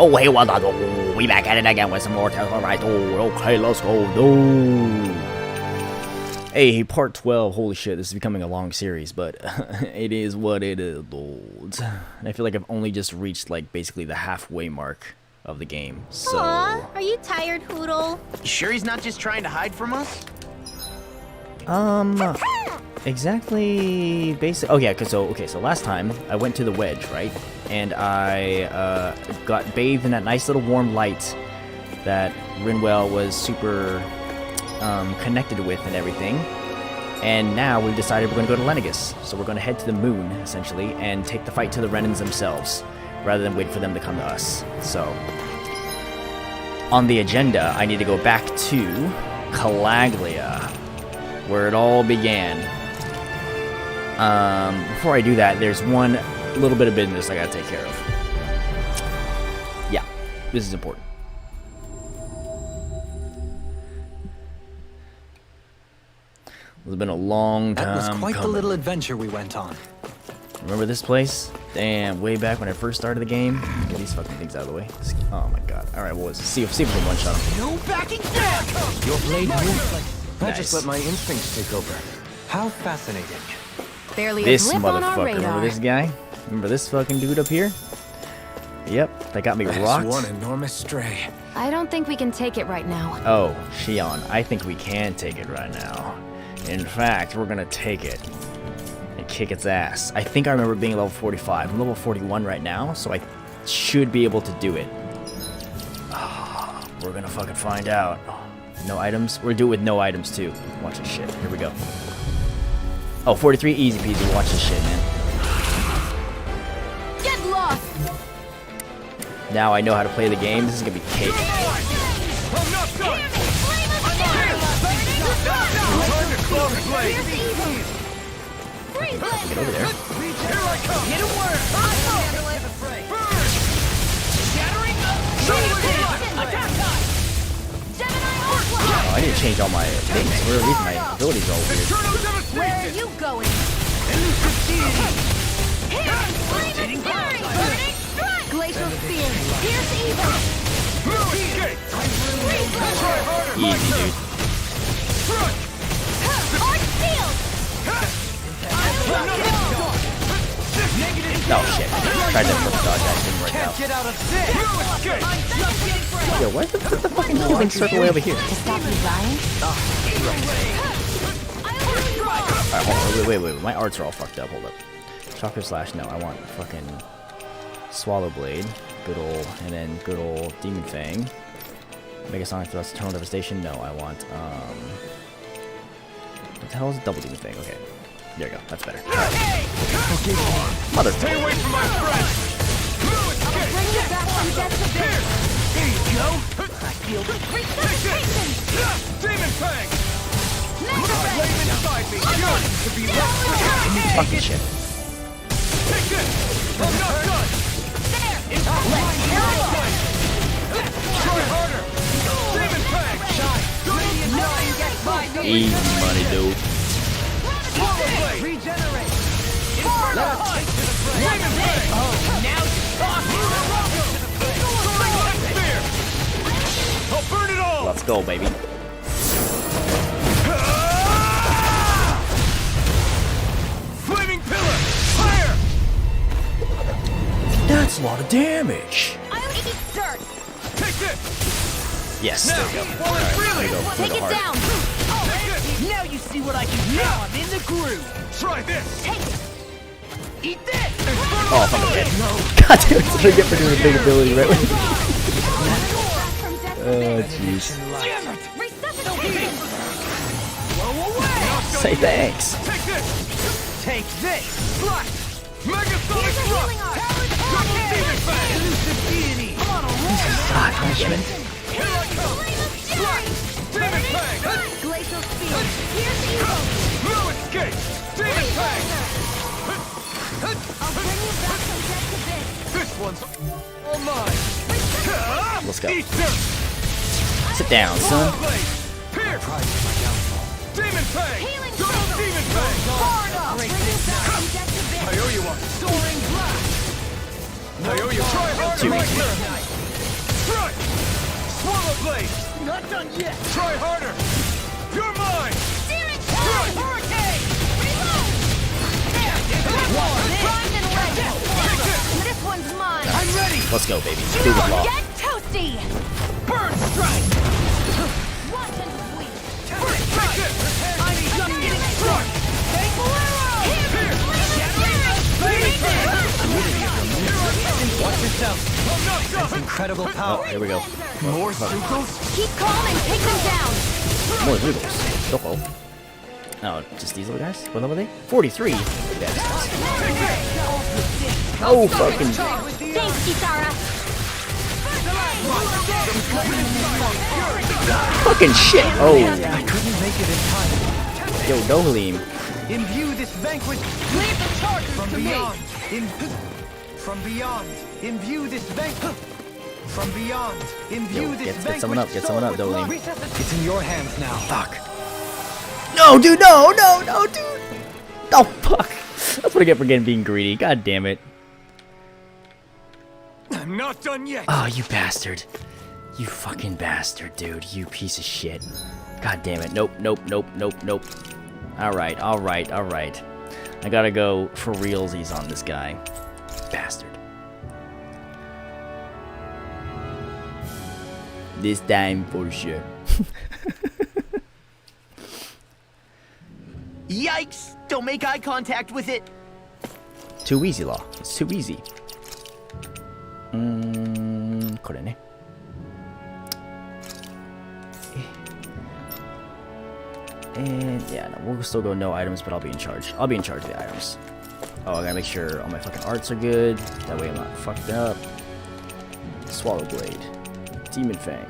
Oh, hey, what? Oh, we back at it again with some more Tesla, right? Oh, okay, let's go. No. Hey, part 12. Holy shit, this is becoming a long series, but it is what it is, dudes. And I feel like I've only just reached, like, basically the halfway mark of the game, so... Aw, are you tired, Hoodle? You sure he's not just trying to hide from us? Exactly, basically... Oh, yeah, so last time, I went to the wedge, right? And I, got bathed in that nice little warm light that Rinwell was super... connected with and everything, and now we've decided we're going to go to Lenegus, so we're going to head to the moon essentially and take the fight to the Renans themselves rather than wait for them to come to us. So on the agenda, I need to go back to Calaglia, where it all began. Before I do that, there's one little bit of business I gotta take care of. Yeah, this is important. It's been a long time. That was quite coming. the little adventure we went on. Remember this place? Damn, way back when I first started the game. Get these fucking things out of the way. Oh my god. Alright, well, let's see if we can one-shot him. No backing down! Your blade moves like... I Nice. just let my instincts take over. How fascinating. Barely a This blip on our motherfucker. radar. Remember this guy? Remember this fucking dude up here? Yep, that got me rocked. That's one enormous stray. I don't think we can take it right now. Oh, Shion, I think we can take it right now. In fact, we're gonna take it and kick its ass. I think I remember being level 45. I'm level 41 right now, so I should be able to do it. We're gonna fucking find out. No items? We're do it with no items too. Watch this shit. Here we go. Oh, 43, easy peasy. Watch this shit, man. Get lost! Now I know how to play the game. This is gonna be cake. I'm not done! Time to close the blade! Get over there. Here I come! Hit him where? Attack time! Oh, I need to change all my things. Where are these? My abilities are all weird. Eternal Where are devastation! you going? Glacial spear. Here's evil. No escape! Try harder! Easy, dude. Front! Arch shield. Oh shit. Tried to flip dodge that, didn't work out. Get out of this! No escape! Yo, what the fucking moving circle way over here? To stop you dying? Alright, hold on. Wait. My arts are all fucked up. Hold up. Chakra slash, no. I want fucking Swallow Blade. Good old, and then good old Demon Fang. Mega Sonic Thrust, Eternal Devastation. No, I want, what the hell is a double Demon Fang? Okay. There you go. That's better. Mother. Stay away from my friend! No escape! Bring you back from death to Here! Here you go! I feel the resuscitation. Demon Fang! Mega Ray. Lay him inside me! Good! To be left for Fucking shit. Take this! I'm not done! Try harder! Demon Fang! Easy money, dude. Swallow Blade! Regenerate! Demon Fang! Oh, Now Spear! I'll burn it all! Let's go, baby. Flaming Pillar! Fire! That's a lot of damage. I'll eat dirt. Take this! Yes, Now, there we go. while it's Alright, reeling! here we go. Take it Heart. down. Take this! Now you see what I can do. Now I'm in the groove. Try this! Take it. Eat this. Oh, fucking dead. God damn, it's what I get for doing a big ability, right? Oh, jeez. Resuscitation. Blow away. Say thanks. Take this! Take this. Slash! Mega Here's Sonic a Thrust! healing art. Double Demon Fang! Elusive deity. I'm on a roll. God damn it. Here I come! Slash! Demon Fang! Glacial spear. Here's evil. No escape! Demon Fang! I'll bring you back from death to this. This one's all mine! Let's go. Eat dirt! Sit down, Swallow son. Blade! Pierce! Demon Fang! Healing Double shield. Demon Fang! Hard up. Bring you back from death to this. I owe you one! Soaring blast. I owe you! Try harder, Two. my turn! Strike! Swallow blade! Not done yet. Try harder! You're mine! Steering Strike! Hurricane. Reload! There! Primed and ready! This one's mine! I'm ready. Let's go, baby. Do it, Law. Get toasty! Burn strike. Watch and sweep! Burn strike. I'm just getting struck. Watch yourself. I'm not done! Incredible Oh, power. here we go. More Zuko's? Keep calm and take them down! More noodles. Doko. Oh, just these little guys? What level are they? 43. That's nice. Oh, fucking. Thanks, Kisara! Fucking shit. Oh. I couldn't make it in time. Yo, Dohalim. Imbue this vanquish. Leave the charges From to me! beyond. From beyond. Imbue this vanquish. From beyond. Imbue Yo, this get someone up, get someone up, Dohalim. It's in your hands now. Fuck. No, dude, no, dude. Oh, fuck. That's what I get for being greedy. God damn it. I'm not done yet! Oh, you bastard. You fucking bastard, dude. You piece of shit. God damn it. Nope. Alright. I gotta go for realsies on this guy. Bastard. This time for sure. Yikes! Don't make eye contact with it. Too easy, Law. It's too easy. これね。And yeah, no, we'll still go no items, but I'll be in charge. I'll be in charge of the items. Oh, I gotta make sure all my fucking arts are good. That way I'm not fucked up. Swallow Blade. Demon Fang.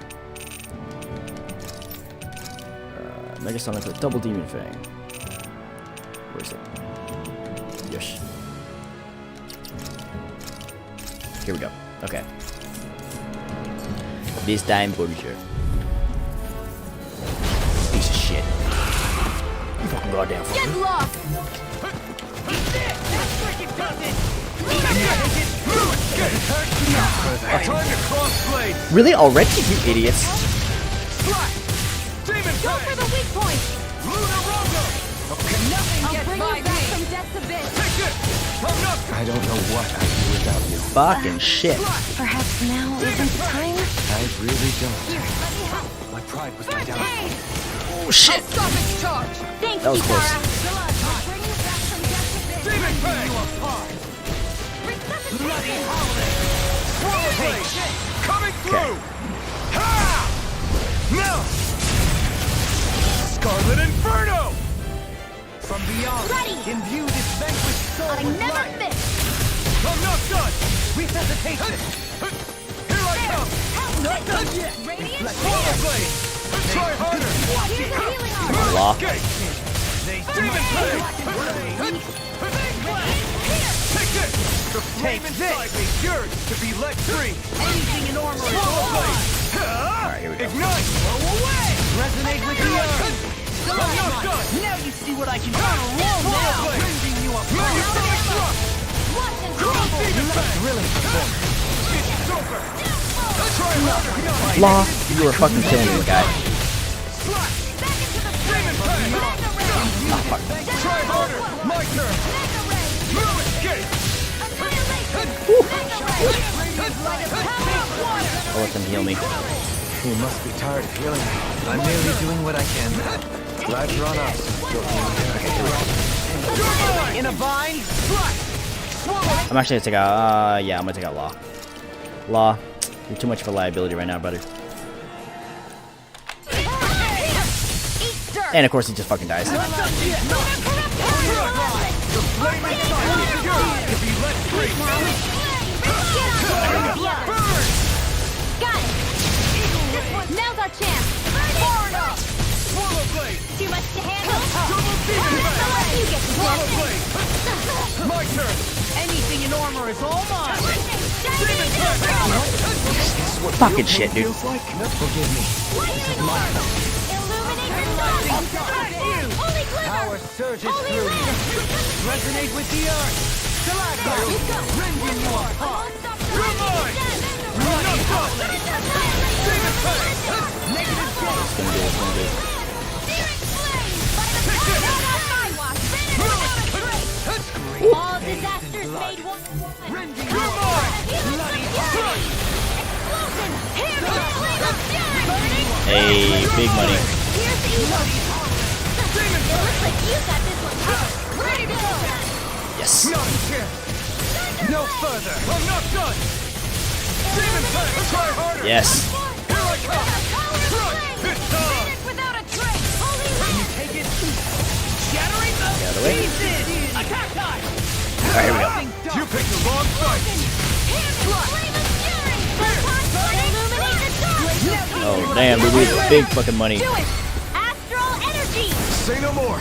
Mega Sonic with double Demon Fang. Where is it? Yes. Here we go. Okay. This time for sure. Piece of shit. You fucking goddamn Get fucker. lost! Time to cross blade! Really? Already? You idiots. Demon Go for the weak point! Luna Rogo! I'll bring you back from death's abyss! Take it! I'm not I don't know what I'd do without you. Fucking shit. Perhaps now isn't the time? I really don't. Here, let me help! My pride was my downfall. Hey! Oh shit. Stop its charge! Thanks, That was close. Kisara! I'll bring you back from death's abyss! Demon Fang! Swallow blade! Coming through! Ha! Now! Scarlet Inferno! From beyond. Ready! Imbue this vanquished soul I with never life. miss! I'm not done! Resuscitation. Here I come! Not done yet. Radiant Swallow blade! Try harder! Here's a healing arm! Law. Gate! Demon Fang! Take it! The flame inside me yearns to be let free! Anything in armor is Swallow all blade! Alright, here we go. Ignite! Resonate with the earth. I'm not done! Now you see what I can do. Roll Swallow now. blade! Rending you apart. Magnify thrust! Watch and Cross see! Demon Fang! Thrilling performance. It's over! Try harder! Law, you were fucking killing me, guy. Slash! Back into the Demon Fang! Mega ray! Ah, fuck. Try harder! My turn! Mega ray! Move escape! Annihilation! Mega ray! Like a power of water! I'll let them heal me. You must be tired of healing me. I'm merely doing what I can now. Life's run out since building the In a vine. I'm actually gonna take out, yeah, I'm gonna take out Law. Law, you're too much of a liability right now, brother. Eat dirt! And of course, he just fucking dies. The flame inside me yearns to be let free! Burn! Got it! Now's our chance! Forward! Swallow blade! Too much to handle? Double Demon Fang! I'll let you get the Swallow blessing! blade! My turn! Anything in armor is all mine. Demon Fang! Fucking shit, dude. Forgive me. Illuminate your Holy Power glitter! surges Holy through me. lamp! Resonate with the earth. Stalagmites. Rending you apart. You're mine! Not All disasters made one. Hey, big money. Yes. Not a chance. No further. I'm not done. Demon Tank, try harder. Yes. Here I come. Strike. It's time. Without a trace. Holy land. Take it. Shattering the Get out of the way. pieces. Attack time. Alright, here we go. You picked the wrong fight. Oh, damn, we need big fucking money. Do it. Astral energy. Say no more.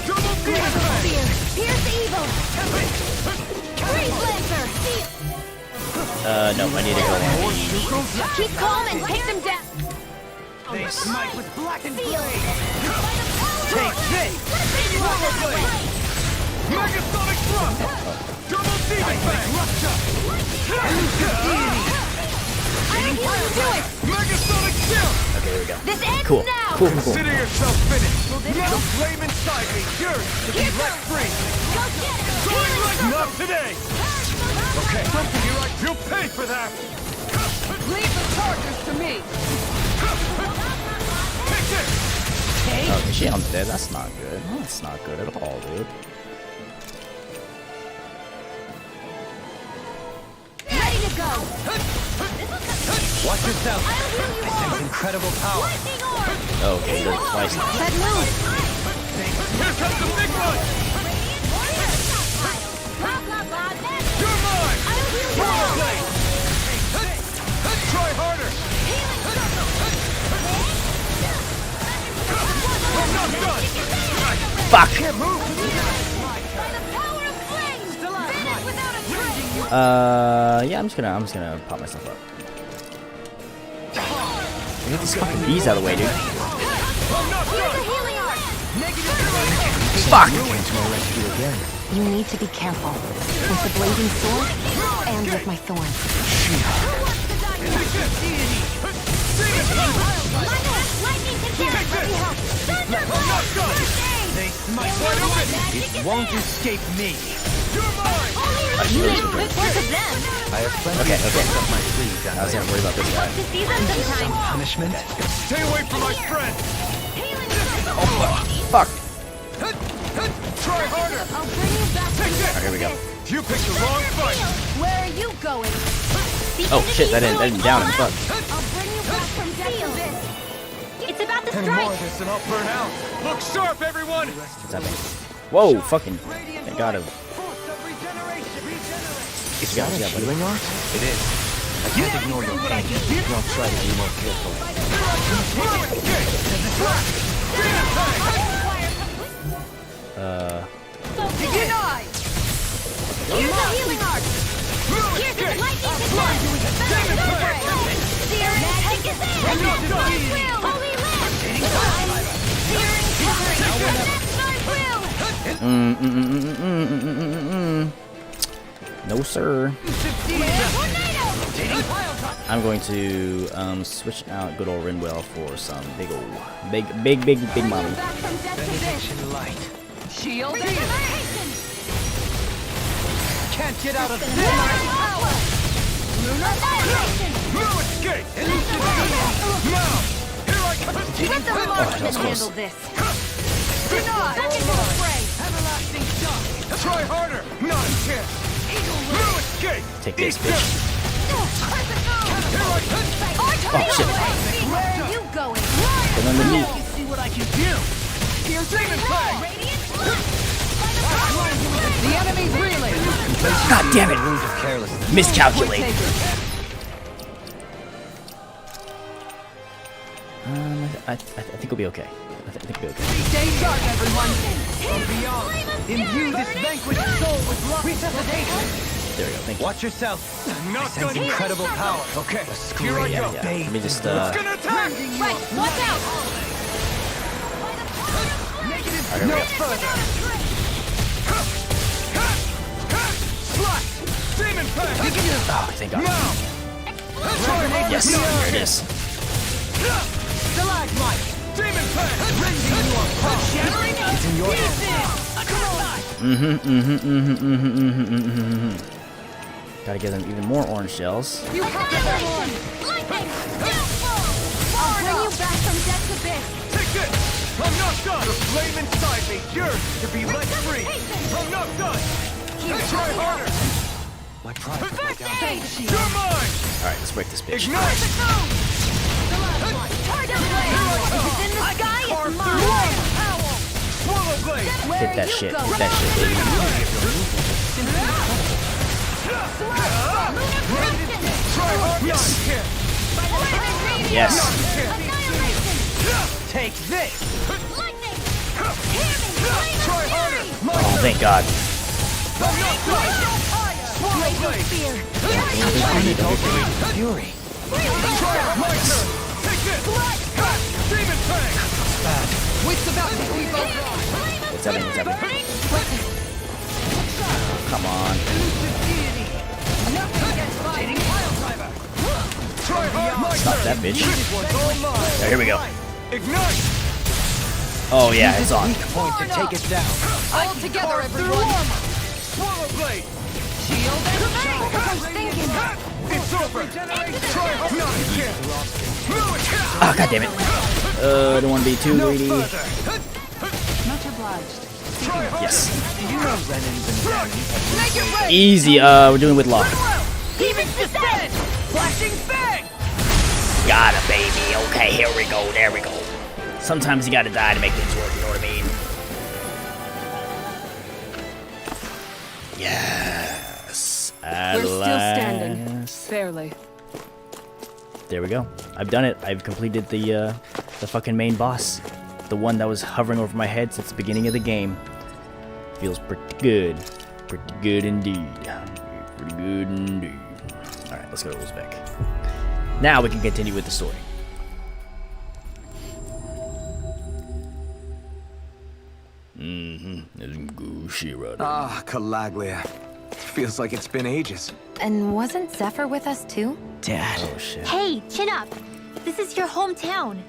Double demon tank. Pierce evil. Freeze lancer. No, I need to go. Keep calm and take them down. They smite with blackened Feel. blade. Take this. Megasonic thrust. Double demon tank. Megasonic shield. Okay, here we go. This ends Cool. now. Cool. Consider yourself finished. The flame inside me yearns to be let free. Go get it. Soaring like not today. Okay, here I you'll pay for that. Leave the charges to me. Take this. Oh, is she on dead? That's not good. That's not good at all, dude. Ready to go. Watch yourself. I'll heal you all. Sense incredible power. Lightning orb. Oh, okay, good. Twice now. Set loose. Here comes the big one. Blah, blah, blah. That's You're mine. I'll heal you Power all. blade. Try harder. I'm not done. Fuck! Can't move. By the power of flames. Vanish without a trace. Yeah, I'm just gonna pop myself up. Get these fucking bees out of the way, dude. Here's a healing arc. Fuck! You need to be careful with the blazing sword and with my thorn. Lightning contact. Thunderbolt. They smite wide open. It won't escape me. You made quick work of them. I have plenty Okay, of okay. tricks up my sleeve, I was gonna worry about this guy. To see them sometime. Punishment? Stay away from my friend. Fuck! Try harder. I'll bring you back from Take this. Here we go. You picked the wrong fight. Where are you going? Oh shit, that didn't down him. Fuck. I'll bring you back from field. It's about to And more strike. of this and I'll burn out. Look sharp, everyone. What's happening? Whoa, fucking. Thank God. Is that a healing art? It is. I can't ignore your pain. I'll try to be more careful. Denied. Here's a healing arc. Here's a lightning contact. Searing magic is in. Holy land. Searing No, sir. I'm going to switch out good old Rinwell for some big mommy. Light. Shield. Can't get out of this. No escape. Now, here I come. Let the marksman handle this. Back into the fray. Everlasting shock. Try harder. Not a chance. No escape. Take this, bitch. Here I come. Oh shit. Where are you going? Get underneath. See what I can do. Here's demon tank. The enemy's reeling. God damn it. Wounds of carelessness. Miscalculate. I think we'll be okay. I think we'll be okay. Stay sharp, everyone. From beyond, imbue this vanquished soul with love. Resuscitation. There we go. Thank you. Watch yourself. Not Sense done. incredible power. Okay. A Here I scream. go. Yeah. Let me just It's gonna attack. Right, watch out! here we No go. further. Blast! Demon Fang! Oh, thank God. Now! Yes, there it is. Stalagmite! Demon Fang! Rending you apart! Shattering us! In your Gotta give them even more orange shells. You have to one! Lightning! Downfall! I'll bring you back from death's abyss! Take this! I'm not done! The flame inside me yearns to be let free! I'm not done! Try harder! My pride took me down. You're mine! Alright, let's break this bitch. Ignite! Target blade! If it's in the sky, it's mine! Swallow blade! Hit that shit. Hit that shit, baby. Try hard! Yes. Yes! Yes. Take this! Lightning! Hear me! Try harder! Oh, thank God. I'm not done! Swallow blade! Fear! Fury! Try hard! My turn! Take this! Demon Fang! Wits about to we both What's happening? What's happening? Come on. Try hard! My Stop turn! that bitch. This one's all mine! There, here we go. Ignite! Oh, yeah, it's on. point to take it down. All together, everyone! Swallow blade! Shield and I'm thinking! It's over! Try hard! Not again! Oh, God damn it. I don't want to be too greedy. Much obliged. Try hard! Yes. You know Renan's and Renan's. Make it right! Easy. We're doing with law. Demons descend! Flashing Fang! Got it, baby. Okay, here we go. There we go. Sometimes you gotta die to make things work, you know what I mean? Yes. At We're still standing. last. Fairly. There we go. I've done it. I've completed the fucking main boss. The one that was hovering over my head since the beginning of the game. Feels pretty good. Pretty good indeed. Pretty good indeed. Alright, let's go to Uzbek. Now we can continue with the story. Ah, Calaglia. Feels like it's been ages. And wasn't Zephyr with us too? Dad. Oh shit. Hey, chin up! This is your hometown!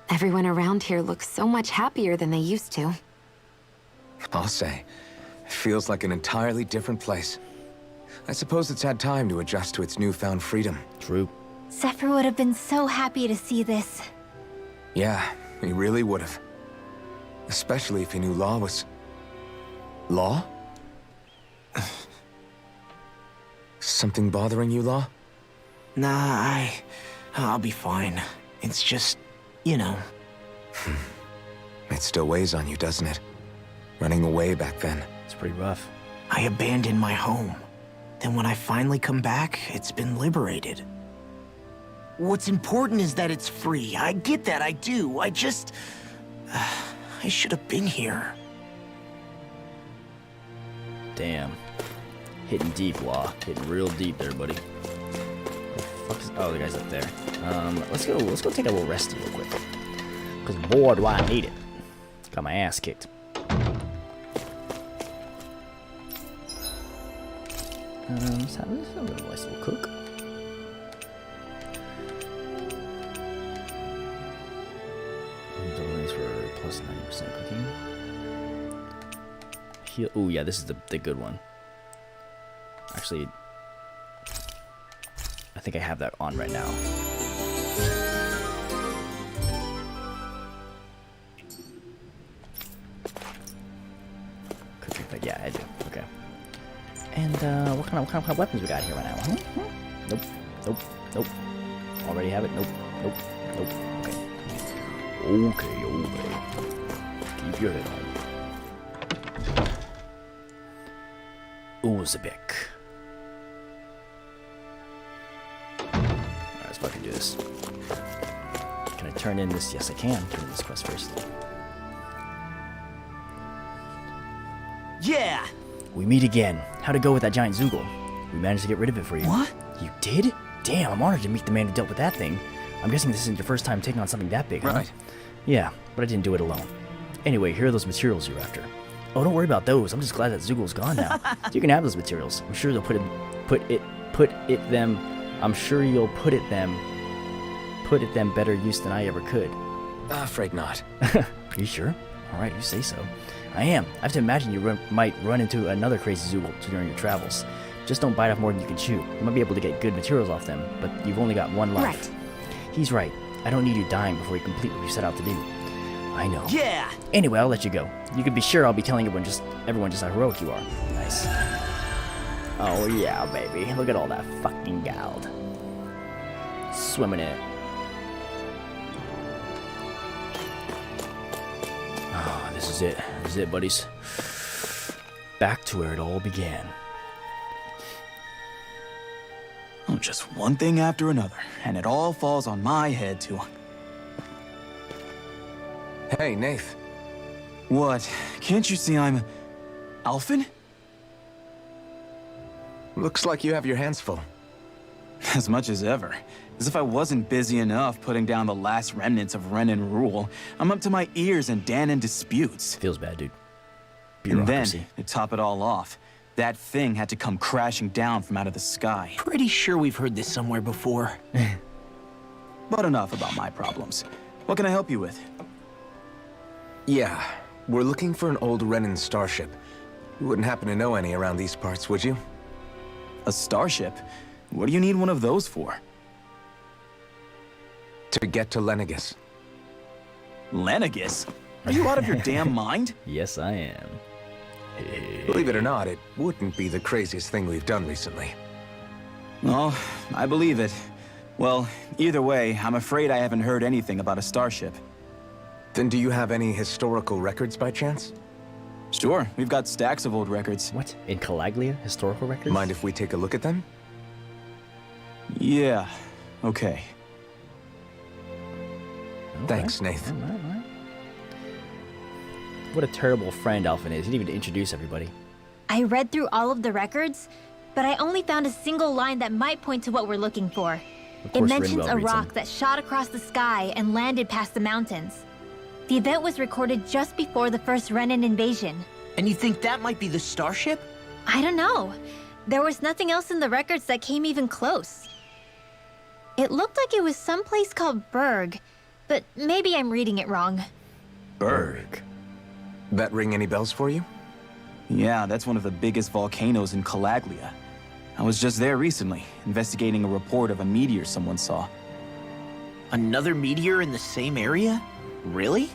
Everyone around here looks so much happier than they used to. I'll say. It feels like an entirely different place. I suppose it's had time to adjust to its newfound freedom. True. Zephyr would have been so happy to see this. Yeah, he really would have. Especially if he knew Law was... Law? Something bothering you, Law? Nah, I'll be fine. It's just, you know. It still weighs on you, doesn't it? Running away back then. It's pretty rough. I abandoned my home. Then when I finally come back, it's been liberated. What's important is that it's free. I get that, I do. I just... I should have been here. Damn. Hitting deep, Law. Hitting real deep there, buddy. Where the fuck is... Oh, the guy's up there. Let's go take a little resty real quick. Because boy, do I need it. Got my ass kicked. Let's have a nice little cook. These for plus 90% cooking. Heal. Oh yeah, this is the good one. Actually, I think I have that on right now. Cooking, but yeah, I do. Okay. And what kind of weapons we got here right now? Huh? Nope. Nope. Nope. Already have it. Nope. Nope. Nope. Okay. Okay. Keep your head on. Uzbek. Alright, let's fucking do this. Can I turn in this? Yes, I can. Turn in this quest first. Yeah! We meet again. How'd it go with that giant Zoogle? We managed to get rid of it for you. What? You did? Damn, I'm honored to meet the man who dealt with that thing. I'm guessing this isn't your first time taking on something that big, huh? Right. Yeah, but I didn't do it alone. Anyway, here are those materials you're after. Oh, don't worry about those. I'm just glad that Zoogl's gone now. You can have those materials. I'm sure they'll I'm sure you'll put it them better use than I ever could. Afraid not. Are you sure? All right, you say so. I am. I have to imagine you might run into another crazy Zoogl during your travels. Just don't bite off more than you can chew. You might be able to get good materials off them, but you've only got one life. Right. He's right. I don't need you dying before you complete what you set out to do. I know. Yeah! Anyway, I'll let you go. You can be sure I'll be telling everyone just how heroic you are. Nice. Oh yeah, baby. Look at all that fucking gold. Swimming in it. Ah, this is it. This is it, buddies. Back to where it all began. Oh, just one thing after another, and it all falls on my head to... Hey, Nath. What? Can't you see I'm... Alphen? Looks like you have your hands full. As much as ever. As if I wasn't busy enough putting down the last remnants of Renan rule, I'm up to my ears in Danon disputes. Feels bad, dude. And then, Bureaucracy. to top it all off, that thing had to come crashing down from out of the sky. Pretty sure we've heard this somewhere before. But enough about my problems. What can I help you with? Yeah, we're looking for an old Renan starship. You wouldn't happen to know any around these parts, would you? A starship? What do you need one of those for? To get to Lenegus. Lenegus? Are you out of your damn mind? Yes, I am. Believe it or not, it wouldn't be the craziest thing we've done recently. Oh, I believe it. Well, either way, I'm afraid I haven't heard anything about a starship. Then do you have any historical records by chance? Sure, we've got stacks of old records. What? In Calaglia? Historical records? Mind if we take a look at them? Yeah, okay. Okay. Thanks, Nath. All right. What a terrible friend Alphen is. He didn't even introduce everybody. I read through all of the records, but I only found a single line that might point to what we're looking for. Of It course, mentions Rinwell a reads rock them. that shot across the sky and landed past the mountains. The event was recorded just before the first Renan invasion. And you think that might be the starship? I don't know. There was nothing else in the records that came even close. It looked like it was someplace called Berg, but maybe I'm reading it wrong. Berg. That ring any bells for you? Yeah, that's one of the biggest volcanoes in Calaglia. I was just there recently, investigating a report of a meteor someone saw. Another meteor in the same area? Really?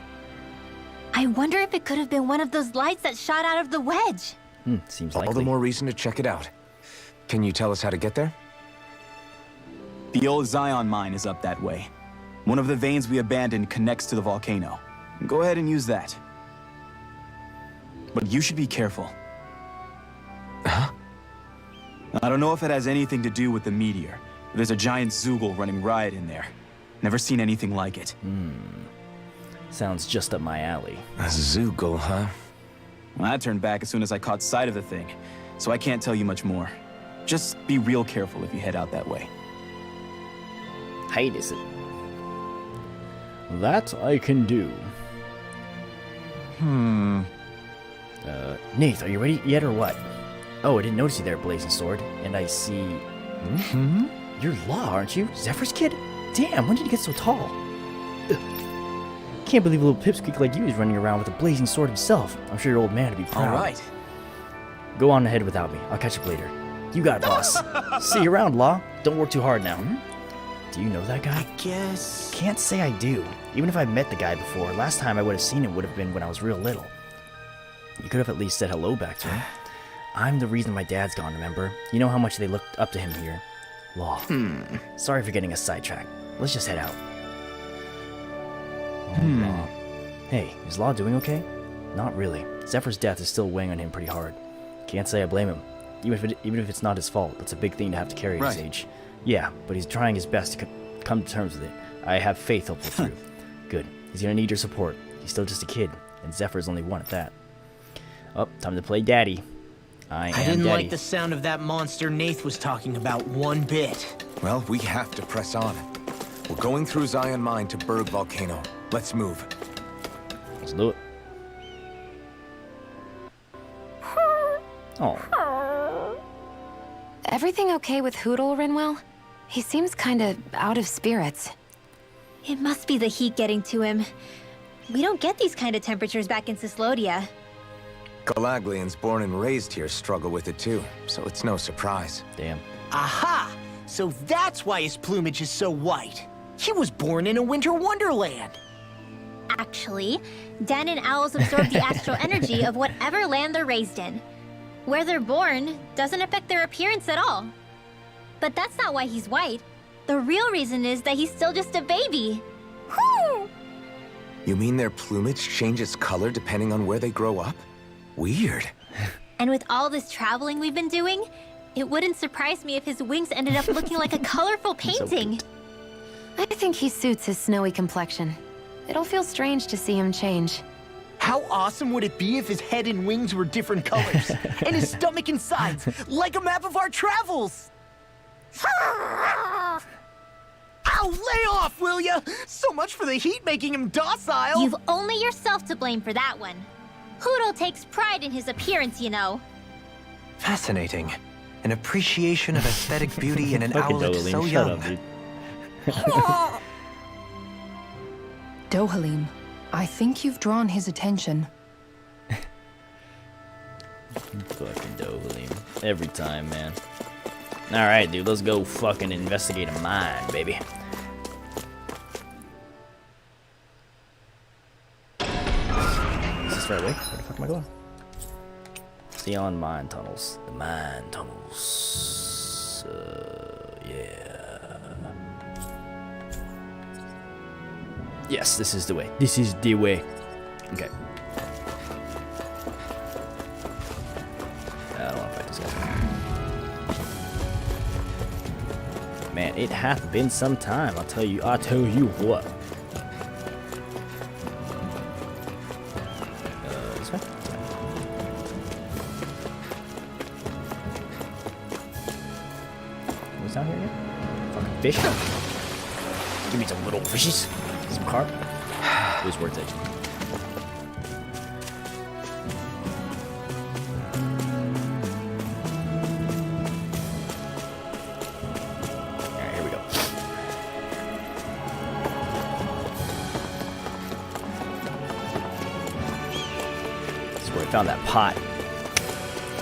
I wonder if it could have been one of those lights that shot out of the wedge. Seems All likely. the more reason to check it out. Can you tell us how to get there? The old Zion mine is up that way. One of the veins we abandoned connects to the volcano. Go ahead and use that. But you should be careful. Huh? I don't know if it has anything to do with the meteor. But there's a giant Zoogl running riot in there. Never seen anything like it. Sounds just up my alley. A Zoogl, huh? Well, I turned back as soon as I caught sight of the thing, so I can't tell you much more. Just be real careful if you head out that way. Hate is it? That I can do. Nath, are you ready yet or what? Oh, I didn't notice you there, Blazing Sword. And I see... You're Law, aren't you? Zephyr's kid? Damn, when did you get so tall? Ugh. Can't believe a little pipsqueak like you is running around with a blazing sword himself. I'm sure your old man would be proud. All right. Go on ahead without me. I'll catch up later. You got it, boss. See you around, Law. Don't work too hard now. Do you know that guy? I guess... Can't say I do. Even if I met the guy before, last time I would have seen him would have been when I was real little. You could have at least said hello back to him. I'm the reason my dad's gone, remember? You know how much they looked up to him here. Law. Sorry for getting us sidetracked. Let's just head out. Law. Hey, is Law doing okay? Not really. Zephyr's death is still weighing on him pretty hard. Can't say I blame him. Even if it's not his fault, that's a big thing to have to carry at his age. Yeah, but he's trying his best to come to terms with it. I have faith he'll pull through. Good. He's gonna need your support. He's still just a kid, and Zephyr's only one at that. Oh, time to play daddy. I didn't daddy. like the sound of that monster Nath was talking about one bit. Well, we have to press on. We're going through Zion Mine to Berg Volcano. Let's move. Let's do it. Oh, Everything okay with Hootle, Rinwell? He seems kinda out of spirits. It must be the heat getting to him. We don't get these kind of temperatures back in Cislodia. Galaglians born and raised here struggle with it too, so it's no surprise. damn. Aha! So that's why his plumage is so white. He was born in a winter wonderland. Actually, Dan and owls absorb the astral energy of whatever land they're raised in. Where they're born doesn't affect their appearance at all. But that's not why he's white. The real reason is that he's still just a baby. Whew! You mean their plumage changes color depending on where they grow up? Weird. And with all this traveling we've been doing, it wouldn't surprise me if his wings ended up looking like a colorful painting. I think he suits his snowy complexion. It'll feel strange to see him change. How awesome would it be if his head and wings were different colors? And his stomach and sides, like a map of our travels! Ow, lay off, will ya? So much for the heat making him docile! You've only yourself to blame for that one. Hootle takes pride in his appearance, you know. Fascinating. An appreciation of aesthetic beauty in an Fucking owlet Dohalim, so shut young. up, dude. Dohalim, I think you've drawn his attention. Fucking Dohalim. Every time, man. Alright, dude, let's go fucking investigate a mine, baby. Is this the right way? Where the fuck am I going? Xeon mine tunnels. The mine tunnels. Yeah. Yes, this is the way. This is the way. Okay. I don't want to fight this guy. Man, it hath been some time. I'll tell you what. This way? What's down here again? Fucking fish. Give me some little fishes. Some carp. Those words edge. Alright, here we go. This is where I found that pot.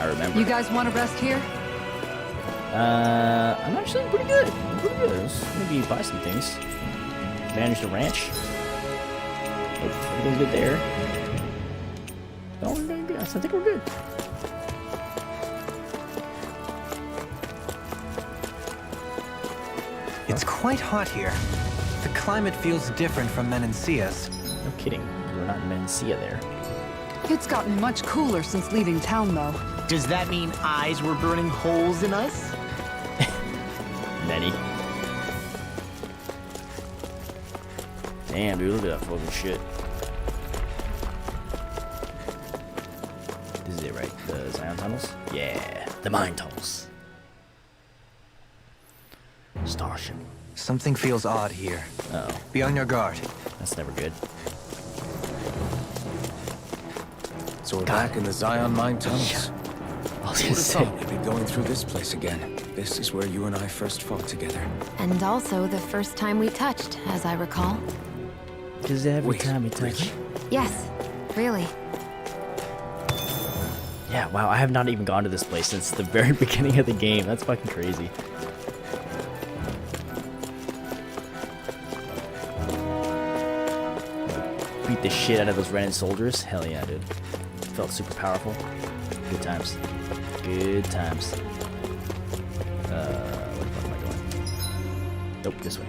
I remember. You guys want to rest here? I'm actually pretty good. I'm pretty good. Let's maybe buy some things. Manage the ranch. Nope, everything's good there. No, we're doing good. I think we're good. It's quite hot here. The climate feels different from Menancia's. No kidding. We're not in Mencia there. It's gotten much cooler since leaving town, though. Does that mean eyes were burning holes in us? Nenny. Damn, dude, look at that fucking shit. This is it, right? The Zion tunnels? Yeah, the mine tunnels. Starship. Something feels odd here. Uh-oh, Be on your guard. that's never good. So we're back in the Zion mine tunnels. I was Who gonna would have say. thought we'd be going through this place again? This is where you and I first fought together. And also the first time we touched, as I recall. Because every Wait, time we touch. really? Yes, really. Yeah, wow, I have not even gone to this place since the very beginning of the game. That's fucking crazy. Beat the shit out of those Renin soldiers? Hell yeah, dude. Felt super powerful. Good times. Good times. Where the fuck am I going? Nope, this way.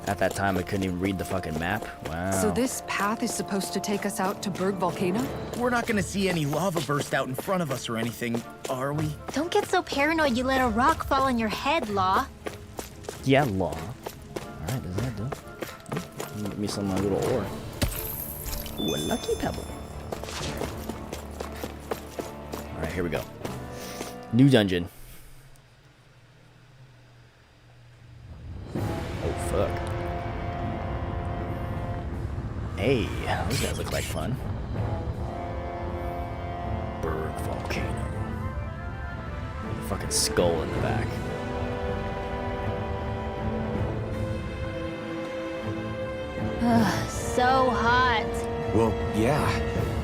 At that time, I couldn't even read the fucking map. Wow. So this path is supposed to take us out to Berg Volcano? We're not gonna see any lava burst out in front of us or anything, are we? Don't get so paranoid you let a rock fall on your head, Law. Yeah, law. Alright, does that do? Give me some little ore. Ooh, a lucky pebble. Alright, here we go. New dungeon. Oh, fuck. Hey, those guys look like fun. fucking skull in the back. So hot. Well, yeah.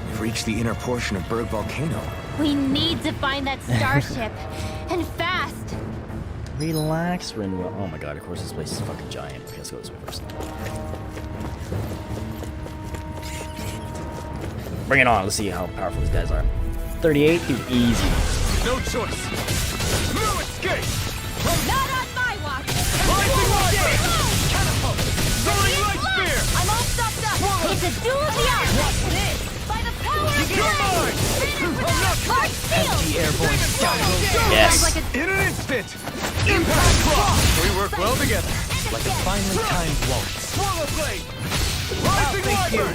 We've reached the inner portion of Berg Volcano. We need to find that starship. And fast. Relax, Rinwell. Oh my god, of course this place is fucking giant. Okay, let's go this way first. Bring it on. Let's see how powerful these guys are. 38, dude, easy. No choice. No escape. Not on my watch. Rising Viper. Catapult. Soaring light spear. I'm all stopped up. It's a duel of the elements. By the power of You're mine. large steel. Airborne scoundrel. Yes. In an instant. Impact cross. We work well together. Like a finely timed waltz. Swallow blade. Rising Viper.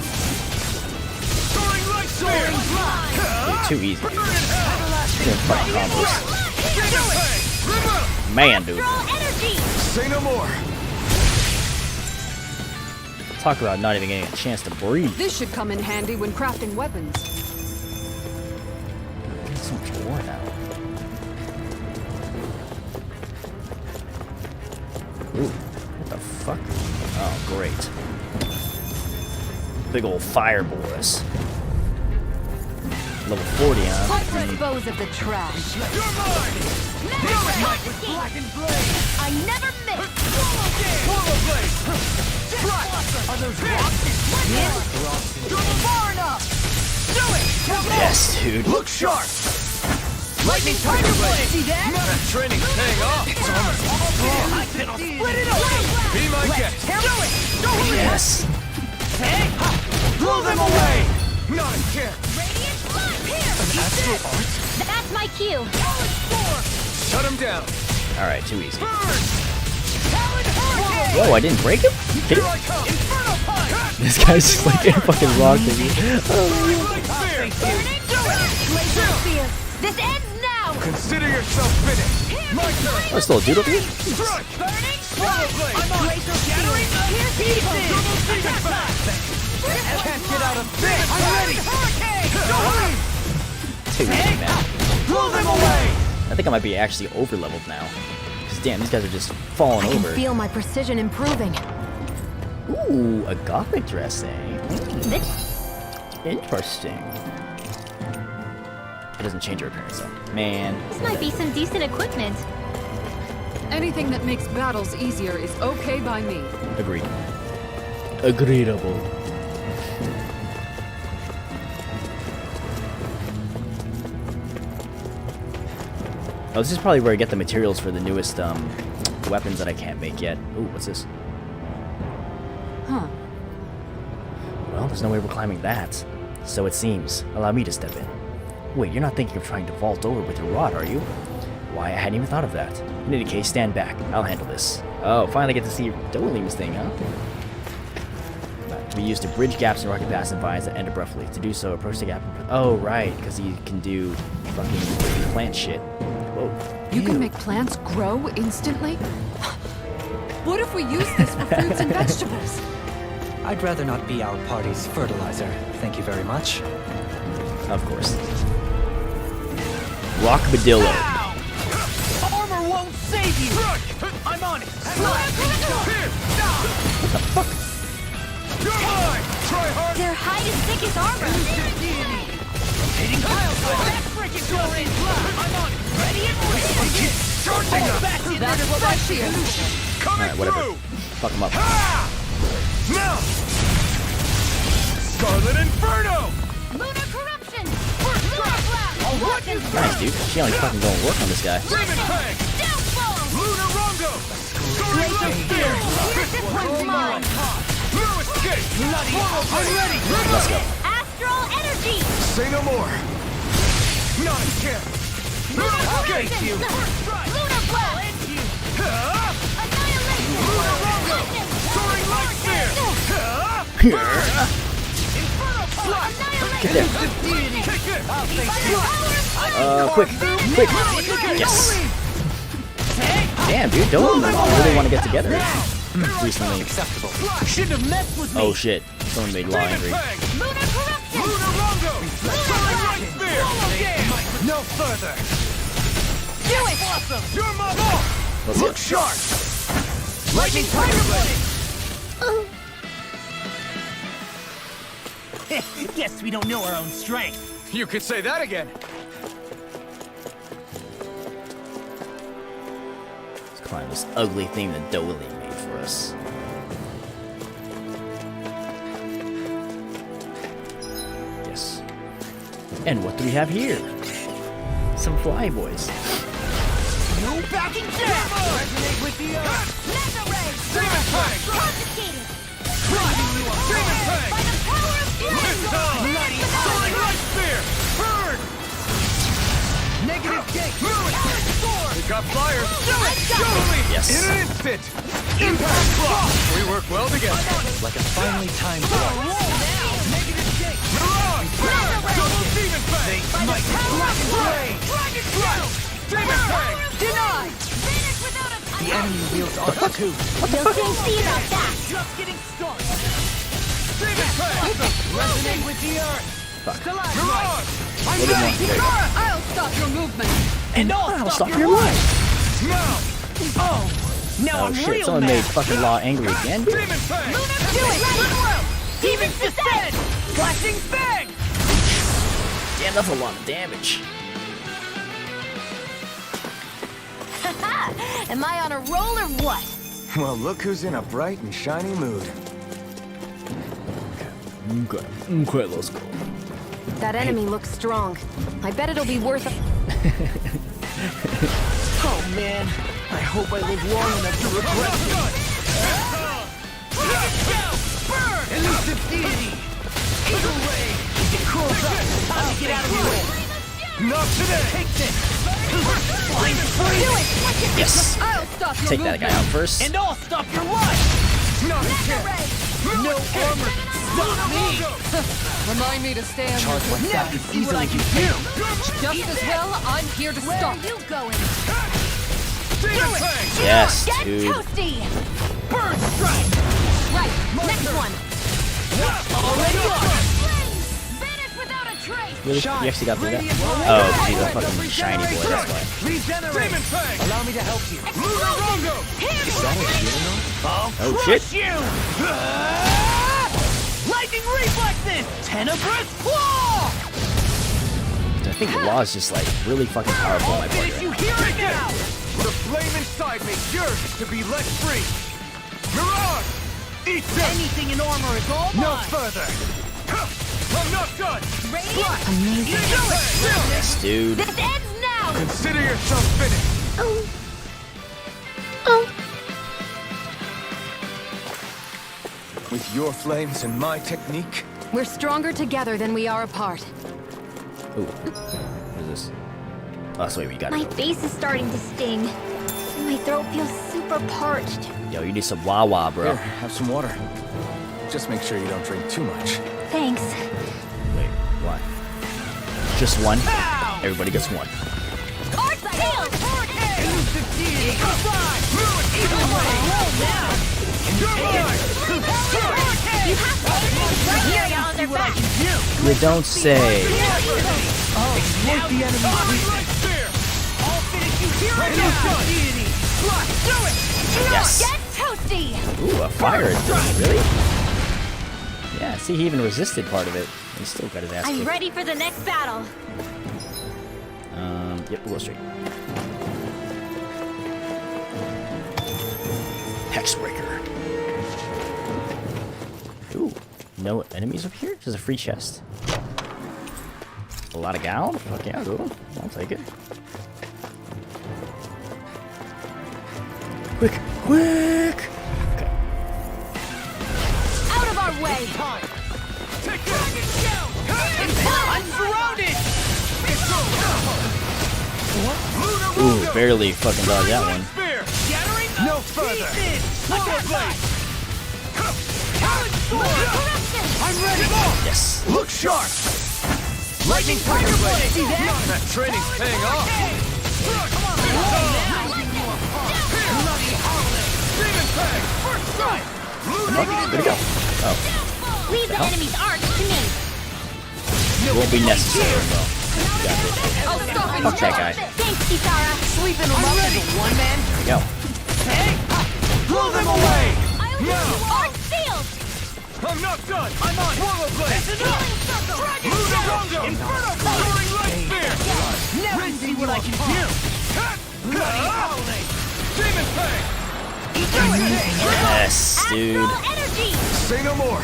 Soaring light spear. Dude, too easy. Burn in hell. Doing fucking combos. Man, dude. Energy. Say no more. Talk about not even getting a chance to breathe. This should come in handy when crafting weapons. So much war now. Ooh, what the fuck? Oh, great. Big old fire boys. Level 40, huh? Let's dispose of the trash. You're mine. Blackened blade. I never miss. Swallow blade. Strike. Are those rocks? Far enough. Do it. Yes, dude. Look sharp. Lightning tiger blade. See that? That training's paying off. It's almost split it up. Be my guest. Do it. Go Yes. Blow them away. Not a chance. Radiant blood. Here. That's my cue. Shut him down. Alright, too easy. Burn. Talon hurricane. Whoa, I didn't break him? Here I come. Inferno punch. This guy's just like in a fucking rock thingy. Soaring light spear. Do it. This ends now. Consider yourself finished. My turn. Oh, still a dude over here? Strike. Swallow blade. I'm on. Scattering. Can't get out of this. I'm ready. Hurricane. Too easy, man. Blow them away. I think I might be actually over leveled now. Because damn, these guys are just falling I can over. feel my precision improving. Ooh, a gothic dress, eh? This Interesting. It doesn't change your appearance though. Man. might be some decent equipment. Anything that makes battles easier is okay by me. Agreed. Agreeable. Oh, this is probably where I get the materials for the newest weapons that I can't make yet. Ooh, what's this? Huh. Well, there's no way we're climbing that. So it seems. Allow me to step in. Wait, you're not thinking of trying to vault over with your rod, are you? Why, I hadn't even thought of that. In any case, stand back. I'll handle this. Oh, finally get to see Doleem's thing, huh? To be used to bridge gaps in rocky paths and vines that end abruptly. To do so, approach the gap. Oh, right, because he can do fucking plant shit. Whoa. You can make plants grow instantly? What if we use this for fruits and vegetables? I'd rather not be our party's fertilizer. Thank you very much. Of course. Rockbadillo. Armor won't save you. I'm on it. What the fuck? You're mine. Try hard. Their hide is thick as armor. Hitting piles. I'm on it. Ready and ready. Charging up. That's prescient. Coming Alright, whatever. through. Fuck him up. Ah! Now. Scarlet Inferno. Lunar corruption. Lunar blast. Nice, dude. She only fucking going to work on this guy. Raven Fang. Downfall. Lunar Rongo. Soaring light spear. This one's mine. No escape. I'm ready. Let's go. Astral energy. Say no more. Not a chance. Lunar escape corruption. you. Lunar blast. Annihilation. Lunar Rongo. Soaring light spear. Get there. Kick it. Quick. Yes. Damn, dude. Don't really want to get together recently. Shouldn't have messed with me. Oh shit. Someone made Law angry. Lunar corruption. Lunar Rongo. Soaring light spear. No further. Do it! Awesome! You're my Let's Look go. sharp! Lightning Tiger Blade! Guess we don't know our own strength. You could say that again. Let's climb this ugly thing that Dolly made for us. Yes. And what do we have here? Some fly boys. No backing down! Resonate with the earth! Mega Ray! Demon Fang! Confiscated! Demon Fang! By the power of flame! Missile! Bloody Soaring Light Spear! Burn! Negative gate. We got flyers! Show me! Yes. In an instant! Impact block! We work well together. Like a finely timed blow. Negative gate. Mirage! Double Demon Fang! Might Dragon Strike! Demon Fang! Denied! Finish without a The enemy wields Arc 2. You'll soon see about that! Just getting started. Demon Fang! Resonate with the earth. Mirage! I'm What do you ready! want? There you go. I'll stop your movement. And I'll stop your life. Now! Oh, now Oh I'm shit, real someone mad. made fucking Law angry again? Demon Fang! Do it! Demons descend. Flashing fang. Damn, that's a lot of damage. Am I on a roll or what? Well, look who's in a bright and shiny mood. Okay, let's go. That enemy looks strong. I bet it'll be worth a... Oh man, I hope I live long enough to regret this. Burn! Elusive deity. Eagle ray. It crawls up. Time to get out of your way. Not today! Take this. Flying free! Yes. I'll stop your Take that guy out first. And I'll stop your life. Not a chance! No armor can stop me. Remind me to stay on Charge your like that is see what easily I can confused. Just as well, I'm here to Where stop. are you going? Demon Fang! Yes, Get dude. toasty! Burn strike. Right, next one! Already on. Finish without a trace! Really? You actually got through that? Oh, geez, that fucking shiny boy, that's why. Regenerate. Demon Fang! Allow me to help you. Lunar Rongo! I'll Oh, crush shit. you. Lightning reflexes. Tenebrous claw. I think Law is just like really fucking powerful in my party Finish right you now. here and now. The flame inside me yearns to be let free! Mirage! Eat this! Anything in armor is all mine. No further! I'm not done! Amazing. Yes, dude. This ends now! Consider yourself finished! With your flames and my technique, We're stronger together than we are apart. Ooh. What is this? Oh, that's the way we got My it. face is starting to sting. And my throat feels super parched. Yo, you need some Wawa, bro. Here, have some water. Just make sure you don't drink too much. Thanks. Wait, what? Just one? Everybody gets one. Arch tail! Elusive deity. Goodbye. Either way. Roll now. You have to right here on their back. You don't say. Exploit the enemy's weakness. I'll finish you here and now. Deity. Do it. Yes. Get toasty! Ooh, a fire. Really? Yeah, see, he even resisted part of it. He still got his ass I'm kicked. ready for the next battle. Yep, we'll go straight. Hexbreaker. Ooh, no enemies up here? There's a free chest. A lot of gal? Fuck yeah, cool. I'll take it. Quick, quick! Okay. Out of our way! take this! I'm surrounded. Ooh, barely fucking dodged that one. Spear! Scattering. No further! Look at that. Talon sword. I'm ready! Yes. Look sharp! Lightning Tiger Blade! See that? That training's paying off! Demon Fang! First strike! Oh, where'd it go? Oh, Leave the enemy's arch to me! it won't be necessary, though. I'll stop it. Fuck that guy. Thanks, Kisara. Sweeping them up into one man. There we go. Hey! Blow them away! I'll use you on field. I'm not done! I'm on! Swallow blade! That's enough! Dragon Move the Shadow! Rongo! Inferno Soaring light spear! Never see what I can do! Bloody howling! Demon Fang! Yes, dude. Astral energy. Say no more!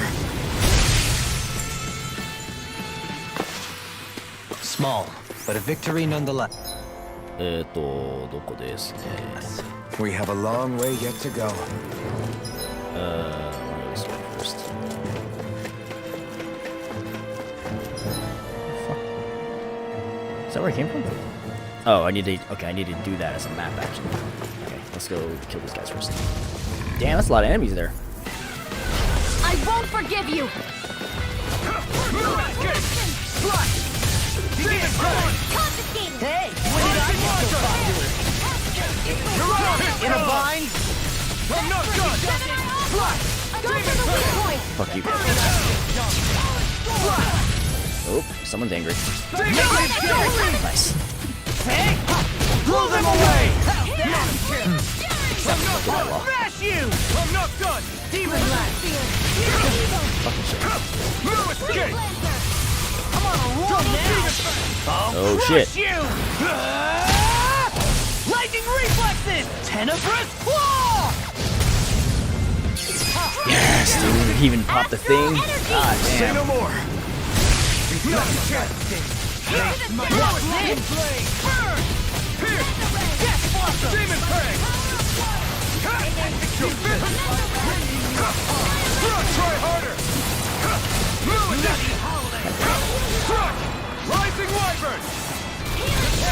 Small, but a victory nonetheless. どこですね。 We have a long way yet to go. This one first. Fuck. Is that where I came from? Oh, I need to. Okay, I need to do that as a map action. Okay, let's go kill these guys first. Damn, that's a lot of enemies there. I won't forgive you! Confiscated. Hey, when did I get so popular? In a bind? I'm not done! Go for the weak point! Fuck you. Oh, someone's angry. Nice. Hey! Blow them away! Smash you! I'm not done! Demon Lash! Fucking shit. No escape! I'm on a roll now! Oh shit. You! Lightning reflexes! Tenebrous claw! Yes, dude. He even popped the thing. God Say damn. no more! Demon Fang! Try harder! Rising Wyvern!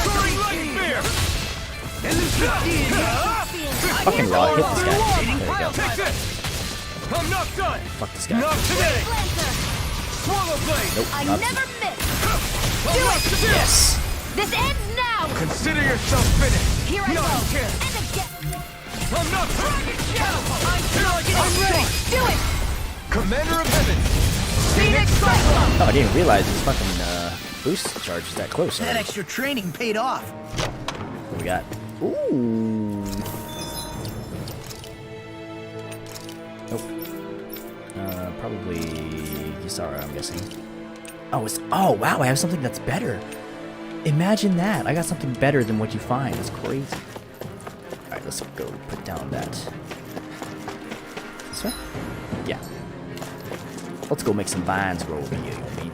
Soaring Light Spear! Fucking raw. Hit this guy. There we go. Take this! I'm not done! Fuck this guy. Not today! Swallow Blade! Nope. I Not never miss. I'm not today! Yes. This ends now. Consider yourself finished! Here I No, go. I can't. And again. I'm not done! I'm ready. Do it. Commander of Heaven! Phoenix Cyclone! Oh, I didn't realize his fucking boost charge is that close. That already. extra training paid off. What we got? Ooh. Nope. Probably Kisara, I'm guessing. Oh, it's. Oh, wow, I have something that's better. Imagine that. I got something better than what you find. That's crazy. Alright, let's go put down that. This way? Yeah. Let's go make some vines grow over here, you know what I mean?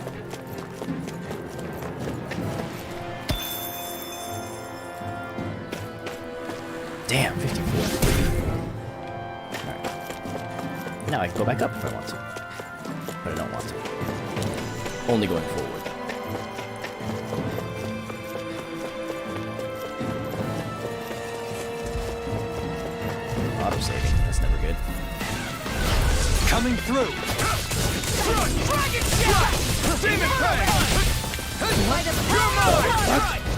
Damn, 54. Alright. Now I can go back up if I want to. But I don't want to. Only going forward. Auto-saving, that's never good. Coming through! Dragon Shot! Demon Fang! You're mine!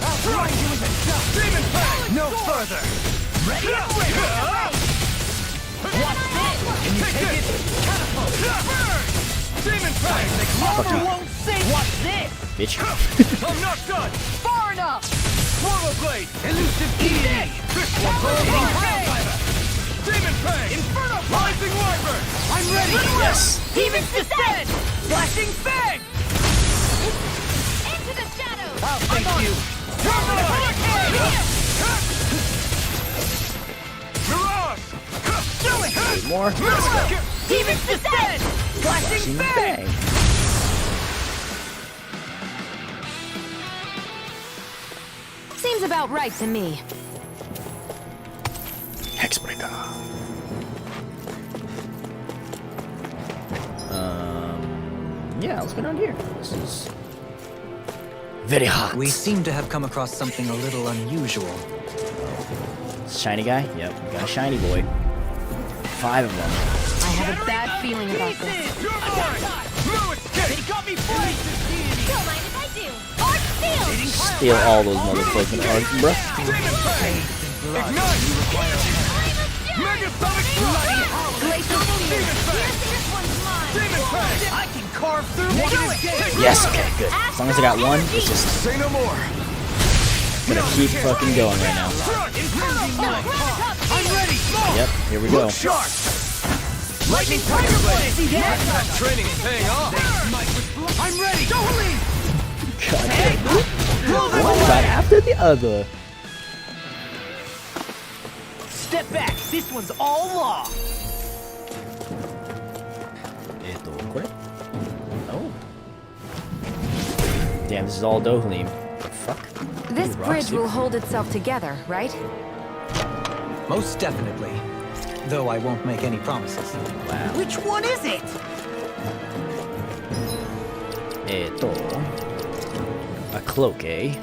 I'll grind you into dust! Demon Fang! No further! Ready? What's this? Can you take it? Catapult! Burn! Demon Fang! Armor won't sink! What's this? Bitch. I'm not done! Far enough! Swallow Blade! Elusive deity! This one's all mine! Demon Fang! Inferno! Rising Wyvern! I'm ready! Yes. Phoenix Descent! Flashing Fang! Into the shadows. I'll thank you! Mirage! Do it! Need more? Let's go. Phoenix Descent! Flashing Fang! Bang. Seems about right to me. Hexbreaker. Yeah, let's go down here. This is very hot. We seem to have come across something a little unusual. Shiny guy? Yep, we got a shiny boy. 5 of them. I have a bad feeling about this. You're mine! No escape! They got me freezed! Don't mind if I do. Arc field. Steal all those motherfucking arts, bruh. Demon Fang! Ignite! Megasonic Bloody Glacial Demon Field. Fang! This one's mine. I can carve through negative gain. Yes, okay, good. As long as I got one, it's just Say no more. gonna keep fucking going right now. I'm ready. Yep, here we go. Sharp. Lightning tiger blade. See that? That training's paying off. I'm ready. Don't leave. God damn it. One right after the other. Step back. This one's all law. Oh. Damn, this is all Dohalim. The fuck? This Ooh, bridge Roxy. will hold itself together, right? Most definitely. Though I won't make any promises. Wow. Which one is it? A cloak, eh?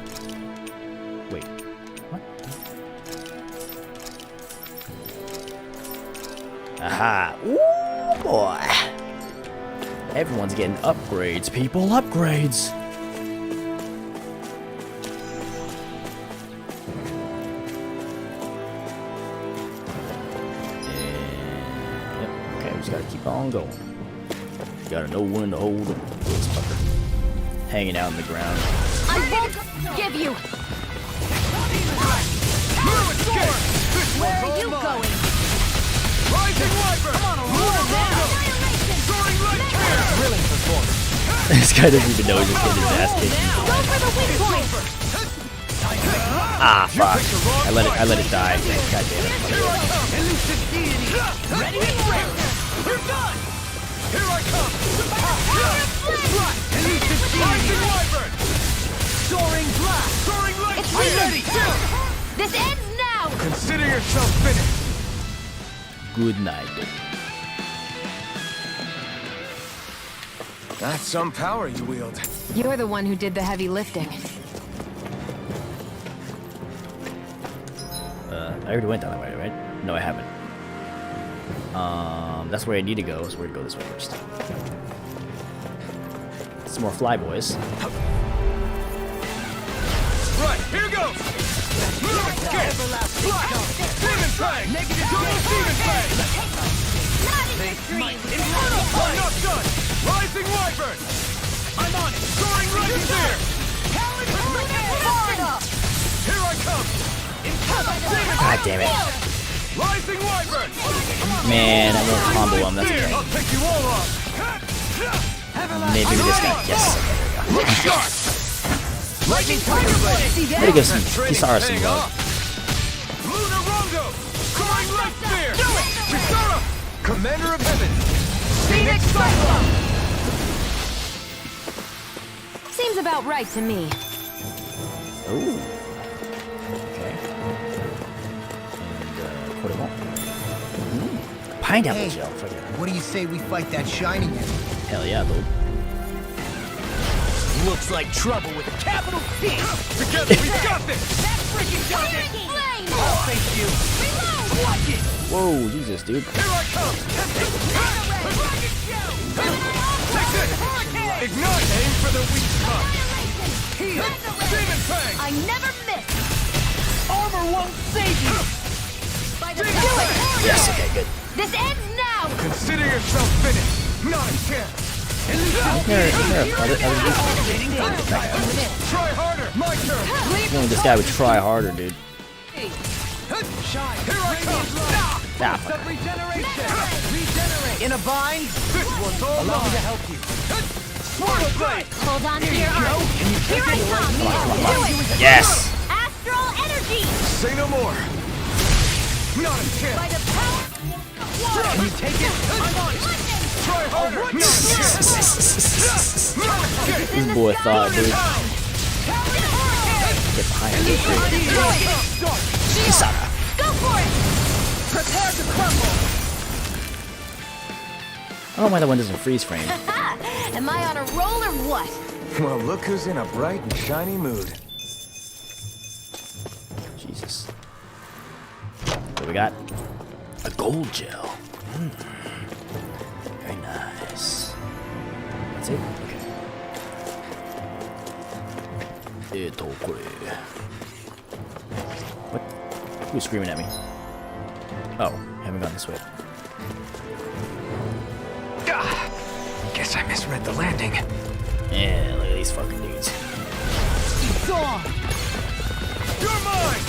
Wait. What? Aha. Ooh, boy. Everyone's getting upgrades, people. Upgrades. Yep. Okay, we just gotta keep on going. You gotta know when to hold them. This fucker. Hanging out on the ground. I won't give you! Where are you going? Rising Wyvern! Come on, a roll down. Soaring light here! Thrilling performance. This guy doesn't even know he's just getting his ass kicked. Go for the weak point! Ah, fuck. I let it die. God damn it. Elusive deity. Ready and ready. You're done. Here I come! Elusive Rising deity. Wyvern! Soaring blast. Soaring light It's here! ready! This ends now! Consider yourself finished! Good night. That's some power you wield. You're the one who did the heavy lifting. I already went down that way, right? No, I haven't. That's where I need to go, so we're gonna go this way first. Some more flyboys. Right, here goes! Demon Fang! Negative Demon Fang! Might. Infernal I'm blade. not done! Rising Wyvern! I'm on it. Soaring light here! Hurricane. Here I come! God damn it. Rising Wyvern! Man, I won't combo him, that's okay. I'll take you all off! Maybe this guy. Yes. Look sharp! Lightning tiger blade. See There you go, some Training's Kisara paying some love. off! Lunar Rondo! Soaring light spear! Do it! Kisara! Commander of Heaven! Phoenix Cyclone. Seems about right to me. Ooh. Okay. And, put it on. Pineapple gel. Fuck yeah. What do you say we fight that shiny man? Hell yeah, dude. Looks like trouble with a capital T. Together, we got this! Freaking got it. I'll face you. Watch it. Whoa, Jesus, dude. Here I come! Take this! Ignite! Aim for the weak spot! Demon Fang! I never miss! Armor won't save you. Yes, okay, good. This ends now! Consider yourself finished! Not a chance! Isn't there other Try harder! My turn! Only this guy would try harder, dude. Here I come! Ah, fuck. Regenerate. In a bind. This one's all Allow me to mine! help you. Sword blade! Hold on to your arm. Here I come! Come on. Yes! Astral energy! Say no more! Not a By chance! the power Can you take it? I'm on it. Try harder! Not a chance! Not a chance! This boy thought, dude. Get behind me. Kisara. Go for it! Prepare to crumble. I don't know why that one doesn't freeze frame. Am I on a roll or what? Well, look who's in a bright and shiny mood. Jesus. What we got? A gold gel. Very nice. That's it? Okay. What? Who's screaming at me? Oh, haven't gone this way. guess I misread the landing. Yeah, look at these fucking dudes. It's on! You're mine!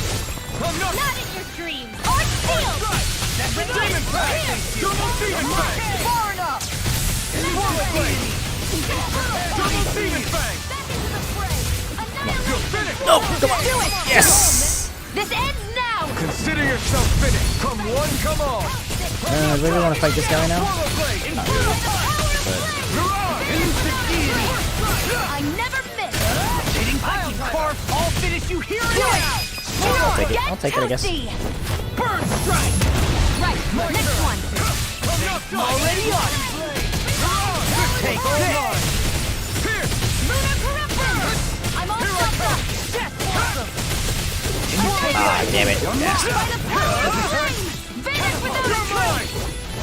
I'm not... Not in your dreams! Or shield! That's a Demon Pack! Double Demon Pack! Far enough! Swallow Blade! Double Demon Fang! Back into the fray! You're finished! No, come on. Do it! Yes! This ends now! Consider yourself finished! Come one, come all! I really want to fight this guy right now. Swallow Blade! You're on! I never miss! Hitting pile barf! I'll finish you here and now! I'll take it. I'll take it, I guess. Burn strike! Right, next one! Already on! Take this! Lunar corruption! I'm all stopped up! That's awesome! Ah, damn it. Bastard. By the power of flame! Vanish without a trace!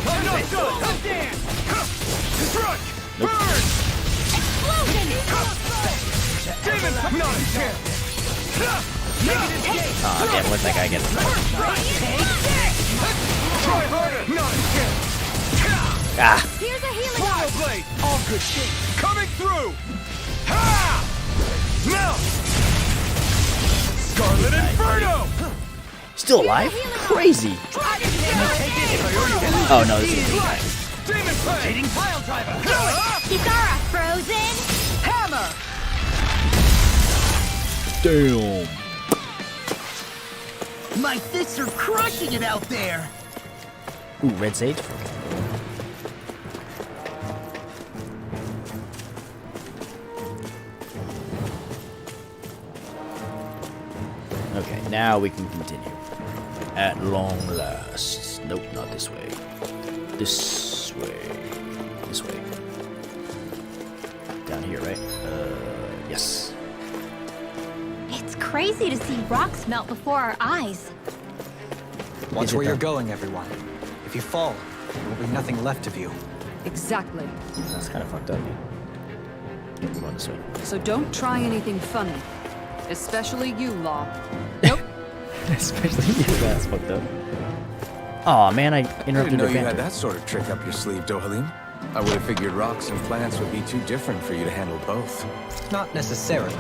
I'm not done! Stand! Struck! Nope. Burn! Explosion! Demon! Not a chance! Ah, damn, where'd that guy get? Try harder! Not a chance! Ah, Here's a healing Swallow art! Blade! All good things coming through! Ha! Now! Scarlet Inferno! still alive? Crazy. Oh no, this is me. Demon Fang! Hitting pile driver! Kisara, frozen! Hammer! Damn. My fists are crushing it out there! Ooh, red sage. Okay, now we can continue. At long last. Nope, not this way. This way. This way. Down here, right? Yes. It's crazy to see rocks melt before our eyes. Watch Is it where you're though? going, everyone. If you fall, there will be nothing left of you. Exactly. That's kind of fucked up, dude. We're going this way. So don't try anything funny. Especially you, Law. Nope. Especially you, that's fucked up. Aw, man, I I didn't interrupted know the you had banter. that sort of trick up your sleeve, Dohalim. I would have figured rocks and plants would be too different for you to handle both. Not necessarily.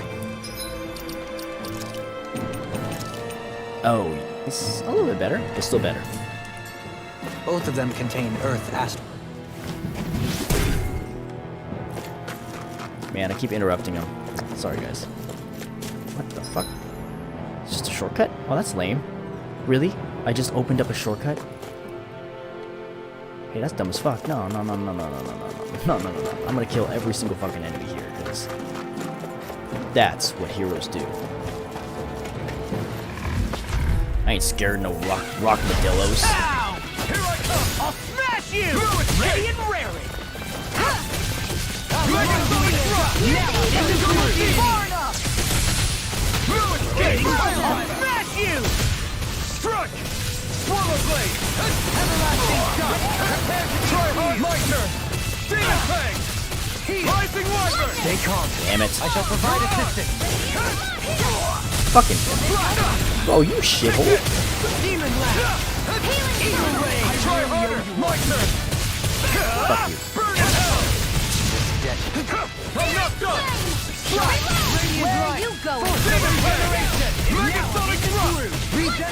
Oh, it's a little bit better, but still better. Both of them contain Earth astral. Man, I keep interrupting him. Sorry, guys. What the fuck? It's just a shortcut? Oh, that's lame. Really? I just opened up a shortcut? Hey, that's dumb as fuck. No. I'm gonna kill every single fucking enemy here, because that's what heroes do. I ain't scared of no rock medillos. Ow! Here I come! I'll smash you! Ready and raring! Now into the routine! Far enough! I'll smash you! Struck! Swallow Blade! Everlasting shot! Prepare to try hard! My turn! Demon Fang! Rising Wyvern! Stay calm. Damn it. I shall provide assistance. Fucking. Oh, you shithole. Demon Lash! Eagle Ray! Try harder! My turn! Fuck you. Burn in hell! I'm not done! Radiant Where are Light! you going? Demon Fang! Megasonic Drop!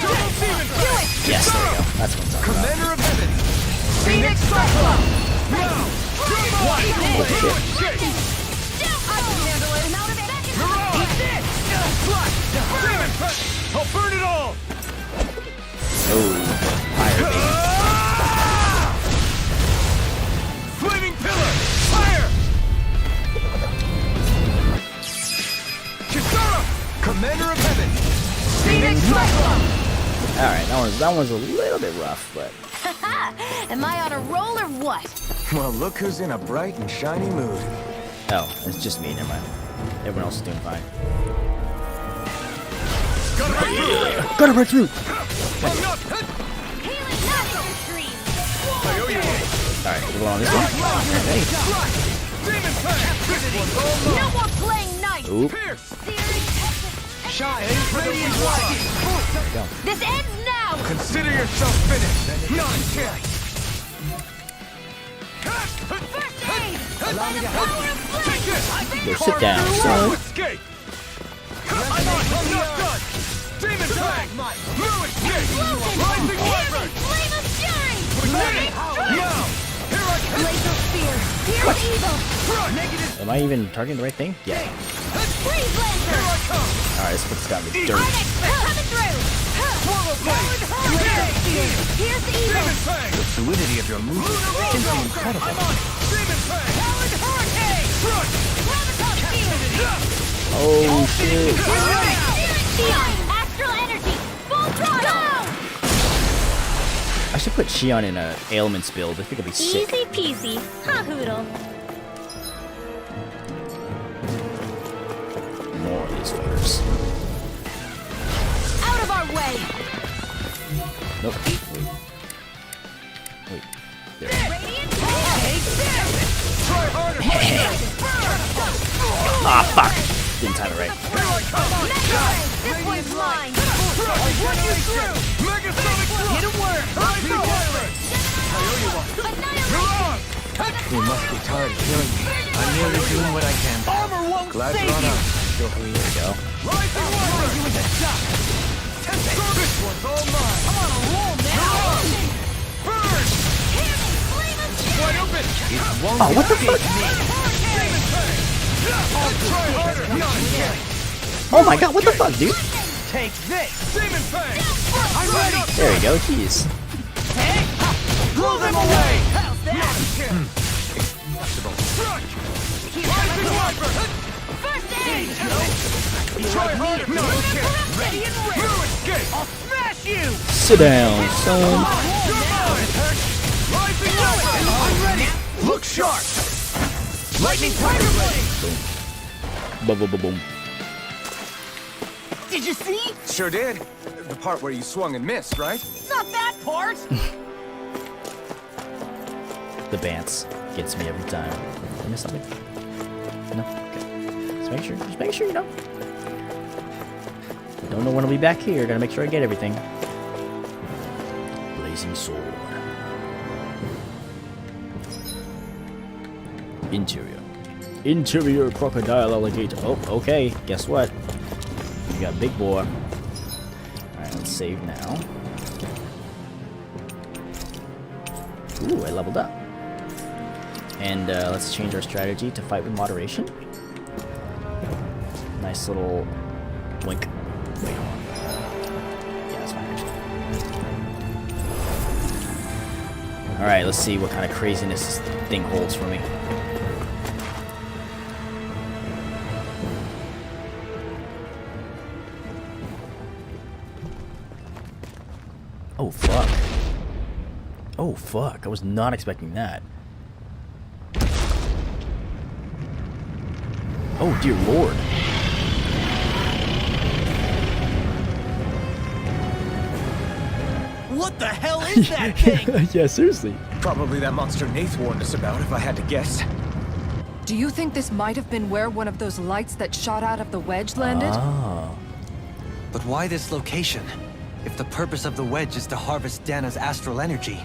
Double Demon Fang! Yes, there we go. That's what I'm talking about. Commander of Heaven! Phoenix Cyclone! Now! Watch Oh, this! shit. I can handle it. I'm out of it. Back in the Mirage! Eat this! Demon Fang! I'll burn it all! Oh, fire, baby. Flaming Pillar! Fire! Kisara! Commander of Heaven! Phoenix Cyclone! Alright, that one's a little bit rough, but Am I on a roll or what? Well, look who's in a bright and shiny mood. oh, it's just me, never mind. Everyone else is doing fine. Gotta break through! I'm not... Healing not in your dreams. I owe you one. Alright, we're going on this one. Hey. Demon Fang! This one's all No mine! more playing nice. Oop. Pierce! Shine! Radiant Light! This ends now. Consider yourself finished! Not a chance! First aid. Yo, sit down, son. Escape! I'm not done! Demon Fang! New escape! Rising Wyvern! Flame of Fury! We did it! Now! Here I come! Laser Spear! Here's evil! Negative! Am I even targeting the right thing? Yeah. Freeze Lancer! Here I come! Alright, let's put this guy in the dirt. Coming through! Swallow Blade! Laser Spear! Here's evil! Demon Fang! The fluidity of your movement is simply incredible. I'm on! Demon Fang! Powered Hurricane! Crush! Graviton Field! Oh shit. Xion! Astral Energy! Full throttle! I should put Xion in a ailments build. I think it'd be sick. Easy peasy. Ha hoodle. More of these fuckers. Out of our way! Nope. Wait. There. Radiant Try harder! Ah, fuck! Didn't time it right. This one's mine! Walk you through! Mega Sonic Thrust! Hit a word! Rising Wyvern! You're on! You must be tired of killing me. I'm merely doing what I can. Armor won't Glad save you're on you! out. There we go. Rising Wyvern! This one's all mine! I'm on a roll now! Burn! Wide open! Oh, what the fuck? Demon Fang! Try harder! Oh my god, what the fuck, dude? Take this! Demon Fang! I'm ready! There you go, jeez. Blow them away! Crush! Rising Wyvern! First aid! Try harder! No, you can't! Ready and ready! New escape! I'll smash you! Sit down, son. Rising Wyvern! I'm ready! Look sharp! Lightning Tiger Blade! Boom, boom, boom, boom. Did you see? Sure did. The part where you swung and missed, right? Not that part! The Bants gets me every time. Did I miss something? No? Okay. Just make sure, you know. I don't know when I'll be back here. Gotta make sure I get everything. Blazing Sword. Interior crocodile alligator. Oh, okay. Guess what? We got big boy. Alright, let's save now. Ooh, I leveled up. And let's change our strategy to fight with moderation. Nice little blink. Wait, hold on. Yeah, that's fine actually. Alright, let's see what kind of craziness this thing holds for me. Oh, fuck. Oh, fuck. I was not expecting that. Oh, dear lord. What the hell is that thing? Yeah, seriously. Probably that monster Nath warned us about, if I had to guess. Do you think this might have been where one of those lights that shot out of the wedge landed? Ah. But why this location? If the purpose of the wedge is to harvest Dana's astral energy.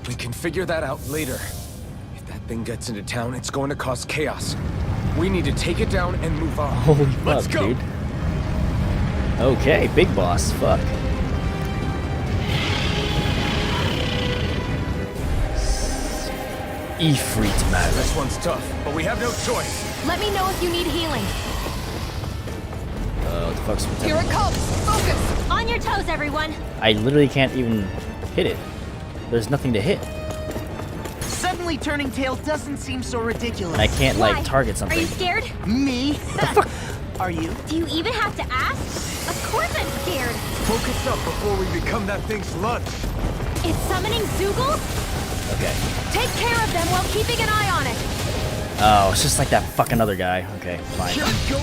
We can figure that out later. If that thing gets into town, it's going to cause chaos. We need to take it down and move on. Holy fuck, Let's go. dude. Okay, big boss. Fuck. Ifrit man. This one's tough, but we have no choice. Let me know if you need healing. What the fuck's with Here that? it comes! Focus! On your toes, everyone! I literally can't even hit it. There's nothing to hit. Suddenly turning tail doesn't seem so ridiculous. And I can't, Why? like, target Are something. you scared? Me? Are you? Do you even have to ask? Of course I'm scared. Focus up before we become that thing's lunch. It's summoning Zoogles? Okay. Take care of them while keeping an eye on it. Oh, it's just like that fucking other guy. Okay, fine.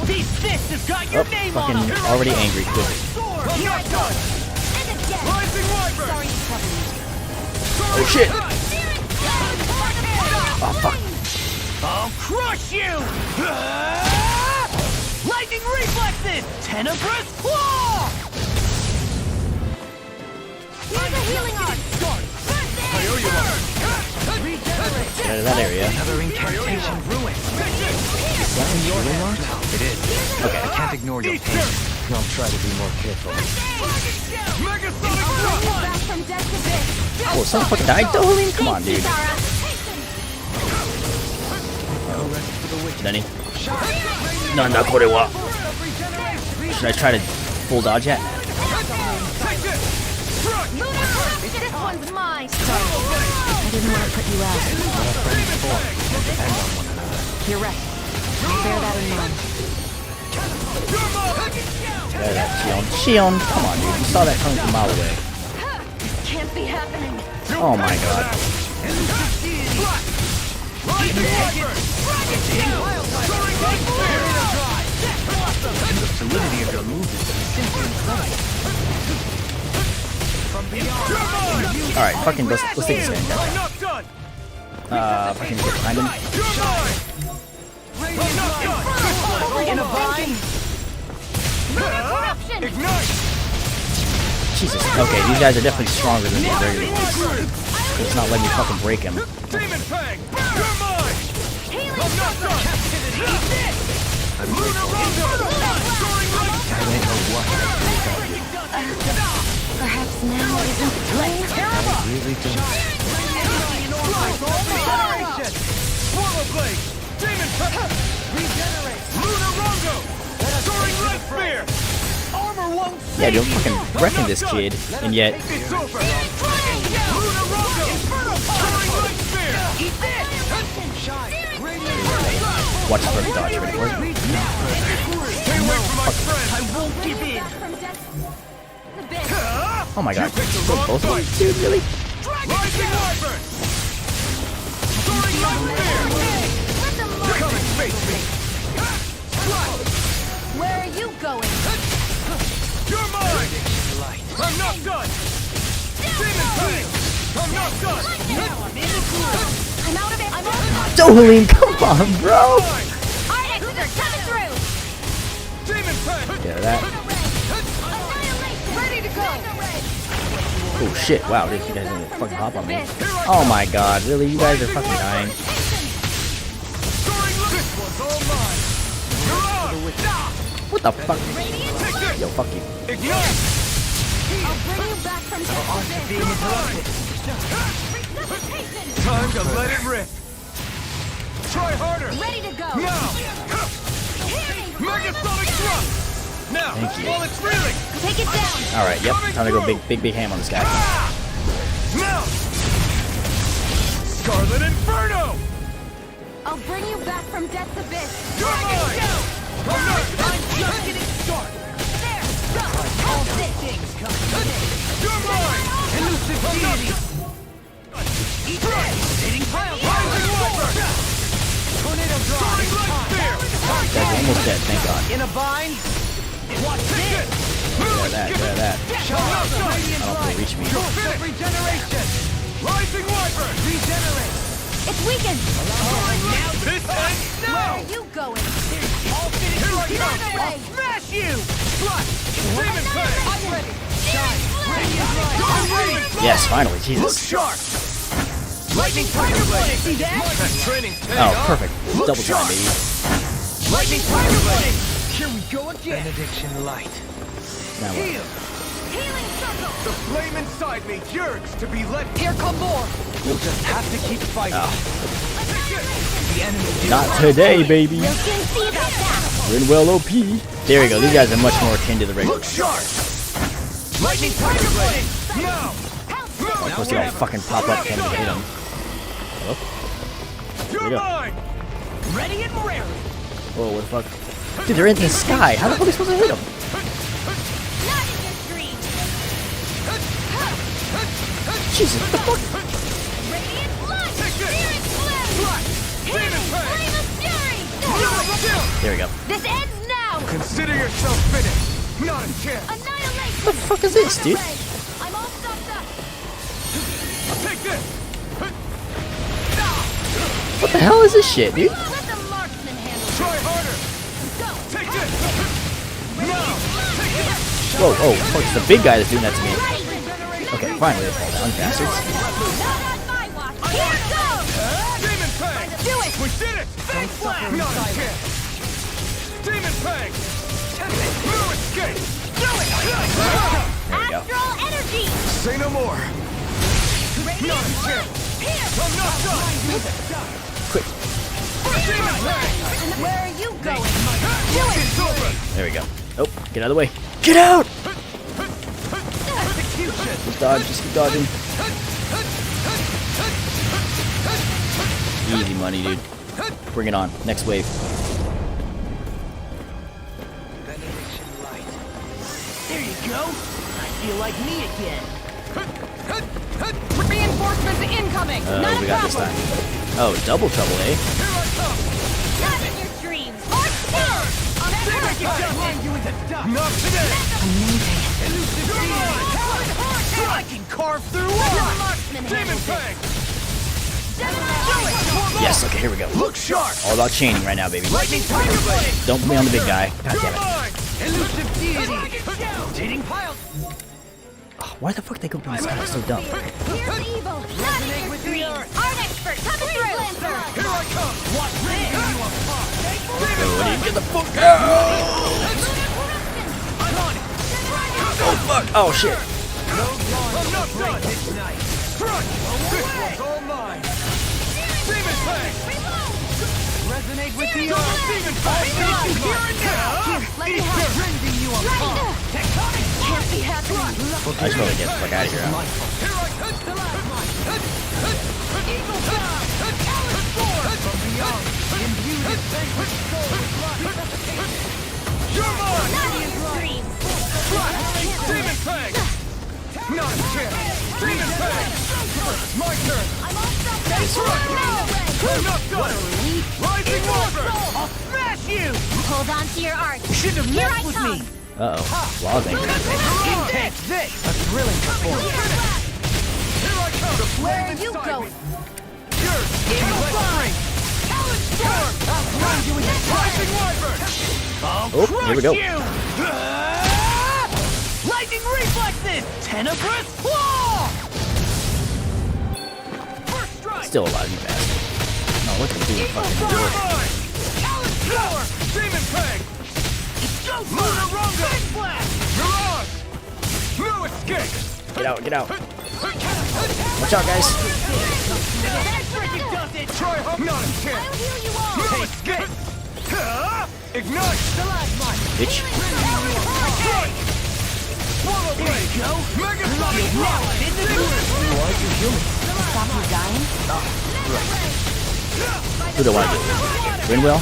These fists have got your Oh, name on fucking them! already angry. Good. Sword! Here I go! And again! Rising Wyvern! Sorry to trouble you. Oh shit! Oh fuck! I'll crush you! Lightning reflexes! Tenebrous claw! Here's a healing arc! I owe you one. Get out of that area. Another incantation ruined. Is that in your remarks? It is. Okay. I can't ignore your pain. I'll try to be more careful. Oh, someone fucking died? Dolan? Come on, dude. Nani? Nanda korewa. Should I try to full dodge yet? This one's mine. I didn't want to put you out. What are friends for? They depend on one another. You're right. Bear that in mind. There, that Shion. Shion, come on, dude. You saw that coming from a mile away. Can't be happening. Oh my god. And the solidity of your movement is simply incredible. Alright, fucking let's take this guy down. Fucking get behind him. In a vine. Jesus. Okay, these guys are definitely stronger than the regular ones. It's not letting me fucking break him. Demon Fang! You're mine! I'm not done! I'm grateful. I don't know what. Perhaps now isn't the time. I really don't. Swallow Blade! Demon Fang! Regenerate! Lunar Rongo! Soaring Light Spear! Armor won't Yeah, dude, I'm fucking wrecking this kid, and yet It's over! Lunar Rongo! Soaring Light Spear! Eat this! watch the perfect dodge. Ready for it? Stay away from my friend! I won't give in. Oh my god. Both of them? Dude, really? Rising Wyvern! Soaring Light Spear! Come and face me! Where are you going? You're mine! I'm not done! Demon Fang! I'm not done! I'm out of it. I'm out of it. Dolan, come on, bro! Our exits are coming through. Demon Fang! Yeah, that. Ready to go. Oh shit, wow, dude, you guys are gonna fucking hop on me. Oh my god, really? You guys are fucking dying. Soaring Light! This one's all mine! You're on! What the fuck? Yo, fuck you. Ignite! I'll bring you back from death. Being interrupted. Time to let it rip! Try harder! Ready to go. Now! Megasonic thrust! Now! Thank you. While it's reeling! Take it down. Alright, yep, time to go big ham on this guy. Now! Scarlet Inferno! I'll bring you back from death's abyss. You're mine! I'm not done! Just getting started. There. Go. Hold this. You're mine! Elusive deity. Hitting pile. Rising Wyvern! Tornado Soaring drive. Light Spear! Guys are almost dead, thank god. In a vine. Watch Take this. it! Try that, try that. Shot. I don't know if they'll reach me. Regeneration. Rising Wyvern! Regenerate. It's weakened. This ends Where now! are you going? All finished. Here I Get come! out of the way. Smash you. Slash! Demon Fang! I'm ready. Shine. Radiant light. I'm ready. Yes, finally, Look Jesus. sharp! Lightning Tiger Blade. See that? That training's paying Oh, off. perfect. Look Double time, sharp! baby. Lightning Tiger Blade. Here we go again. Benediction light. Now what? Heal. Healing circle. The flame inside me yearns to be let Here come more. We'll just have to keep fighting. The enemy. Not today, baby. We'll soon see about that. Rinwell OP. There we go. These guys are much more akin to the regular Look ones. sharp! Lightning Tiger Blade! Now! Of course, they all fucking pop up, can't even hit them. Hello? You're go. mine! Ready and raring. Whoa, what the fuck? Dude, they're in the sky. How the fuck are we supposed to hit them? Not in your dreams. Jesus, what the fuck? Radiant blood. Take this. Spirit flame. Slash! Demon Fang! Flame of fury. There we go. This ends now. Consider yourself finished! Not a chance! Annihilation. What the fuck is this, dude? I'm all stocked up. Take this! What the hell is this shit, dude? Let the marksman handle it. Try harder! Go. Take this! Now! Take this! Whoa, oh, fuck, it's the big guy that's doing that to me. Okay, finally they fall down, bastards. Not on my watch. Here goes. We did it! Don't suffer in Not a silence. chance! Demon Fang! No escape! Do it! Astral energy! Say no more! Not a chance! I'm not done! Quick. Demon Fang! Where are you going? It's over! There we go. Oh, get out of the way. Get out! Execution! Just dodge, just keep dodging. Easy money, dude. Bring it on. Next wave. There you go. I feel like me again. Reinforcements incoming! Not We a got this problem! time. Oh, double trouble, eh? Not in your dreams! Or still! Grind you into dust. Not today! I can carve through walls. Demon Fang! Yes, okay, here we go. Look sharp! All about chaining right now, baby. Lightning tiger blade. Don't put me on the big guy. God You're damn it. mine! Elusive deity. Rotating piles. Oh, why the fuck they go from the sky? It's so dumb. Here's evil! Not in your with the dreams! earth. Art expert coming through! Here I come! Watch me tear you apart. Get the fuck out! Oh, fuck. Oh, shit. I'm not done! This night. Crunch! This one's all mine! Demon Fang! Resonate with the Double earth. Demon Fang! Here and now. Let me have it. Rending you apart. Tectonic Can't be happening! I should probably get the fuck out of here. Huh? Here I come! Eagle Fly. Alice Force. From beyond. Imbue this vanquished soul with love. You're mine! Not in your dreams! Demon Fang! Not a chance! Demon Fang! My turn! I'm all stuck up! I'm not done! Rising Wyvern! I'll smash you. Hold on to your art! You shouldn't have Here messed I with come! me. Uh-oh. Law's angry. Take this. A thrilling performance. Here I come! The Where are flame you inside going? me. Yours! Eagle Fly. Alice Force. I'll grind you into Rising Wyvern! Oh, here we go. you. Lightning reflexes. Tenebrous claw. First strike. Still alive, you bastard. No, look at him doing fucking You're work. mine! Alice Force. Demon Fang! Go Lunarongo. Big blast. Mirage! No escape! Get out, get out. Watch out, guys. Freaking does it. Try hard! Not a I'll chance! heal you all! No escape! Ignite! Stalagmite. Bitch. Swallow Blade! Go. Mega Now Sonic! I'm in the booth. Stop you dying? Who do I want to do? Rinwell?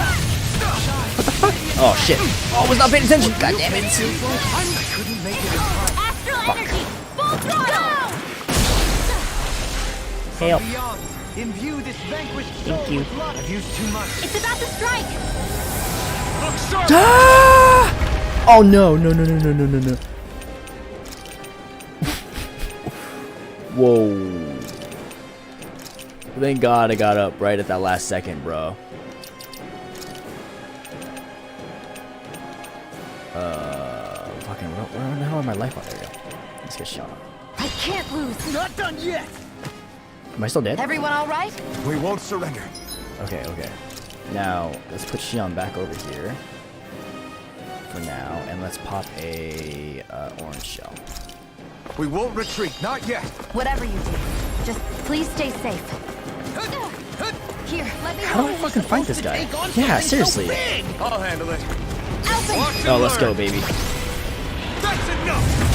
What the fuck? Oh, shit. Oh, I was not paying attention. God damn it. Astral energy! Full throttle! Help. Beyond. Imbue this vanquished soul Thank you. with love. I've used too much. It's about to strike! Look sharp! Ah! Oh, no, no, no, no, no, no, no, no. Whoa. Thank God I got up right at that last second, bro. Fucking, where the hell are my life on? There we go. Let's get shot. I can't lose. Not done yet. Am I still dead? Everyone all right? We won't surrender. Okay, okay. Now, let's put Shion back over here. For now, and let's pop a orange shell. We won't retreat, not yet. Whatever you do, just please stay safe. Here, let me How do I hold. fucking fight this guy? Yeah, seriously. I'll handle it. Alphen! Watch and Oh, let's go, learn. baby. That's enough!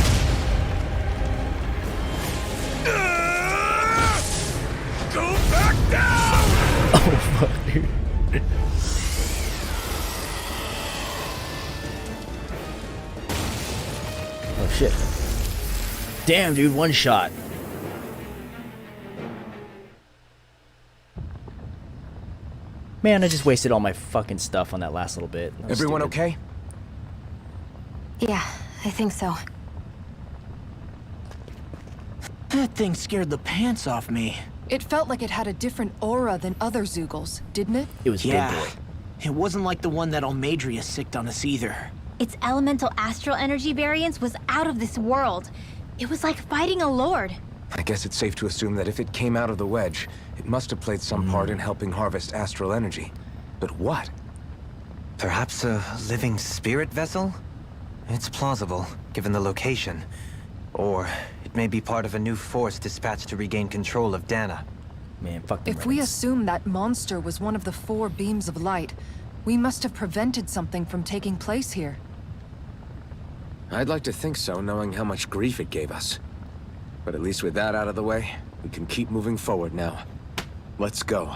Go back down! Oh, fuck, dude. Oh, shit. Damn, dude, one shot. Man, I just wasted all my fucking stuff on that last little bit. That was Everyone stupid. okay? Yeah, I think so. That thing scared the pants off me. It felt like it had a different aura than other Zeugles, didn't it? It was Yeah. big boy. It wasn't like the one that Almadria sicked on us either. Its elemental astral energy variance was out of this world. It was like fighting a lord. I guess it's safe to assume that if it came out of the wedge, it must have played some part in helping harvest astral energy. But what? Perhaps a living spirit vessel? It's plausible, given the location. Or it may be part of a new force dispatched to regain control of Dana. Man, fuck them If we remnants. assume that monster was one of the 4 beams of light, we must have prevented something from taking place here. I'd like to think so, knowing how much grief it gave us. But at least with that out of the way, we can keep moving forward now. Let's go.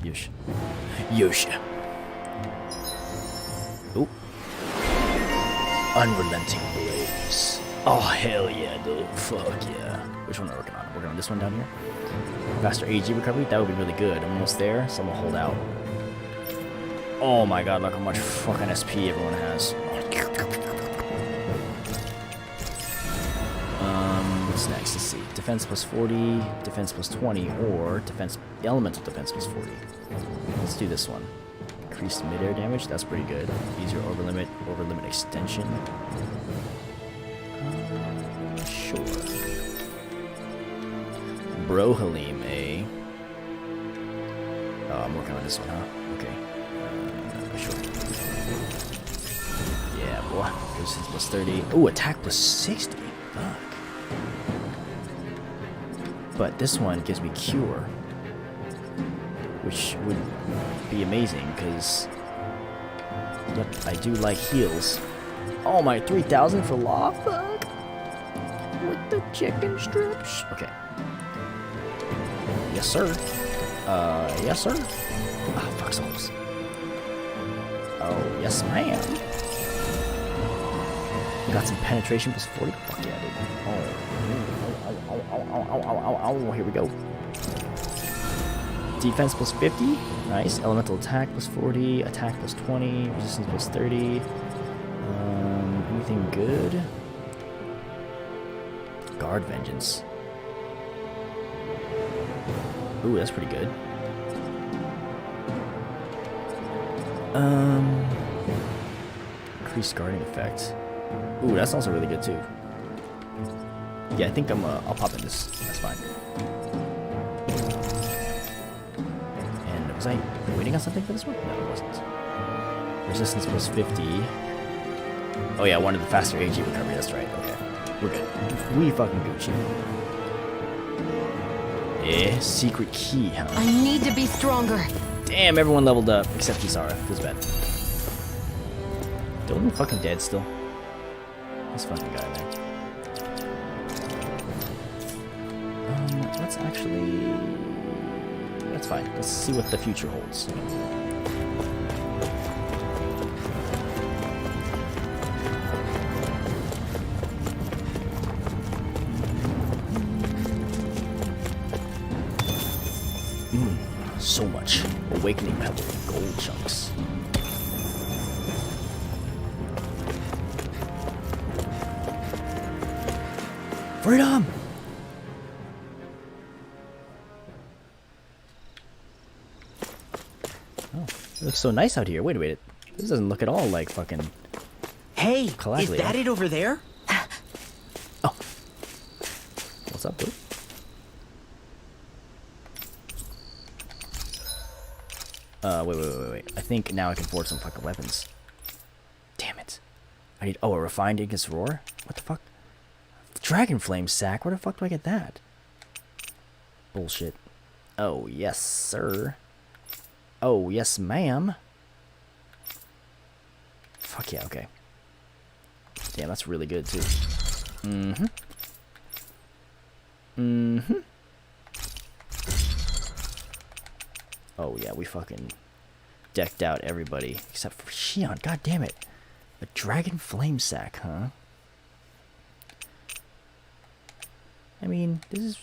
Yush. Yush. Oop. Unrelenting blaze. Oh, hell yeah, dude. Fuck yeah. Which one are we working on? Working on this one down here? Faster AG recovery? That would be really good. I'm almost there, so I'm gonna hold out. Oh my god, look how much fucking SP everyone has. What's next? Let's see. Defense plus 40, defense plus 20, or defense elemental defense plus 40. Let's do this one. Increased mid-air damage, that's pretty good. Easier over limit extension. Sure. Bro Halim, eh? Oh, I'm working on this one, huh? Okay. Sure. Yeah, boy. Resistance plus 30. Ooh, attack plus 60. Fuck. But this one gives me cure, which would be amazing, because, yep, I do like heals. Oh my, 3,000 for law? Fuck. With the chicken strips. Okay. Yes, sir. Yes, sir. Ah, fuck souls. Oh, yes, ma'am. We got some penetration plus 40. Fuck yeah, dude. Oh, here we go. Defense plus 50. Nice. Elemental attack plus 40. Attack plus 20. Resistance plus 30. Anything good? Guard Vengeance. Ooh, that's pretty good. Increased guarding effect. Ooh, that's also really good too. Yeah, I think I'll pop in this. That's fine. And was I waiting on something for this one? No, it wasn't. Resistance plus 50. Oh yeah, I wanted the faster AG recovery. That's right. Okay, we're good. We fucking Gucci. Yeah, secret key, huh? I need to be stronger. Damn, everyone leveled up except Kisara. Feels bad. Dylan fucking dead still. This fucking guy, man. Let's actually... That's fine. Let's see what the future holds. So much. Awakening pebble. Gold chunks. Freedom! Oh, it looks so nice out here. Wait a minute. This doesn't look at all like fucking... Hey, is Calaglia. that it over there? Oh. What's up, dude? Wait. I think now I can forge some fucking weapons. Damn it. I need... Oh, a refined Ignis Roar? What the fuck? Dragon Flame Sack? Where the fuck do I get that? Bullshit. Oh, yes, sir. Oh, yes, ma'am. Fuck yeah, okay. Damn, that's really good, too. Oh, yeah, we fucking decked out everybody. Except for Shion. God damn it. A Dragon Flame Sack, huh? I mean, this is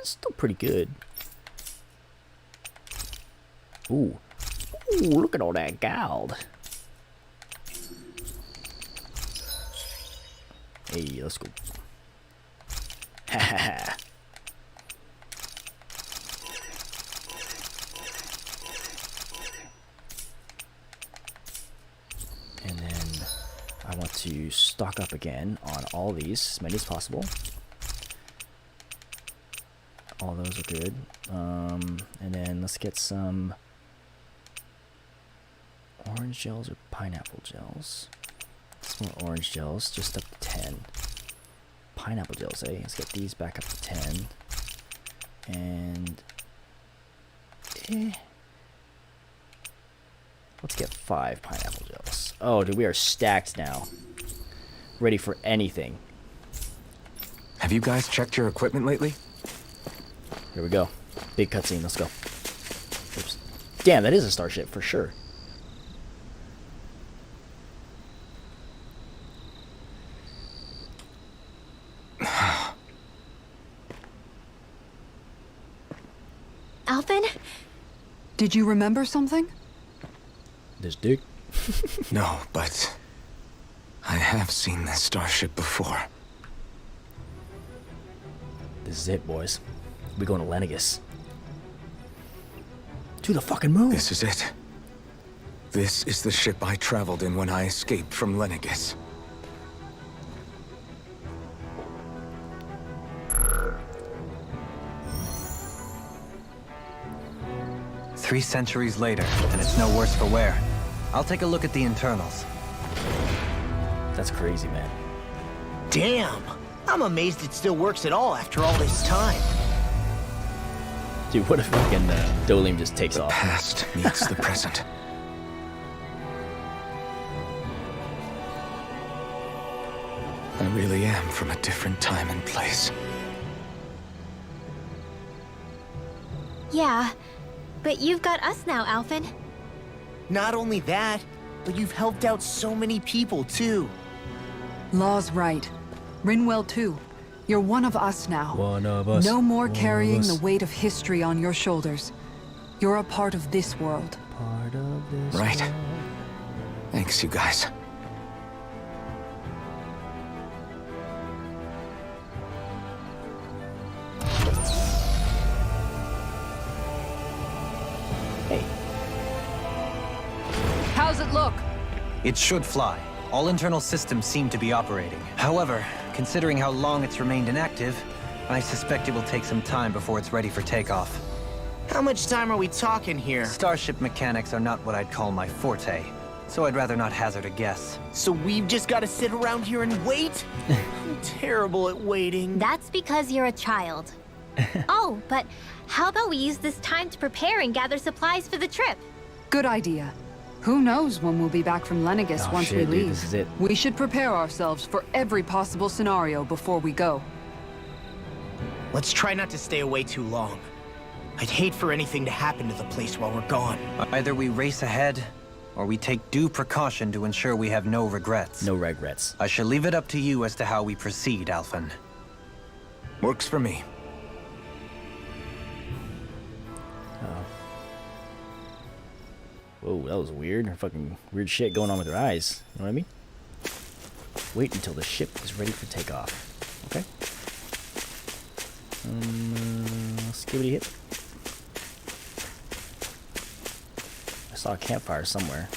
still pretty good. Ooh. Ooh, look at all that gold. Hey, let's go. Ha ha ha. And then I want to stock up again on all these, as many as possible. All those are good. And then let's get some orange gels or pineapple gels. Some more orange gels, just up to 10. Pineapple gels, eh? Let's get these back up to 10. And let's get 5 pineapple gels. Oh, dude, we are stacked now. Ready for anything. Have you guys checked your equipment lately? Here we go. Big cutscene. Let's go. Oops. Damn, that is a starship for sure. Alphen? Did you remember something? This dick. No, but I have seen this starship before. This is it, boys. We going to Lenegis. To the fucking moon. This is it. This is the ship I traveled in when I escaped from Lenegis. Three centuries later, and it's no worse for wear. I'll take a look at the internals. That's crazy, man. Damn! I'm amazed it still works at all after all this time. Dude, what if fucking Dolim just takes off? Past meets the present. I really am from a different time and place. Yeah, but you've got us now, Alphen. Not only that, but you've helped out so many people, too. Law's right. Rinwell too. You're one of us now. One of us. No more carrying the weight of history on your shoulders. You're a part of this world. Part of this Right. world. Thanks, you guys. Hey. How's it look? It should fly. All internal systems seem to be operating. However, considering how long it's remained inactive, I suspect it will take some time before it's ready for takeoff. How much time are we talking here? Starship mechanics are not what I'd call my forte, so I'd rather not hazard a guess. So we've just got to sit around here and wait? I'm terrible at waiting. That's because you're a child. Oh, but how about we use this time to prepare and gather supplies for the trip? Good idea. Who knows when we'll be back from Lenegis Oh, once shit, we dude, leave. this is it. We should prepare ourselves for every possible scenario before we go. Let's try not to stay away too long. I'd hate for anything to happen to the place while we're gone. Either we race ahead, or we take due precaution to ensure we have no regrets. No regrets. I shall leave it up to you as to how we proceed, Alphen. Works for me. Whoa, that was weird. Fucking weird shit going on with her eyes. You know what I mean? Wait until the ship is ready for takeoff. Okay. Let's give it a hit. I saw a campfire somewhere.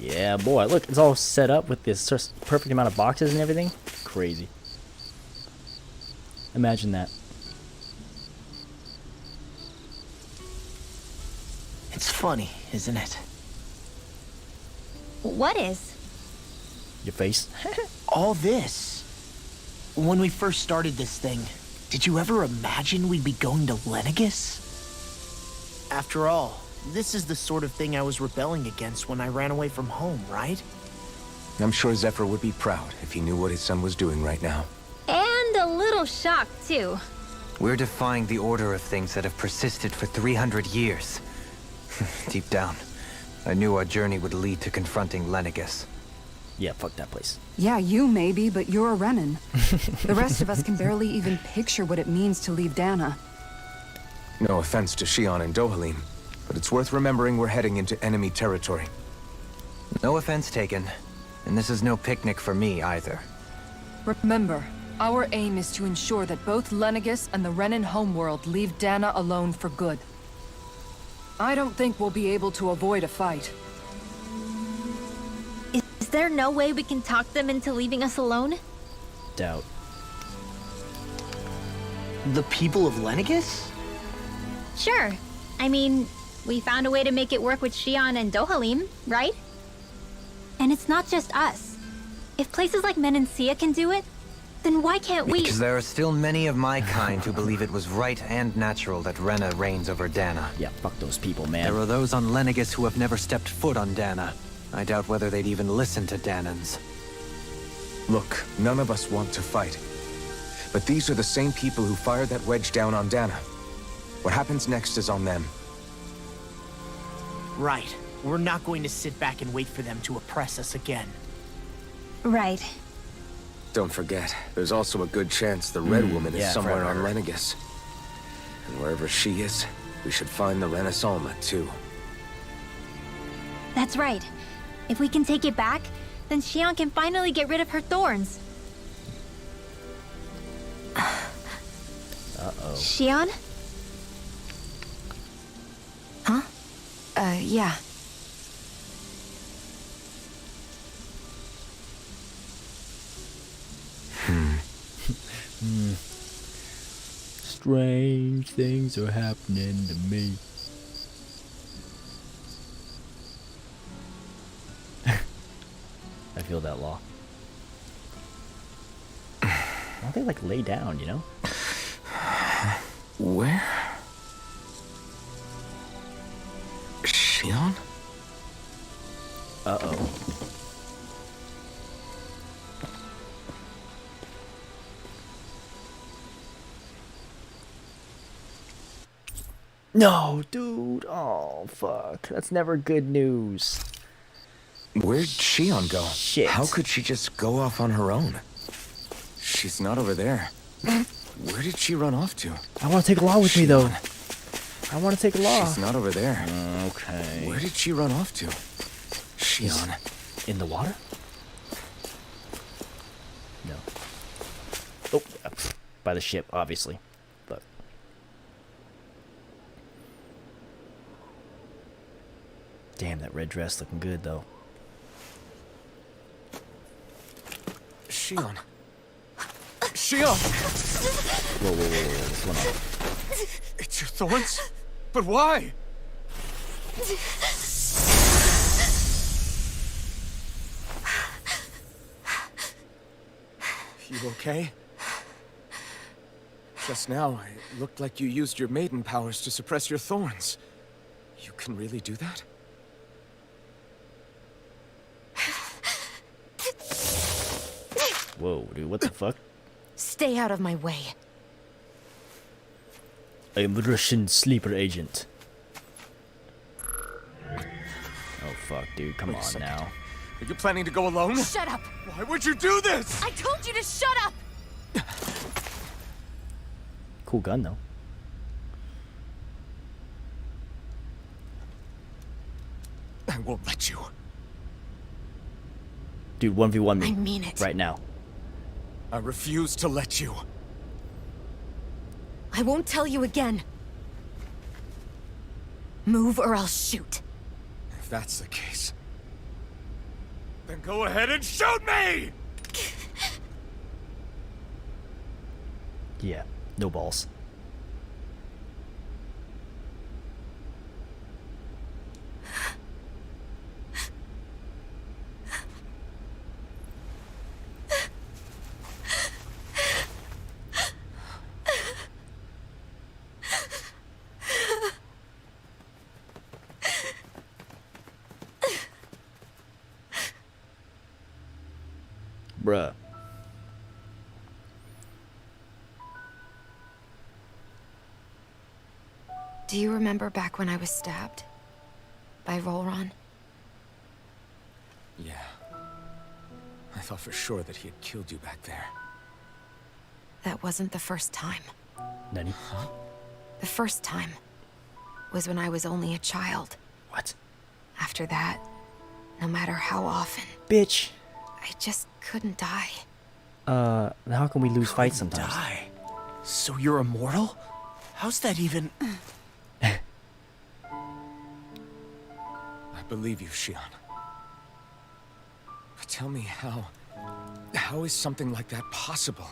Yeah, boy. Look, it's all set up with this perfect amount of boxes and everything. Crazy. Imagine that. It's funny, isn't it? What is? Your face. All this. When we first started this thing, did you ever imagine we'd be going to Lenegis? After all, this is the sort of thing I was rebelling against when I ran away from home, right? I'm sure Zephyr would be proud if he knew what his son was doing right now. And a little shocked, too. We're defying the order of things that have persisted for 300 years. Deep down, I knew our journey would lead to confronting Lenegis. Yeah, fuck that place. Yeah, you maybe, but you're a Renan. The rest of us can barely even picture what it means to leave Dana. No offense to Shion and Dohalim, but it's worth remembering we're heading into enemy territory. No offense taken, and this is no picnic for me either. Remember, our aim is to ensure that both Lenegis and the Renan homeworld leave Dana alone for good. I don't think we'll be able to avoid a fight. Is there no way we can talk them into leaving us alone? Doubt. The people of Lenegus? Sure. I mean, we found a way to make it work with Xion and Dohalim, right? And it's not just us. If places like Menancia can do it, then why can't we? Because there are still many of my kind who believe it was right and natural that Rena reigns over Dana. Yeah, fuck those people, man. There are those on Lenegus who have never stepped foot on Dana. I doubt whether they'd even listen to Danans. Look, none of us want to fight. But these are the same people who fired that wedge down on Dana. What happens next is on them. Right. We're not going to sit back and wait for them to oppress us again. Right. Don't forget, there's also a good chance the Red Woman is somewhere on Lenegus. And wherever she is, we should find the Renaissance too. That's right. If we can take it back, then Xion can finally get rid of her thorns. Uh-oh. Xion? Huh? Yeah. Strange things are happening to me. I feel that law. Why don't they like lay down, you know? Where? Xion? Uh-oh. No, dude. Oh, fuck. That's never good news. Where'd Xion go? Shit. How could she just go off on her own? She's not over there. Where did she run off to? I want to take Law with me, though. I want to take Law. She's not over there. Okay. Where did she run off to? Xion. In the water? No. Oh, by the ship, obviously. But damn, that red dress looking good, though. Xion. Xion! Whoa, what's going on? It's your thorns? But why? You okay? Just now, it looked like you used your maiden powers to suppress your thorns. You can really do that? Whoa, dude, what the fuck? Stay out of my way. I'm a Russian sleeper agent. Oh fuck, dude, come on now. Are you planning to go alone? Shut up! Why would you do this? I told you to shut up! Cool gun, though. I won't let you. Dude, 1v1 me. I mean it. Right now. I refuse to let you. I won't tell you again. Move or I'll shoot. If that's the case, then go ahead and shoot me! Yeah, no balls. Bruh. Do you remember back when I was stabbed? By Volron? Yeah. I thought for sure that he had killed you back there. That wasn't the first time. Nani? The first time was when I was only a child. What? After that, no matter how often, Bitch. I just couldn't die. How can we lose fights sometimes? Die? So you're immortal? How's that even... I believe you, Xion. But tell me how... How is something like that possible?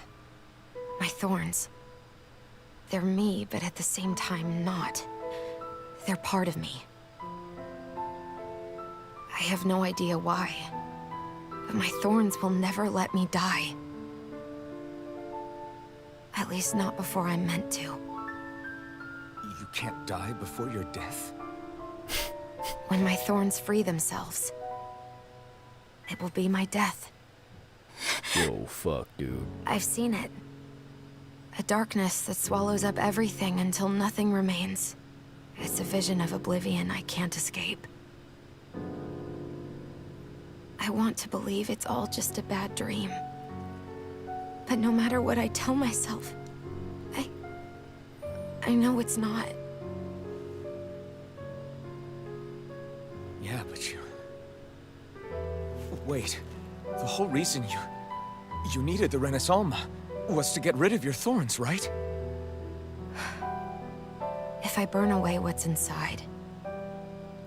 My thorns. They're me, but at the same time not. They're part of me. I have no idea why, but my thorns will never let me die. At least not before I'm meant to. You can't die before your death? When my thorns free themselves, it will be my death. Yo, fuck, dude. I've seen it. A darkness that swallows up everything until nothing remains. It's a vision of oblivion I can't escape. I want to believe it's all just a bad dream. But no matter what I tell myself, I know it's not. Yeah, but you... Wait. The whole reason you needed the Renaissance was to get rid of your thorns, right? If I burn away what's inside,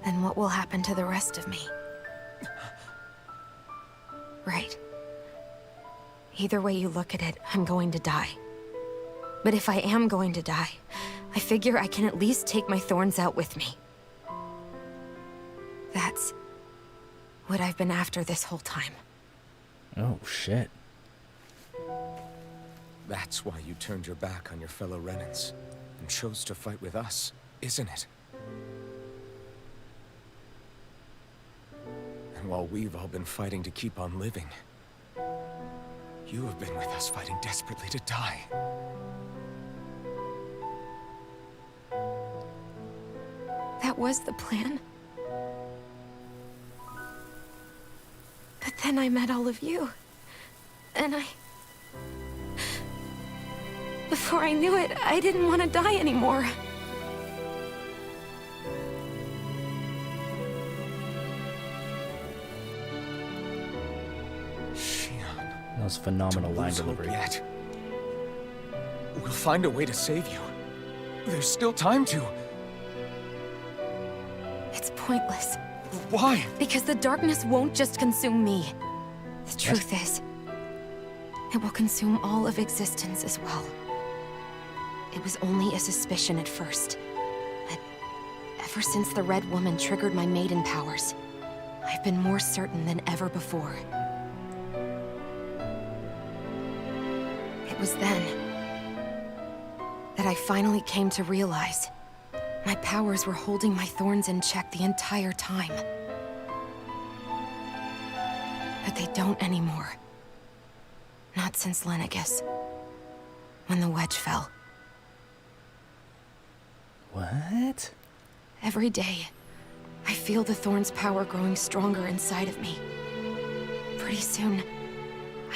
then what will happen to the rest of me? Right. Either way you look at it, I'm going to die. But if I am going to die, I figure I can at least take my thorns out with me. That's what I've been after this whole time. Oh, shit. That's why you turned your back on your fellow Renans and chose to fight with us, isn't it? And while we've all been fighting to keep on living, you have been with us fighting desperately to die. That was the plan. But then I met all of you. And before I knew it, I didn't want to die anymore. That was phenomenal line delivery. Yet. We'll find a way to save you. There's still time to. It's pointless. Why? Because the darkness won't just consume me. The truth is, it will consume all of existence as well. It was only a suspicion at first. But ever since the Red Woman triggered my maiden powers, I've been more certain than ever before. It was then that I finally came to realize my powers were holding my thorns in check the entire time. But they don't anymore. Not since Lenegis, when the wedge fell. What? Every day, I feel the thorn's power growing stronger inside of me. Pretty soon,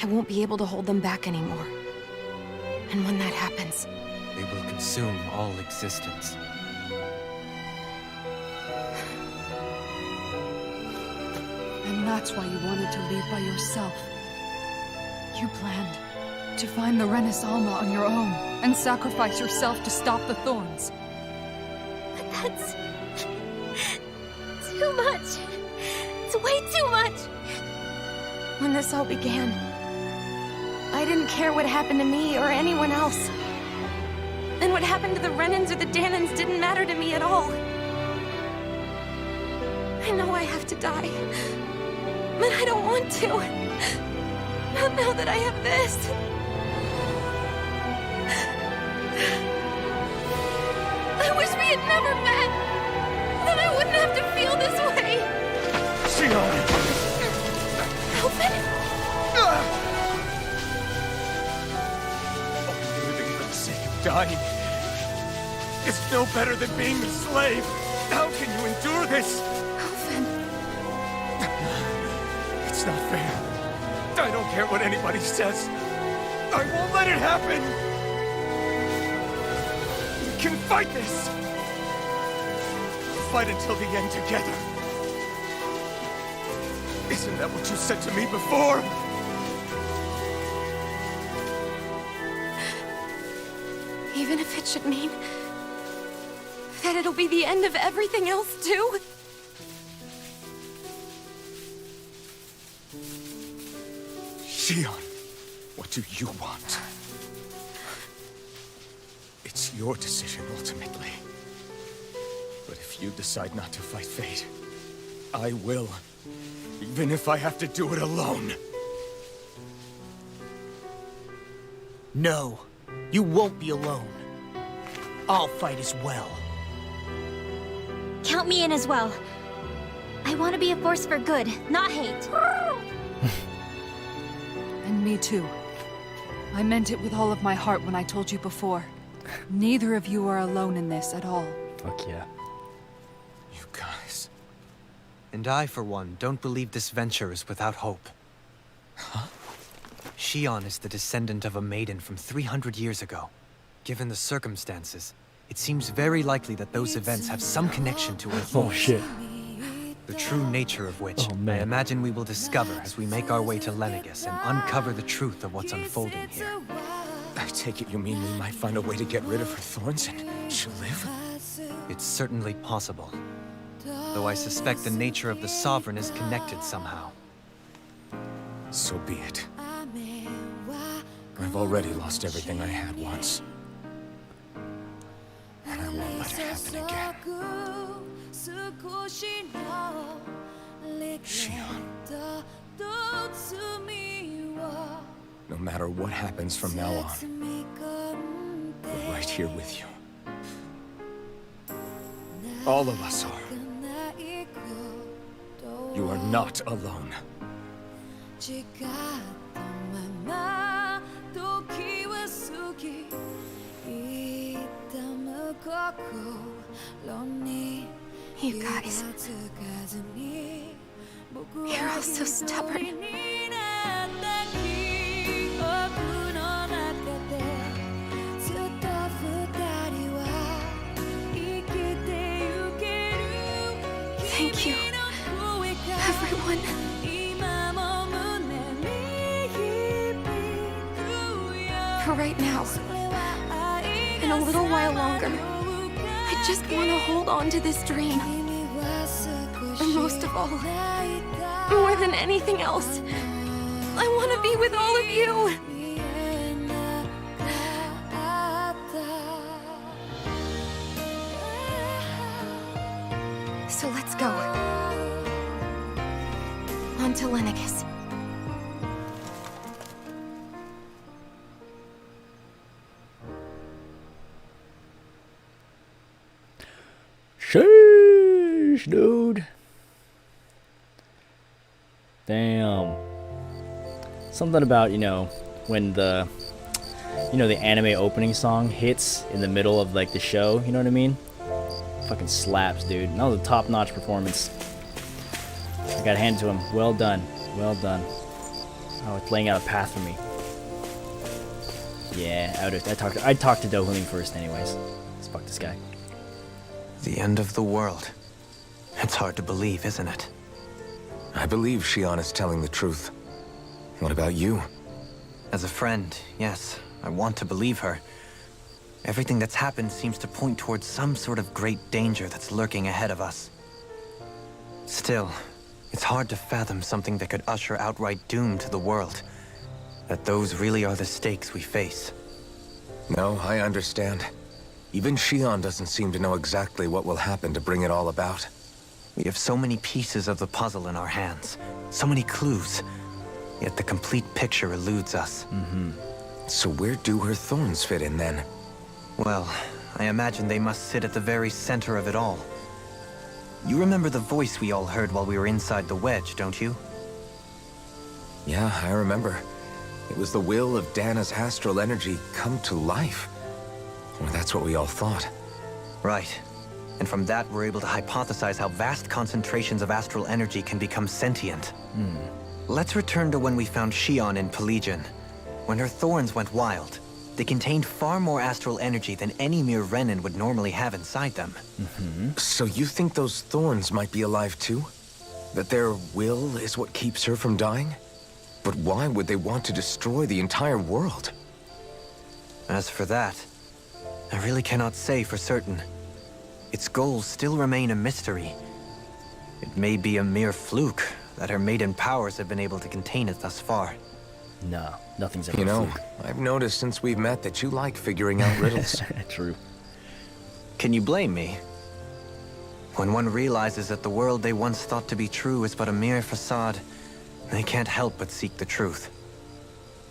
I won't be able to hold them back anymore. And when that happens, They will consume all existence. And that's why you wanted to leave by yourself. You planned to find the Renaissance on your own and sacrifice yourself to stop the thorns. But that's... too much. It's way too much. when this all began, I didn't care what happened to me or anyone else. And what happened to the Renans or the Danans didn't matter to me at all. I know I have to die, but I don't want to. Not now that I have this. I wish we had never met. Then I wouldn't have to feel this way. Alphen? Living for the sake of dying is no better than being a slave. How can you endure this? Alphen. It's not fair. I don't care what anybody says. I won't let it happen. We can fight this. Fight until the end together. Isn't that what you said to me before? Even if it should mean that it'll be the end of everything else, too? Xion, what do you want? It It's your decision, ultimately. But if you decide not to fight fate, I will. Even if I have to do it alone. No, you won't be alone. I'll fight as well. Count me in as well. I want to be a force for good, not hate. And me too. I meant it with all of my heart when I told you before. Neither of you are alone in this at all. Fuck yeah. You guys... And I, for one, don't believe this venture is without hope. Huh? Shion is the descendant of a maiden from 300 years ago. Given the circumstances, it seems very likely that those events have some connection to her Oh thoughts. shit. The true nature of which, Oh, man. I imagine we will discover as we make our way to Lenegis and uncover the truth of what's unfolding here. I take it you mean we might find a way to get rid of her thorns and she'll live? It's certainly possible. Though I suspect the nature of the Sovereign is connected somehow. So be it. I've already lost everything I had once. And I won't let it happen again. Shion. No matter what happens from now on, we're right here with you. All of us are. You are not alone. You guys. You're all so stubborn. Thank you, everyone. For right now, and a little while longer, I just want to hold on to this dream. And most of all, more than anything else, I want to be with all of you. So let's go. On to Lenegis. Sheesh, dude. Damn. Something about, when the anime opening song hits in the middle of, like, the show, you know what I mean? Fucking slaps, dude. And that was a top-notch performance. I gotta hand it to him. Well done. Well done. Oh, it's laying out a path for me. Yeah, I'd talk to Dohulin first anyways. Let's fuck this guy. The end of the world. It's hard to believe, isn't it? I believe Shion is telling the truth. What about you? As a friend, yes, I want to believe her. Everything that's happened seems to point towards some sort of great danger that's lurking ahead of us. Still, it's hard to fathom something that could usher outright doom to the world. That those really are the stakes we face. No, I understand. Even Shion doesn't seem to know exactly what will happen to bring it all about. We have so many pieces of the puzzle in our hands, so many clues, yet the complete picture eludes us. So where do her thorns fit in then? Well, I imagine they must sit at the very center of it all. You remember the voice we all heard while we were inside the wedge, don't you? Yeah, I remember. It was the will of Dana's astral energy come to life. Or that's what we all thought. Right. And from that, we're able to hypothesize how vast concentrations of astral energy can become sentient. Let's return to when we found Shion in Pelagian. When her thorns went wild, they contained far more astral energy than any mere Renin would normally have inside them. So you think those thorns might be alive too? That their will is what keeps her from dying? But why would they want to destroy the entire world? As for that, I really cannot say for certain. Its goals still remain a mystery. It may be a mere fluke that her maiden powers have been able to contain it thus far. No, nothing's ever You a know, fluke. I've noticed since we've met that you like figuring out riddles. True. Can you blame me? When one realizes that the world they once thought to be true is but a mere facade, they can't help but seek the truth.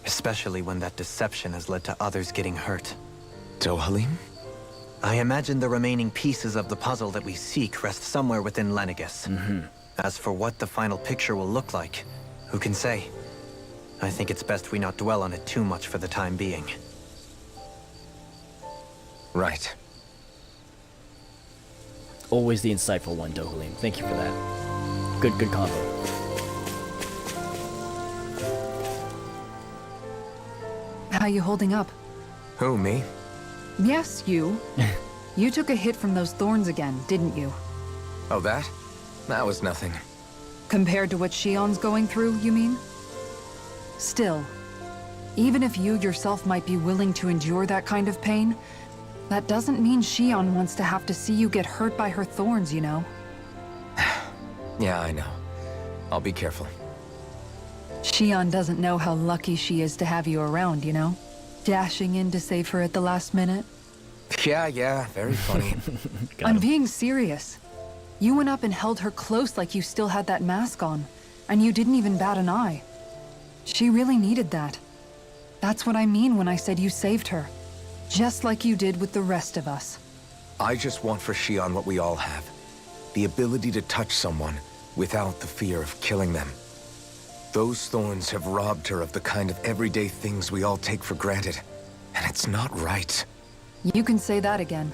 Especially when that deception has led to others getting hurt. Dohalim? I imagine the remaining pieces of the puzzle that we seek rest somewhere within Lenegis. As for what the final picture will look like, who can say? I think it's best we not dwell on it too much for the time being. Right. Always the insightful one, Dohalim. Thank you for that. Good combo. How you holding up? Who, me? Yes, you. You took a hit from those thorns again, didn't you? Oh, that? That was nothing. Compared to what Shion's going through, you mean? Still, even if you yourself might be willing to endure that kind of pain, that doesn't mean Shion wants to have to see you get hurt by her thorns, you know? Yeah, I know. I'll be careful. Shion doesn't know how lucky she is to have you around, you know? Dashing in to save her at the last minute. Yeah, very funny. I'm being serious. You went up and held her close like you still had that mask on, and you didn't even bat an eye. She really needed that. That's what I mean when I said you saved her. Just like you did with the rest of us. I just want for Shion what we all have. The ability to touch someone without the fear of killing them. Those thorns have robbed her of the kind of everyday things we all take for granted. And it's not right. You can say that again.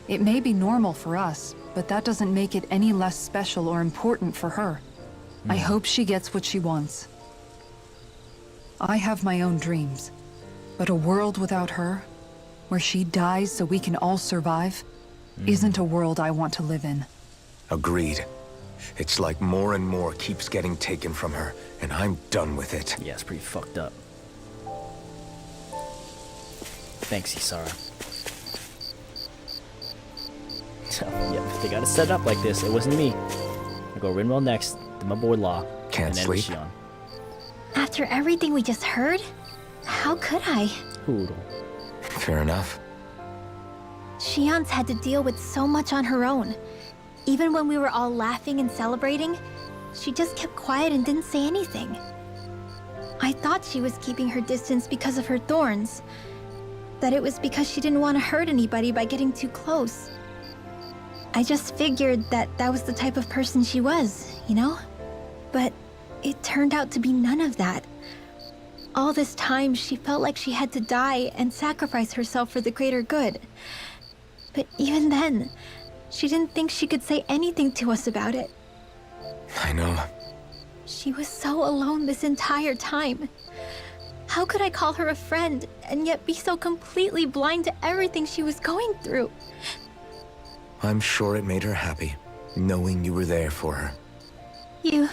It may be normal for us, but that doesn't make it any less special or important for her. I hope she gets what she wants. I have my own dreams, but a world without her, where she dies so we can all survive, isn't a world I want to live in. Agreed. It's like more and more keeps getting taken from her, and I'm done with it. Yeah, it's pretty fucked up. Thanks, Isara. So, yep, they got it set up like this. It wasn't me. I go Rinwell next, then my boy Law, Can't and then sleep. Shion. After everything we just heard, how could I? Poodle. Fair enough. Shion's had to deal with so much on her own. Even when we were all laughing and celebrating, she just kept quiet and didn't say anything. I thought she was keeping her distance because of her thorns. That it was because she didn't want to hurt anybody by getting too close. I just figured that that was the type of person she was, you know? But it turned out to be none of that. All this time, she felt like she had to die and sacrifice herself for the greater good. But even then, she didn't think she could say anything to us about it. I know. She was so alone this entire time. How could I call her a friend and yet be so completely blind to everything she was going through? I'm sure it made her happy, knowing you were there for her. You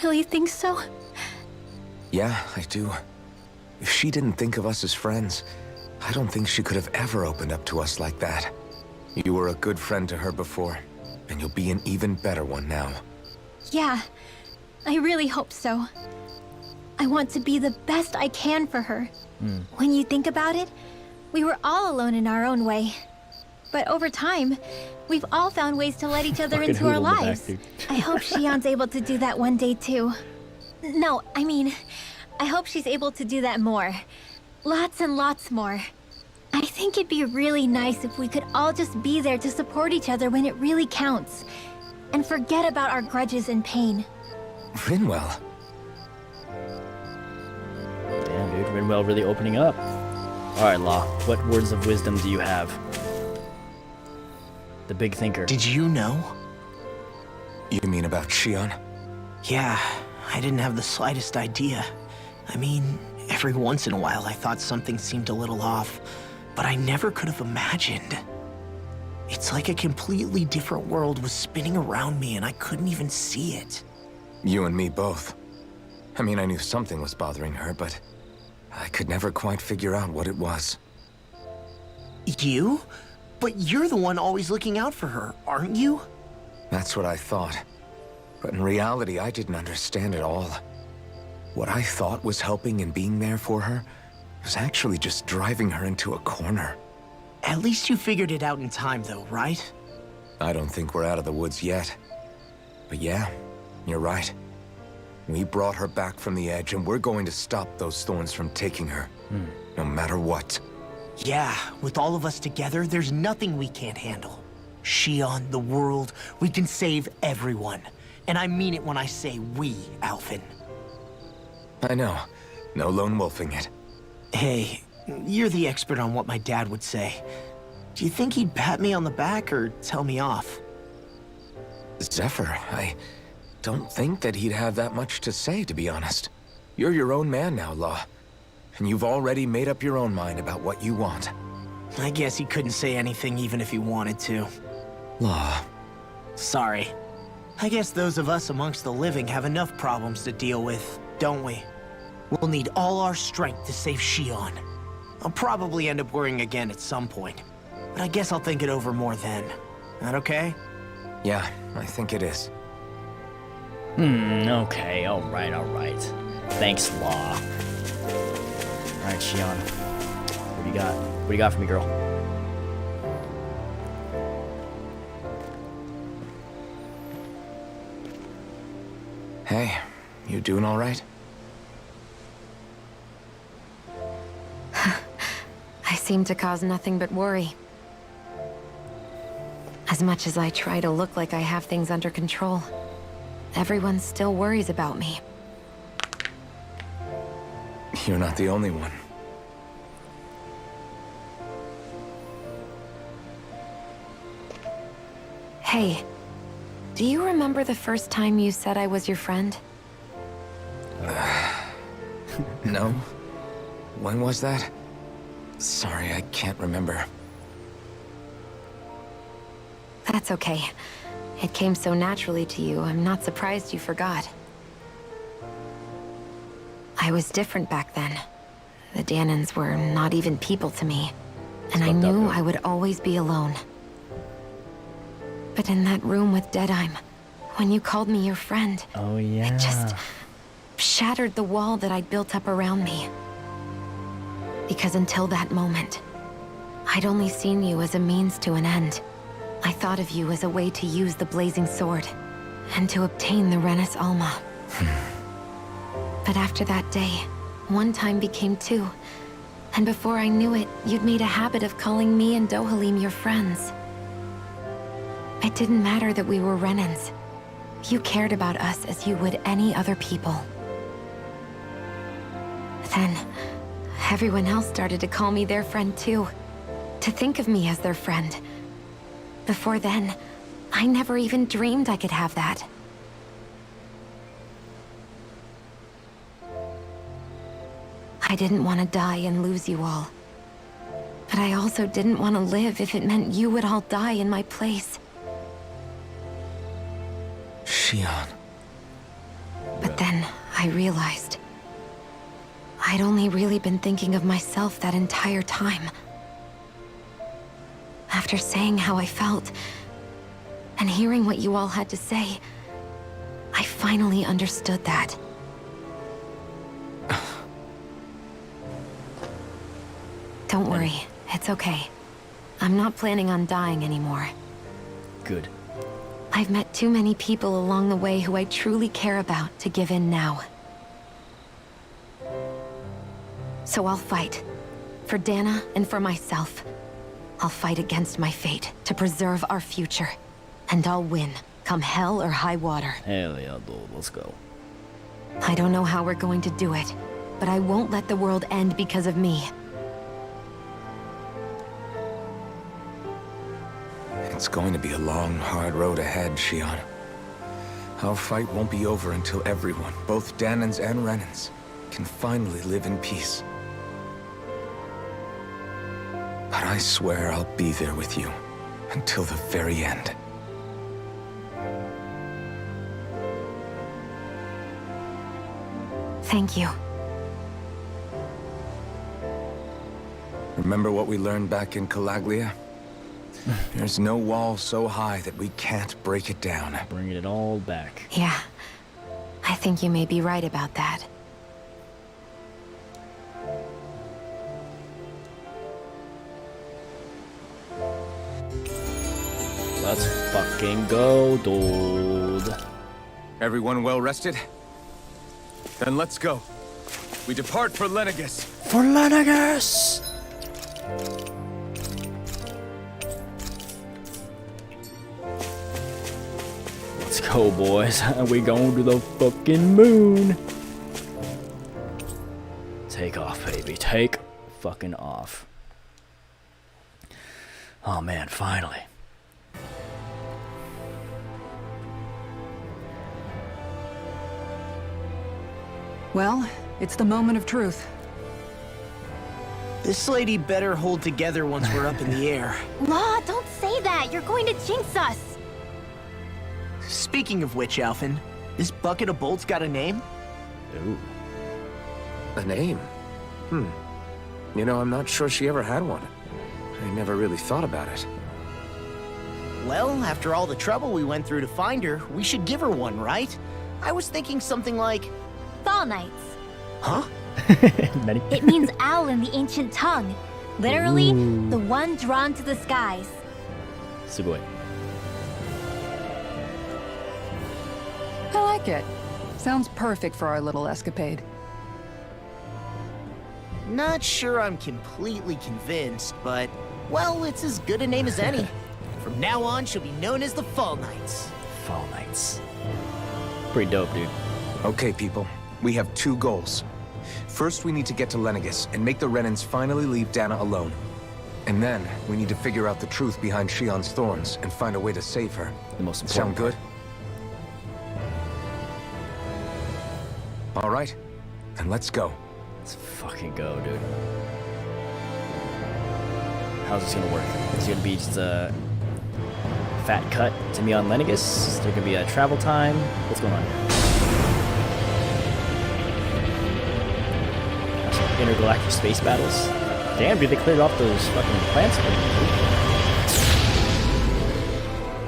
really think so? Yeah, I do. If she didn't think of us as friends, I don't think she could have ever opened up to us like that. You were a good friend to her before, and you'll be an even better one now. Yeah, I really hope so. I want to be the best I can for her. When you think about it, we were all alone in our own way. But over time, we've all found ways to let each other Fucking into our Hootle in the back, lives. dude. I hope Shion's able to do that one day too. No, I mean, I hope she's able to do that more. Lots and lots more. I think it'd be really nice if we could all just be there to support each other when it really counts. And forget about our grudges and pain. Rinwell. Damn, dude, Rinwell really opening up. Alright, Law, what words of wisdom do you have? The big thinker. Did you know? You mean about Shion? Yeah, I didn't have the slightest idea. I mean, every once in a while I thought something seemed a little off, but I never could have imagined. It's like a completely different world was spinning around me and I couldn't even see it. You and me both. I mean, I knew something was bothering her, but I could never quite figure out what it was. You? But you're the one always looking out for her, aren't you? That's what I thought. But in reality, I didn't understand it all. What I thought was helping and being there for her was actually just driving her into a corner. At least you figured it out in time, though, right? I don't think we're out of the woods yet. But yeah, you're right. We brought her back from the edge, and we're going to stop those thorns from taking her. No matter what. Yeah, with all of us together, there's nothing we can't handle. Shion, the world, we can save everyone. And I mean it when I say we, Alphen. I know. No lone wolfing it. Hey, you're the expert on what my dad would say. Do you think he'd pat me on the back or tell me off? Zephyr, I don't think that he'd have that much to say, to be honest. You're your own man now, Law. And you've already made up your own mind about what you want. I guess he couldn't say anything even if he wanted to. Law. Sorry. I guess those of us amongst the living have enough problems to deal with, don't we? We'll need all our strength to save Shion. I'll probably end up worrying again at some point. But I guess I'll think it over more then. That okay? Yeah, I think it is. Okay, alright. Thanks, Law. Alright, Shion. What do you got? What do you got for me, girl? Hey, you doing all right? I seem to cause nothing but worry. As much as I try to look like I have things under control, everyone still worries about me. You're not the only one. Hey, do you remember the first time you said I was your friend? No? When was that? Sorry, I can't remember. That's okay. It came so naturally to you, I'm not surprised you forgot. I was different back then. The Danans were not even people to me, and I knew I would always be alone. But in that room with Deadime, when you called me your friend, Oh, yeah. it just shattered the wall that I'd built up around me. Because until that moment, I'd only seen you as a means to an end. I thought of you as a way to use the blazing sword, and to obtain the Renis Alma. But after that day, one time became two, and before I knew it, you'd made a habit of calling me and Dohalim your friends. It didn't matter that we were Renans. You cared about us as you would any other people. Then, everyone else started to call me their friend too. To think of me as their friend. Before then, I never even dreamed I could have that. I didn't want to die and lose you all. But I also didn't want to live if it meant you would all die in my place. Shion. But then, I realized I'd only really been thinking of myself that entire time. After saying how I felt, and hearing what you all had to say, I finally understood that. Don't worry, it's okay. I'm not planning on dying anymore. Good. I've met too many people along the way who I truly care about to give in now. So I'll fight. For Dana and for myself. I'll fight against my fate to preserve our future. And I'll win, come hell or high water. Hell yeah, dude. Let's go. I don't know how we're going to do it, but I won't let the world end because of me. It's going to be a long, hard road ahead, Shion. Our fight won't be over until everyone, both Danans and Renans, can finally live in peace. But I swear I'll be there with you until the very end. Thank you. Remember what we learned back in Calaglia? There's no wall so high that we can't break it down. Bringing it all back. Yeah, I think you may be right about that. Let's fucking go, dude. Everyone well rested? Then let's go. We depart for Lenegus. For Lenegus! Let's go, boys. We going to the fucking moon. Take off, baby. Take fucking off. Oh man, finally. Well, it's the moment of truth. This lady better hold together once we're up in the air. Law, don't say that. You're going to jinx us. Speaking of which, Alphen, this bucket of bolts got a name? Ooh. A name? You know, I'm not sure she ever had one. I never really thought about it. Well, after all the trouble we went through to find her, we should give her one, right? I was thinking something like... Fall Knights. Huh? Many. It means owl in the ancient tongue. Literally, the one drawn to the skies. Sugoi. I like it. Sounds perfect for our little escapade. Not sure I'm completely convinced, but... Well, it's as good a name as any. From now on, she'll be known as the Fall Knights. Fall Knights. Pretty dope, dude. Okay, people. We have 2 goals. First, we need to get to Lenegus and make the Renans finally leave Dana alone. And then, we need to figure out the truth behind Shion's thorns and find a way to save her. The most important Sound good? All right. Then let's go. Let's fucking go, dude. How's this gonna work? Is it gonna be just a fat cut to me on Lenegus? Is there gonna be a travel time? What's going on here? Intergalactic space battles? Damn, dude, they cleared off those fucking plants.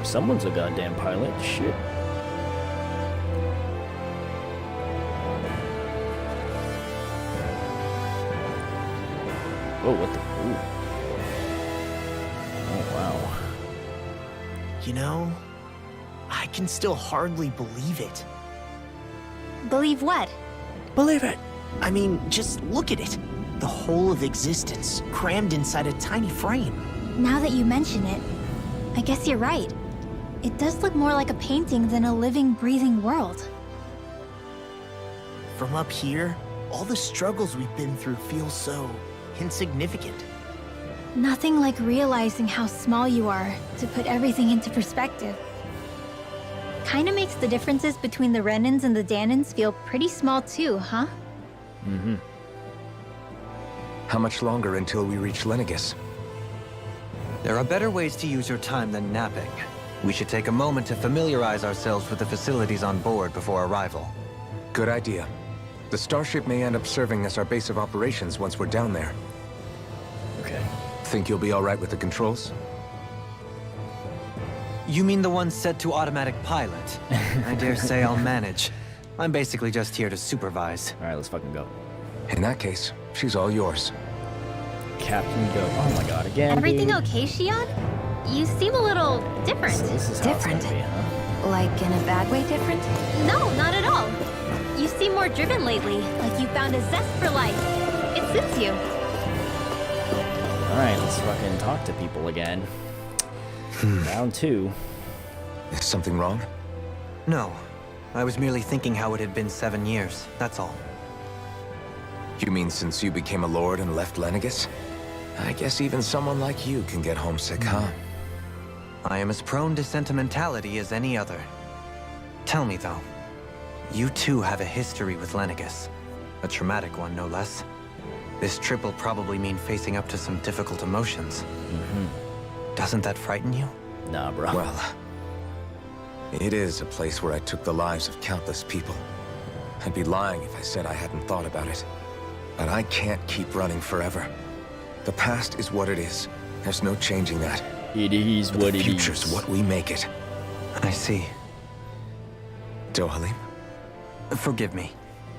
Someone's a goddamn pilot. Shit. Oh, what the? Ooh. Oh, wow. You know, I can still hardly believe it. Believe what? Believe it. I mean, just look at it. The whole of existence, crammed inside a tiny frame. Now that you mention it, I guess you're right. It does look more like a painting than a living, breathing world. From up here, all the struggles we've been through feel so insignificant. Nothing like realizing how small you are to put everything into perspective. Kinda makes the differences between the Renans and the Danans feel pretty small too, huh? Mm-hmm. How much longer until we reach Lenegus? There are better ways to use your time than napping. We should take a moment to familiarize ourselves with the facilities on board before arrival. Good idea. The starship may end up serving as our base of operations once we're down there. Okay. Think you'll be all right with the controls? You mean the one set to automatic pilot? I dare say I'll manage. I'm basically just here to supervise. All right, let's fucking go. In that case, she's all yours. Captain, go. Oh my god, again. Everything dude. okay, Shion? You seem a little different. So this is how it's Different. gonna be, huh? Like in a bad way different? No, not at all. You seem more driven lately, like you found a zest for life. It suits you. All right, let's fucking talk to people again. Round 2. Is something wrong? No. I was merely thinking how it had been 7 years, that's all. You mean since you became a lord and left Lenegus? I guess even someone like you can get homesick, huh? I am as prone to sentimentality as any other. Tell me, though, you too have a history with Lenegus. A traumatic one, no less. This trip will probably mean facing up to some difficult emotions. Doesn't that frighten you? Nah, bro. Well, it is a place where I took the lives of countless people. I'd be lying if I said I hadn't thought about it. But I can't keep running forever. The past is what it is. There's no changing that. It is But what the it future's is. what we make it. I see. Dohalim? Forgive me.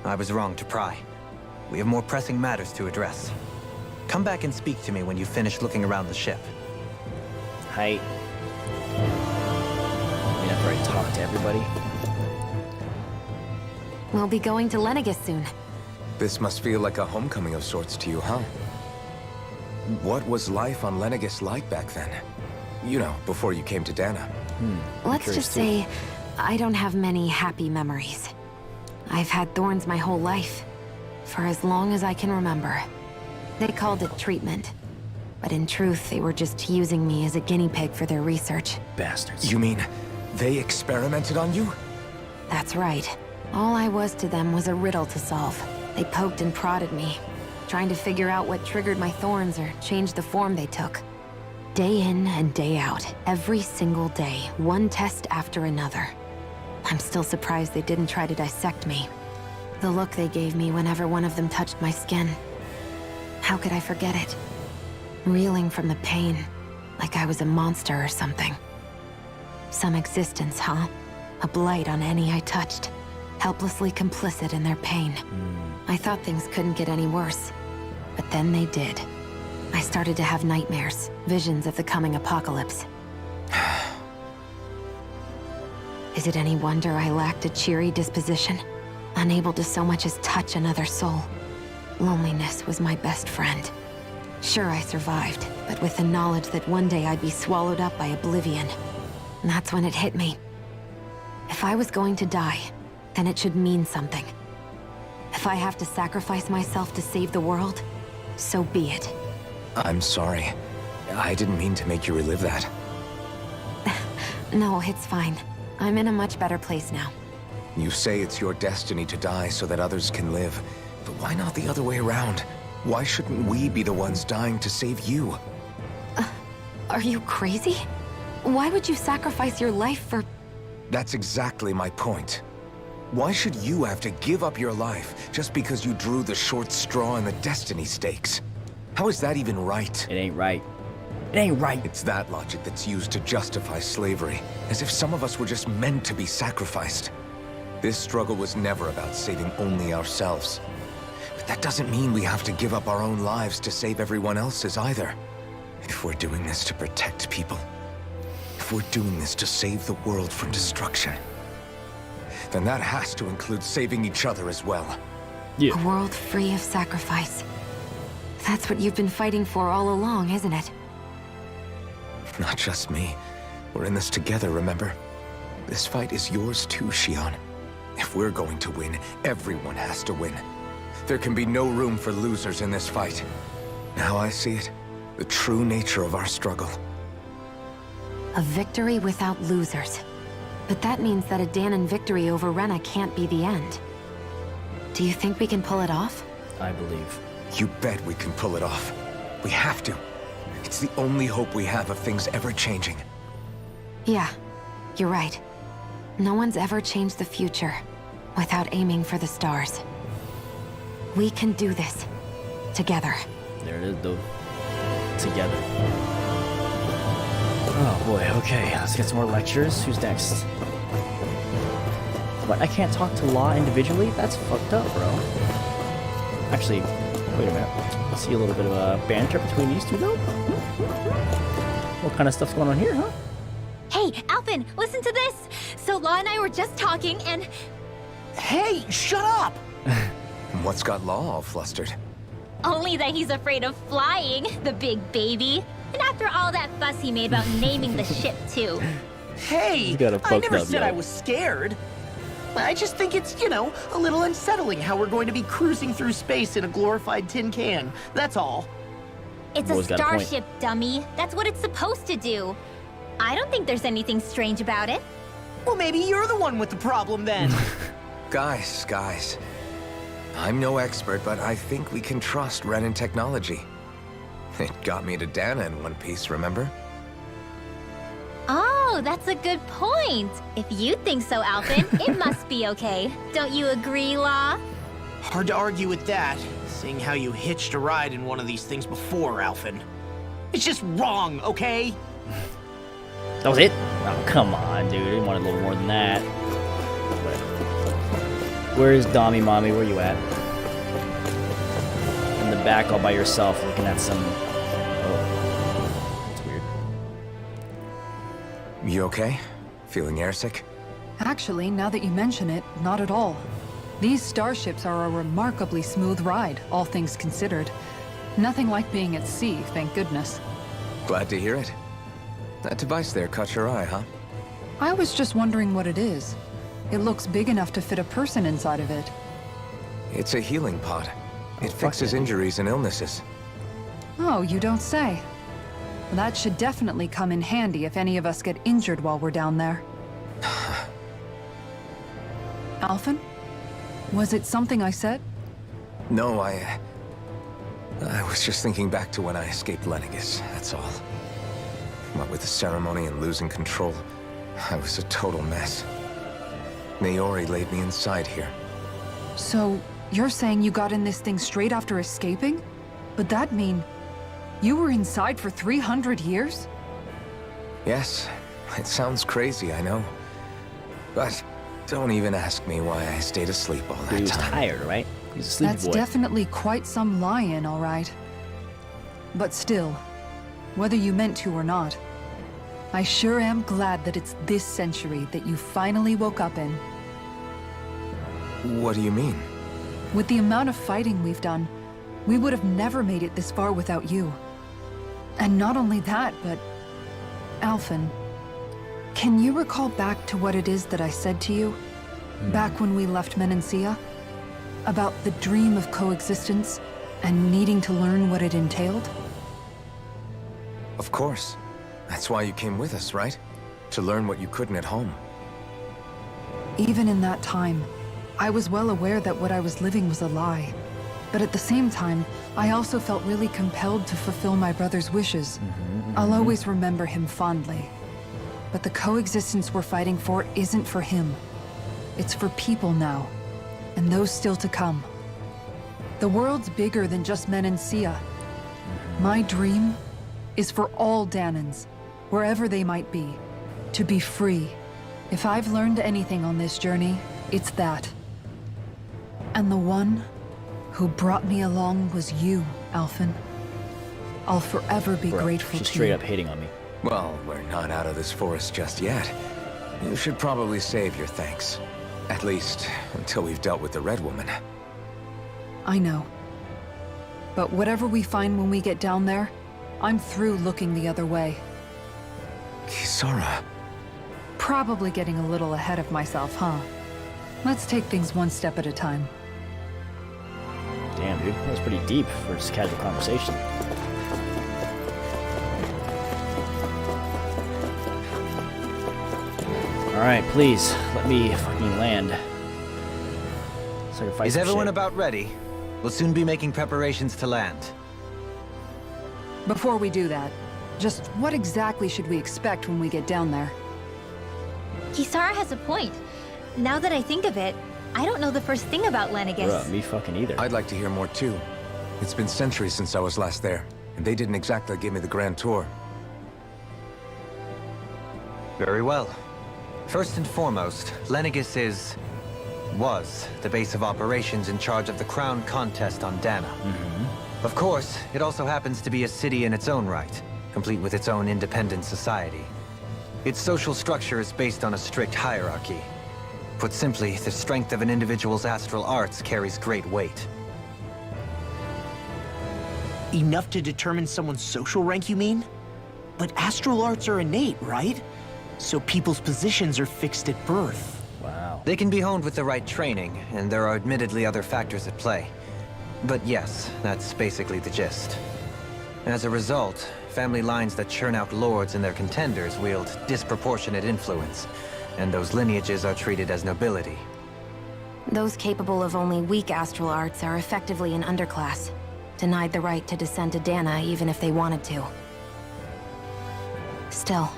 I was wrong to pry. We have more pressing matters to address. Come back and speak to me when you finish looking around the ship. Hi. after I talk to everybody. We'll be going to Lenegis soon. This must feel like a homecoming of sorts to you, huh? What was life on Lenegis like back then? You know, before you came to Dana. Let's just say I don't have many happy memories. I've had thorns my whole life, for as long as I can remember. They called it treatment, but in truth, they were just using me as a guinea pig for their research. Bastards. You mean they experimented on you? That's right. All I was to them was a riddle to solve. They poked and prodded me, trying to figure out what triggered my thorns or changed the form they took. Day in and day out, every single day, one test after another. I'm still surprised they didn't try to dissect me. The look they gave me whenever one of them touched my skin. How could I forget it? Reeling from the pain, like I was a monster or something. Some existence, huh? A blight on any I touched. Helplessly complicit in their pain. I thought things couldn't get any worse, but then they did. I started to have nightmares, visions of the coming apocalypse. Is it any wonder I lacked a cheery disposition? Unable to so much as touch another soul. Loneliness was my best friend. Sure, I survived, but with the knowledge that one day I'd be swallowed up by oblivion. And that's when it hit me. If I was going to die, then it should mean something. If I have to sacrifice myself to save the world, so be it. I'm sorry. I didn't mean to make you relive that. No, it's fine. I'm in a much better place now. You say it's your destiny to die so that others can live. But why not the other way around? Why shouldn't we be the ones dying to save you? Are you crazy? Why would you sacrifice your life for... That's exactly my point. Why should you have to give up your life just because you drew the short straw in the destiny stakes? How is that even right? It ain't right. It ain't right. It's that logic that's used to justify slavery, as if some of us were just meant to be sacrificed. This struggle was never about saving only ourselves. But that doesn't mean we have to give up our own lives to save everyone else's either. If we're doing this to protect people, if we're doing this to save the world from destruction, then that has to include saving each other as well. A world free of sacrifice. That's what you've been fighting for all along, isn't it? Not just me. We're in this together, remember? This fight is yours too, Shion. If we're going to win, everyone has to win. There can be no room for losers in this fight. Now I see it. The true nature of our struggle. A victory without losers. But that means that a Danon victory over Rena can't be the end. Do you think we can pull it off? I believe. You bet we can pull it off. We have to. It's the only hope we have of things ever changing. Yeah, you're right. No one's ever changed the future without aiming for the stars. We can do this. Together. There it is, though. Together. Oh boy, okay, let's get some more lectures. Who's next? What, I can't talk to Law individually? That's fucked up, bro. Actually, wait a minute. I see a little bit of a banter between these two, though. What kind of stuff's going on here, huh? Hey, Alphen, listen to this! So Law and I were just talking and... Hey, shut up! What's got Law all flustered? Only that he's afraid of flying, the big baby. And after all that fuss he made about naming the ship, too. Hey, I never said I was scared. I just think it's, you know, a little unsettling how we're going to be cruising through space in a glorified tin can. That's all. It's a starship, dummy. That's what it's supposed to do. I don't think there's anything strange about it. Well, maybe you're the one with the problem then. Guys. I'm no expert, but I think we can trust Renan technology. It got me to Dana in one piece, remember? Oh, that's a good point. If you think so, Alphen, it must be okay. Don't you agree, Law? Hard to argue with that, seeing how you hitched a ride in one of these things before, Alphen. It's just wrong, okay? That was it? Oh, come on, dude. I didn't want a little more than that. Where's Dommy Mommy? Where you at? In the back all by yourself looking at some... Oh. That's weird. You okay? Feeling airsick? Actually, now that you mention it, not at all. These starships are a remarkably smooth ride, all things considered. Nothing like being at sea, thank goodness. Glad to hear it. That device there caught your eye, huh? I was just wondering what it is. It looks big enough to fit a person inside of it. It's a healing pod. It fixes injuries and illnesses. Oh, you don't say. Well, that should definitely come in handy if any of us get injured while we're down there. Alphen? Was it something I said? No, I was just thinking back to when I escaped Lennigus, that's all. What with the ceremony and losing control, I was a total mess. Naori laid me inside here. So, you're saying you got in this thing straight after escaping? But that mean you were inside for 300 years? Yes, it sounds crazy, I know. But don't even ask me why I stayed asleep all that time. He was tired, right? He's a sleepy That's boy. definitely quite some lie-in, all right. But still, whether you meant to or not, I sure am glad that it's this century that you finally woke up in. What do you mean? With the amount of fighting we've done, we would have never made it this far without you. And not only that, but... Alphen, can you recall back to what it is that I said to you? Back when we left Menancia? About the dream of coexistence, and needing to learn what it entailed? Of course. That's why you came with us, right? To learn what you couldn't at home. Even in that time, I was well aware that what I was living was a lie. But at the same time, I also felt really compelled to fulfill my brother's wishes. I'll always remember him fondly. But the coexistence we're fighting for isn't for him. It's for people now, and those still to come. The world's bigger than just Menancia. My dream is for all Danans, wherever they might be, to be free. If I've learned anything on this journey, it's that. And the one who brought me along was you, Alphen. I'll forever be grateful to you. She's straight up hating on me. Well, we're not out of this forest just yet. You should probably save your thanks. At least, until we've dealt with the Red Woman. I know. But whatever we find when we get down there, I'm through looking the other way. Kisara. Probably getting a little ahead of myself, huh? Let's take things one step at a time. Damn, dude. That was pretty deep for just casual conversation. Alright, please, let me fucking land. So I can fight Is some everyone shit. about ready? We'll soon be making preparations to land. Before we do that, just what exactly should we expect when we get down there? Kisara has a point. Now that I think of it, I don't know the first thing about Lennigus. Bruh, me fucking either. I'd like to hear more too. It's been centuries since I was last there, and they didn't exactly give me the grand tour. Very well. First and foremost, Lennigus was the base of operations in charge of the crown contest on Dana. Of course, it also happens to be a city in its own right, complete with its own independent society. Its social structure is based on a strict hierarchy. Put simply, the strength of an individual's astral arts carries great weight. Enough to determine someone's social rank, you mean? But astral arts are innate, right? So people's positions are fixed at birth. Wow. They can be honed with the right training, and there are admittedly other factors at play. But yes, that's basically the gist. As a result, family lines that churn out lords and their contenders wield disproportionate influence, and those lineages are treated as nobility. Those capable of only weak astral arts are effectively an underclass, denied the right to descend to Dana even if they wanted to. Still,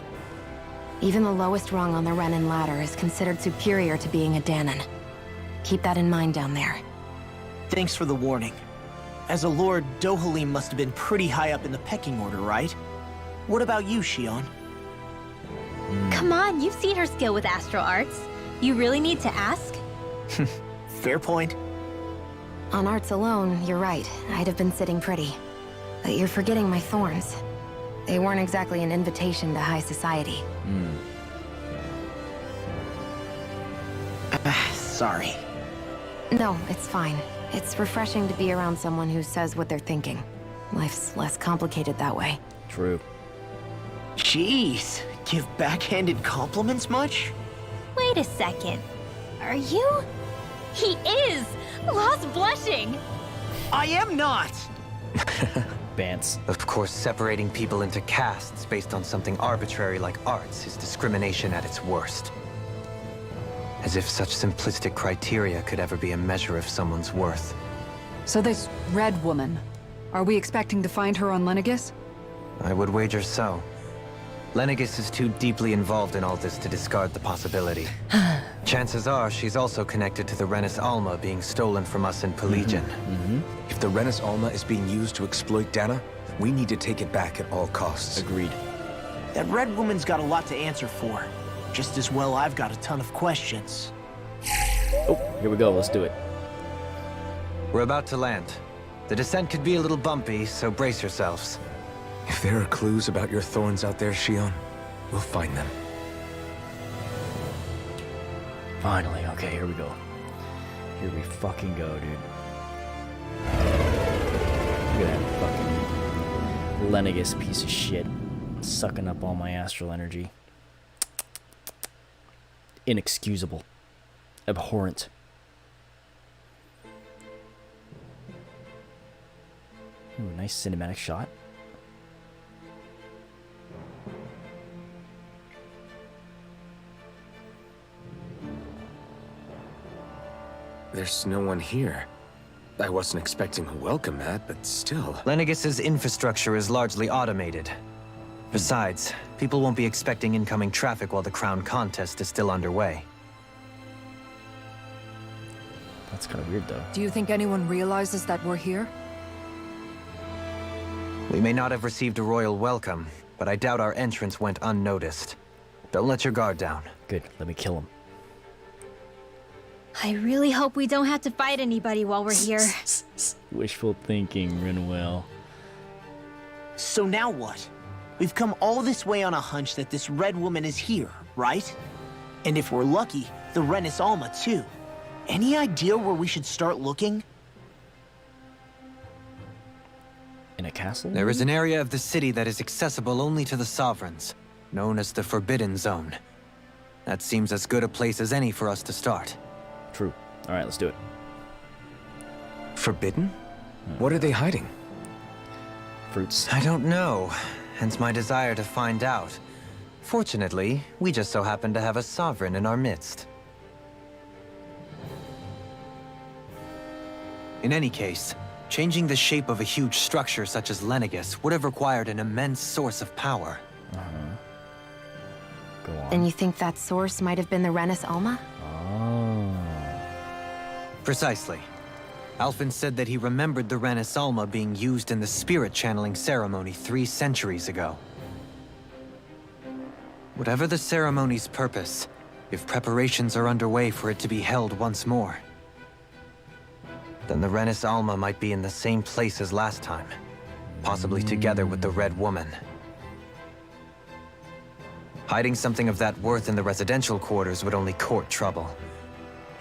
even the lowest rung on the Renin ladder is considered superior to being a Danan. Keep that in mind down there. Thanks for the warning. As a lord, Dohalim must have been pretty high up in the pecking order, right? What about you, Shion? Come on, you've seen her skill with astral arts. You really need to ask? Fair point. On arts alone, you're right. I'd have been sitting pretty. But you're forgetting my thorns. They weren't exactly an invitation to high society. Sorry. No, it's fine. It's refreshing to be around someone who says what they're thinking. Life's less complicated that way. True. Jeez, give backhanded compliments much? Wait a second. Are you? He is! Lost blushing! I am not! Bants. Of course, separating people into castes based on something arbitrary like arts is discrimination at its worst. As if such simplistic criteria could ever be a measure of someone's worth. So this red woman, are we expecting to find her on Lenegis? I would wager so. Lenegis is too deeply involved in all this to discard the possibility. Chances are she's also connected to the Renis Alma being stolen from us in Pelegion. If the Renis Alma is being used to exploit Dana, we need to take it back at all costs. Agreed. That red woman's got a lot to answer for. Just as well I've got a ton of questions. Oh, here we go. Let's do it. We're about to land. The descent could be a little bumpy, so brace yourselves. If there are clues about your thorns out there, Shion, we'll find them. Finally. Okay, here we go. Here we fucking go, dude. Look at that fucking Lenegis piece of shit. Sucking up all my astral energy. Inexcusable. Abhorrent. Ooh, nice cinematic shot. There's no one here. I wasn't expecting a welcome mat, but still. Lenegis's infrastructure is largely automated. Besides, people won't be expecting incoming traffic while the crown contest is still underway. That's kind of weird, though. Do you think anyone realizes that we're here? We may not have received a royal welcome, but I doubt our entrance went unnoticed. Don't let your guard down. Good. Let me kill him. I really hope we don't have to fight anybody while we're here. Wishful thinking, Rinwell. So now what? We've come all this way on a hunch that this red woman is here, right? And if we're lucky, the Renis Alma too. Any idea where we should start looking? In a castle? There is an area of the city that is accessible only to the sovereigns, known as the Forbidden Zone. That seems as good a place as any for us to start. True. Alright, let's do it. Forbidden? What are they hiding? Fruits. I don't know, hence my desire to find out. Fortunately, we just so happen to have a sovereign in our midst. In any case, changing the shape of a huge structure such as Lenegis would have required an immense source of power. Go on. And you think that source might have been the Renis Alma? Oh. Precisely. Alphen said that he remembered the Renis Alma being used in the spirit channeling ceremony 3 centuries ago. Whatever the ceremony's purpose, if preparations are underway for it to be held once more, then the Renis Alma might be in the same place as last time, possibly together with the Red Woman. Hiding something of that worth in the residential quarters would only court trouble.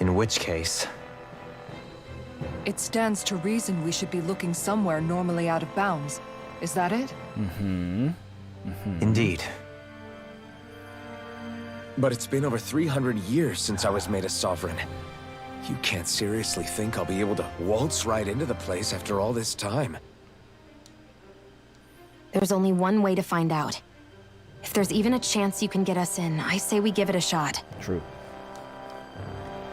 In which case... It stands to reason we should be looking somewhere normally out of bounds. Is that it? Indeed. But it's been over 300 years since I was made a sovereign. You can't seriously think I'll be able to waltz right into the place after all this time. There's only one way to find out. If there's even a chance you can get us in, I say we give it a shot. True.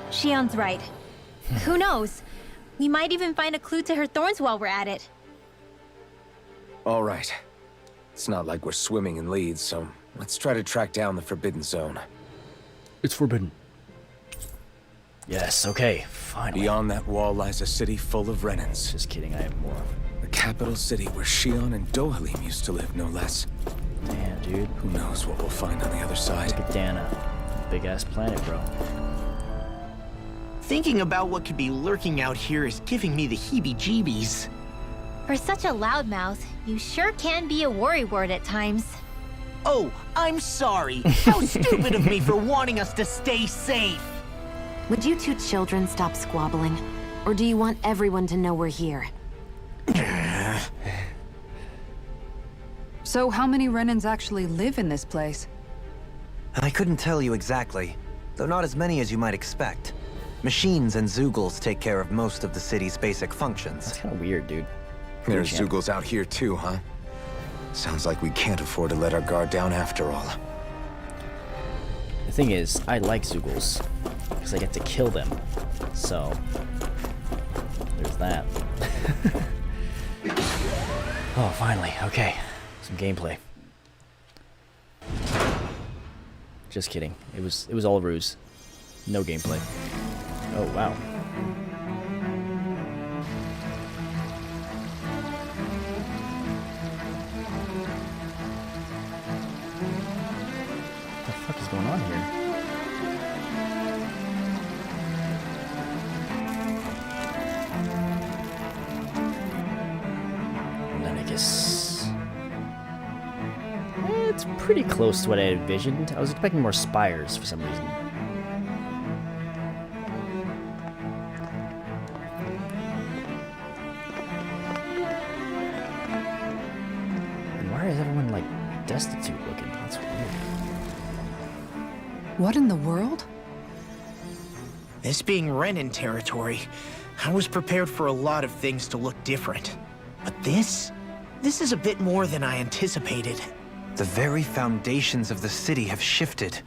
Shion's right. Who knows? We might even find a clue to her thorns while we're at it. All right. It's not like we're swimming in leads, so let's try to track down the Forbidden Zone. It's forbidden. Yes, okay, finally. Beyond that wall lies a city full of Renans. Just kidding, I have more. The capital city where Shion and Dohalim used to live, no less. Damn, dude. Who knows what we'll find on the other side. Look at Dana. Big-ass planet, bro. Thinking about what could be lurking out here is giving me the heebie-jeebies. For such a loudmouth, you sure can be a worrywart at times. Oh, I'm sorry. How stupid of me for wanting us to stay safe. Would you two children stop squabbling? Or do you want everyone to know we're here? So how many Renans actually live in this place? I couldn't tell you exactly, though not as many as you might expect. Machines and Zeugles take care of most of the city's basic functions. That's kind of weird, dude. There's Zeugles out here too, huh? Sounds like we can't afford to let our guard down after all. The thing is, I like Zeugles, because I get to kill them. So, there's that. Oh, finally. Okay. Some gameplay. Just kidding. It was all a ruse. No gameplay. Oh, wow. What the fuck is going on here? It's pretty close to what I had envisioned. I was expecting more spires for some reason. And why is everyone, like, destitute looking? That's weird. What in the world? This being Renan territory, I was prepared for a lot of things to look different. But this is a bit more than I anticipated. The very foundations of the city have shifted.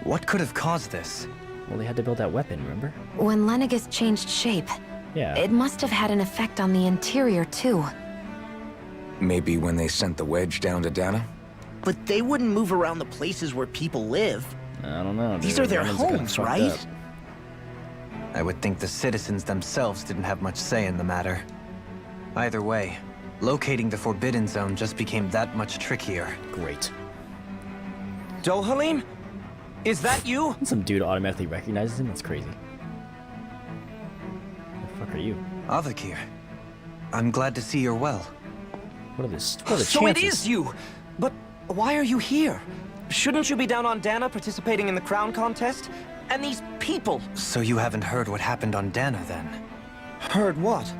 What could have caused this? Well, they had to build that weapon, remember? When Lenegis changed shape, Yeah. it must have had an effect on the interior, too. Maybe when they sent the wedge down to Dana? But they wouldn't move around the places where people live. I don't know. These dude. are their Romans kinda homes, fucked right? up. I would think the citizens themselves didn't have much say in the matter. Either way, locating the Forbidden Zone just became that much trickier. Great. Dohalim? Is that you? Some dude automatically recognizes him? That's crazy. The fuck are you? Avakir, I'm glad to see you're well. What are the chances? So it is you! But why are you here? Shouldn't you be down on Dana participating in the crown contest? And these people! So you haven't heard what happened on Dana, then? Heard what?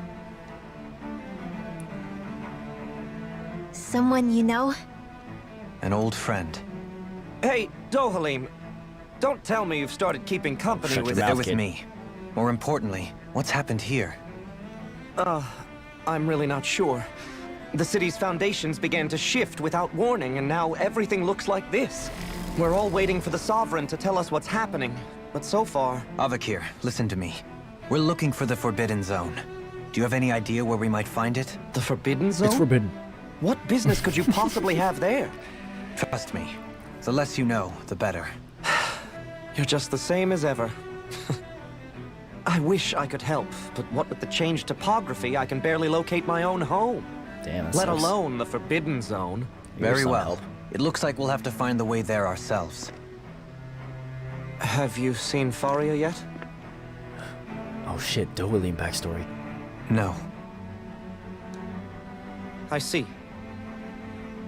Someone you know? An old friend. Hey, Dohalim, don't tell me you've started keeping company Shut with... your They're mouth, with kid. me. More importantly, what's happened here? I'm really not sure. The city's foundations began to shift without warning, and now everything looks like this. We're all waiting for the Sovereign to tell us what's happening, but so far... Avakir, listen to me. We're looking for the Forbidden Zone. Do you have any idea where we might find it? The Forbidden Zone? It's forbidden. What business could you possibly have there? Trust me. The less you know, the better. You're just the same as ever. I wish I could help, but what with the changed topography, I can barely locate my own home. Damn, that Let sucks. alone the Forbidden Zone. Very some well. help. It looks like we'll have to find the way there ourselves. Have you seen Faria yet? Oh shit, Dohalim backstory. No. I see.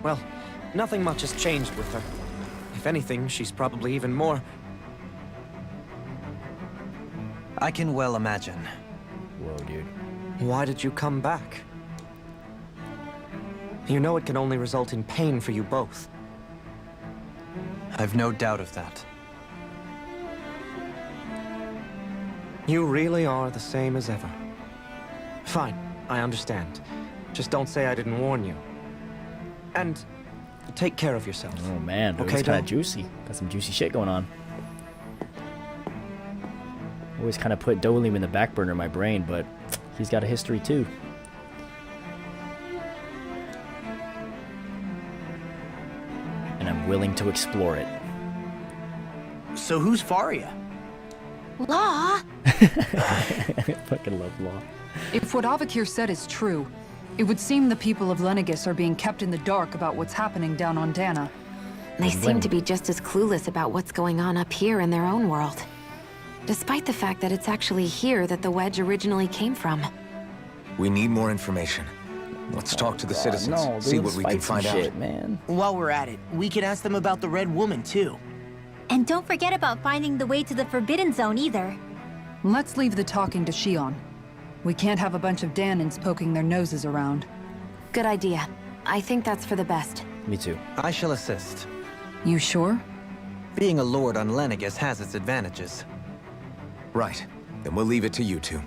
Well, nothing much has changed with her. If anything, she's probably even more... I can well imagine. Whoa, dude. Why did you come back? You know it can only result in pain for you both. I've no doubt of that. You really are the same as ever. Fine, I understand. Just don't say I didn't warn you. And take care of yourself. Oh man, dude, Okay, that's kind Dom? of juicy. Got some juicy shit going on. Always kind of put Dohalim in the back burner of my brain, but he's got a history too. And I'm willing to explore it. So who's Faria? Law? I fucking love Law. If what Avakir said is true, it would seem the people of Lenegis are being kept in the dark about what's happening down on Dana. They seem to be just as clueless about what's going on up here in their own world. Despite the fact that it's actually here that the wedge originally came from. We need more information. Let's talk to the citizens, No, dude, see what we can fight some find shit, out. man. While we're at it, we could ask them about the Red Woman, too. And don't forget about finding the way to the Forbidden Zone either. Let's leave the talking to Shion. We can't have a bunch of Danins poking their noses around. Good idea. I think that's for the best. Me too. I shall assist. You sure? Being a lord on Lenegis has its advantages. Right. Then we'll leave it to you two.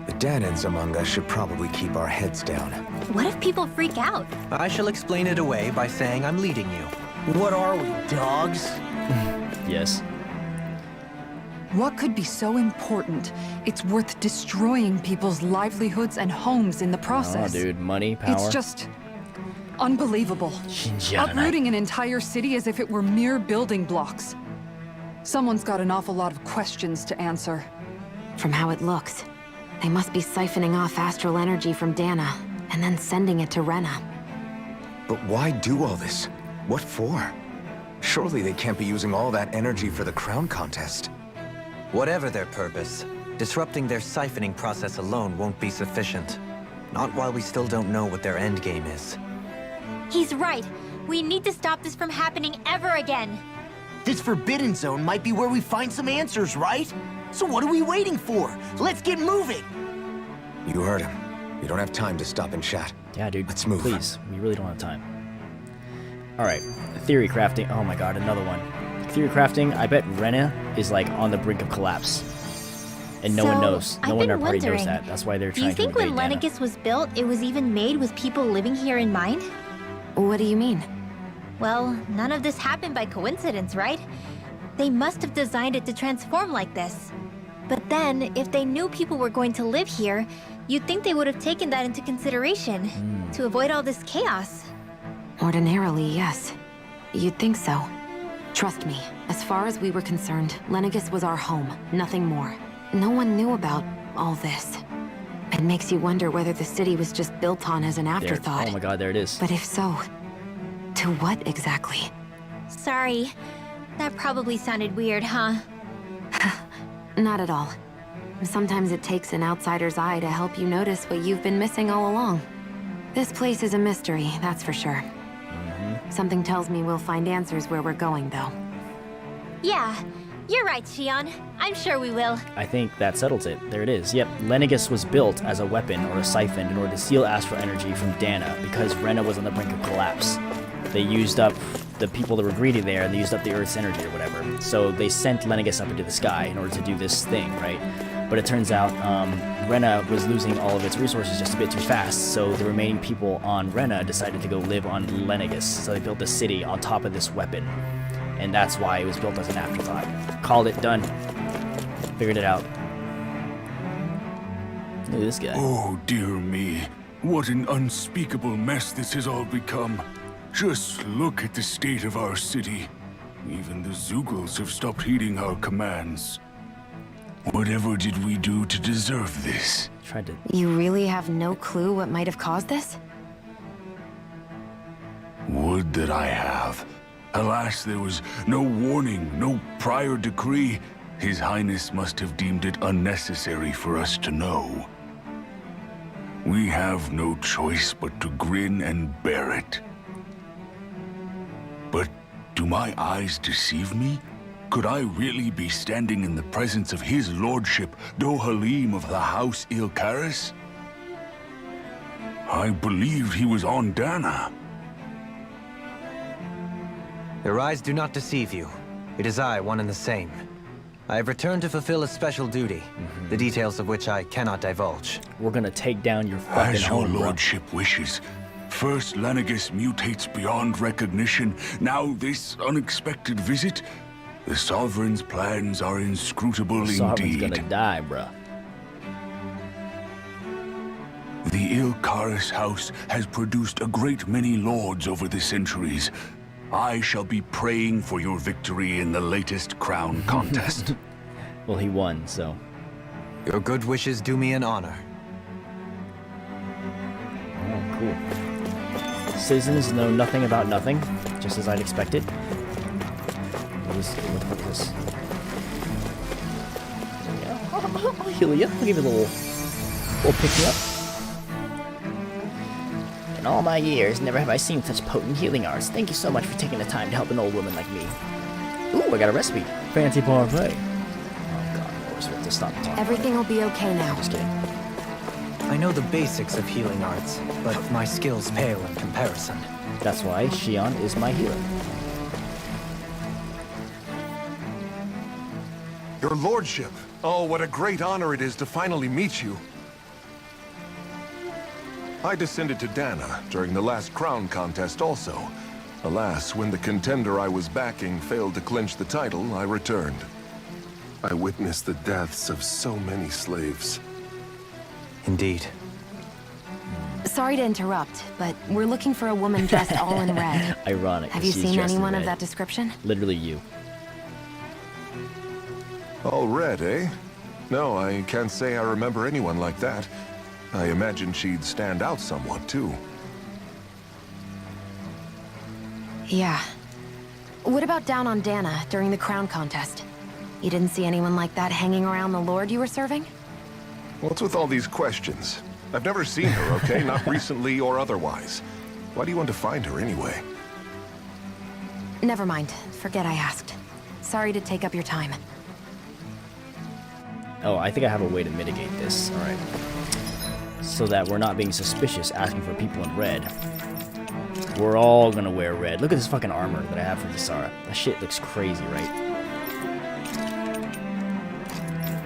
The Danins among us should probably keep our heads down. What if people freak out? I shall explain it away by saying I'm leading you. What are we, dogs? Yes. What could be so important? It's worth destroying people's livelihoods and homes in the Oh, process. dude. Money, power. It's just unbelievable. Shinjana. Uprooting an entire city as if it were mere building blocks. Someone's got an awful lot of questions to answer. From how it looks, they must be siphoning off astral energy from Dana, and then sending it to Rena. But why do all this? What for? Surely they can't be using all that energy for the crown contest. Whatever their purpose, disrupting their siphoning process alone won't be sufficient. Not while we still don't know what their endgame is. He's right. We need to stop this from happening ever again. This Forbidden Zone might be where we find some answers, right? So what are we waiting for? Let's get moving! You heard him. We don't have time to stop and chat. Yeah, dude. Let's move. Please. We really don't have time. Alright. Theory crafting. Oh my god, another one. Theory crafting, I bet Rena is like on the brink of collapse. And no one knows. No one in our party knows that. That's why they're Do you trying to think when invade Dana. Lenegis was built, it was even made with people living here in mind? What do you mean? Well, none of this happened by coincidence, right? They must have designed it to transform like this. But then, if they knew people were going to live here, you'd think they would have taken that into consideration to avoid all this chaos. Ordinarily, yes. You'd think so. Trust me, as far as we were concerned, Lenegis was our home, nothing more. No one knew about all this. It makes you wonder whether the city was just built on as an There. afterthought. Oh my god, there it is. But if so, to what exactly? Sorry. That probably sounded weird, huh? Not at all. Sometimes it takes an outsider's eye to help you notice what you've been missing all along. This place is a mystery, that's for sure. Something tells me we'll find answers where we're going, though. Yeah, you're right, Shion. I'm sure we will. I think that settles it. There it is. Yep, Lenegis was built as a weapon or a siphon in order to steal astral energy from Dana because Rena was on the brink of collapse. They used up the people that were greedy there, and they used up the Earth's energy or whatever. So they sent Lenegis up into the sky in order to do this thing, right? But it turns out Rena was losing all of its resources just a bit too fast, so the remaining people on Rena decided to go live on Lenegis. So they built a city on top of this weapon. And that's why it was built as an afterthought. Called it, done. Figured it out. Look at this guy. Oh, dear me. What an unspeakable mess this has all become. Just look at the state of our city. Even the Zeugles have stopped heeding our commands. Whatever did we do to deserve this? Tried to... You really have no clue what might have caused this? Would that I have. Alas, there was no warning, no prior decree. His Highness must have deemed it unnecessary for us to know. We have no choice but to grin and bear it. But do my eyes deceive me? Could I really be standing in the presence of his lordship, Dohalim of the House Ilkaris? I believed he was on Dana. Your eyes do not deceive you. It is I, one and the same. I have returned to fulfill a special duty, the details of which I cannot divulge. We're gonna take down your fucking As your home, bro. lordship wishes. First Lenegis mutates beyond recognition, now this unexpected visit. The Sovereign's plans are inscrutable Sovereign's indeed. gonna die, bruh. The Ilkaris house has produced a great many lords over the centuries. I shall be praying for your victory in the latest crown contest. Well, he won, so... Your good wishes do me an honor. Oh, cool. Citizens know nothing about nothing, just as I'd expected. What the fuck is this? Yeah, I'll heal you. I'll give you a little pick me up. In all my years, never have I seen such potent healing arts. Thank you so much for taking the time to help an old woman like me. Ooh, I got a recipe. Fancy parfait. Oh god, I always have to stop talking. Everything will be okay now. Just kidding. I know the basics of healing arts, but my skills pale in comparison. That's why Shion is my healer. Your lordship. Oh, what a great honor it is to finally meet you. I descended to Dana during the last crown contest also. Alas, when the contender I was backing failed to clinch the title, I returned. I witnessed the deaths of so many slaves. Indeed. Sorry to interrupt, but we're looking for a woman dressed all in red. Ironic. Have you she's seen dressed in anyone of red. that description? Literally you. All red, eh? No, I can't say I remember anyone like that. I imagine she'd stand out somewhat, too. Yeah. What about down on Dana during the crown contest? You didn't see anyone like that hanging around the lord you were serving? What's with all these questions? I've never seen her, okay? Not recently or otherwise. Why do you want to find her anyway? Never mind. Forget I asked. Sorry to take up your time. Oh, I think I have a way to mitigate this. Alright. So that we're not being suspicious asking for people in red. We're all gonna wear red. Look at this fucking armor that I have for Visara. That shit looks crazy, right?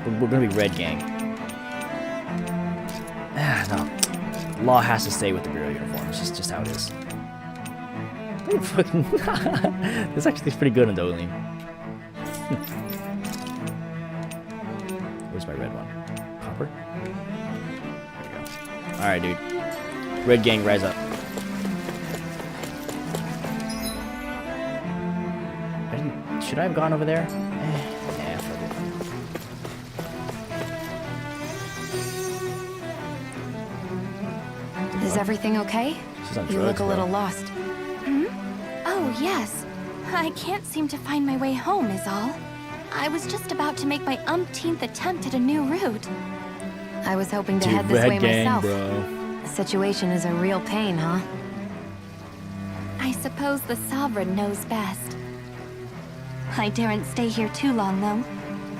We're gonna be red gang. No. Law has to stay with the Bureau uniform. It's just how it is. Ooh, fucking this actually is pretty good on Dolin. Where's my red one? Copper? There you go. Alright, dude. Red gang, rise up. Should I have gone over there? Yeah, fuck it. Is everything okay? She's on You drugs, look a bro. little lost. Oh, yes. I can't seem to find my way home, is all. I was just about to make my umpteenth attempt at a new route. I was hoping to Dude, head this red way gang, myself. bro. The situation is a real pain, huh? I suppose the Sovereign knows best. I daren't stay here too long, though.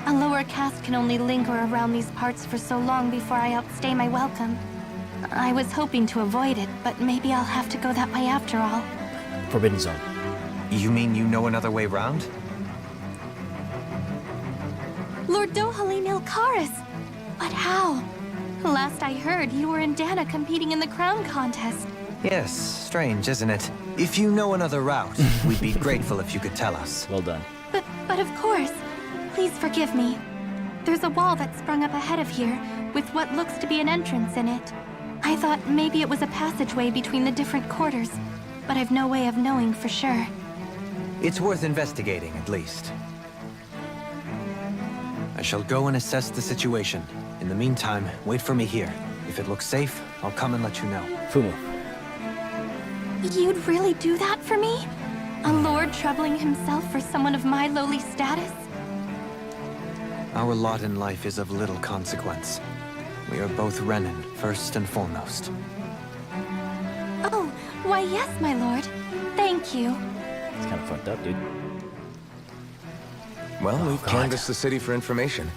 A lower caste can only linger around these parts for so long before I outstay my welcome. I was hoping to avoid it, but maybe I'll have to go that way after all. Forbidden Zone. You mean you know another way round? Lord Dohalim Ilkaris! But how? Last I heard, you were in Dana competing in the crown contest. Yes, strange, isn't it? If you know another route, we'd be grateful if you could tell us. Well done. But of course. Please forgive me. There's a wall that sprung up ahead of here, with what looks to be an entrance in it. I thought maybe it was a passageway between the different quarters, but I've no way of knowing for sure. It's worth investigating, at least. I shall go and assess the situation. In the meantime, wait for me here. If it looks safe, I'll come and let you know. Fumu. You'd really do that for me? A lord troubling himself for someone of my lowly status? Our lot in life is of little consequence. We are both Renin, first and foremost. Oh, why yes, my lord. Thank you. It's kind of fucked up, dude. Well, we've God. canvassed the city for information.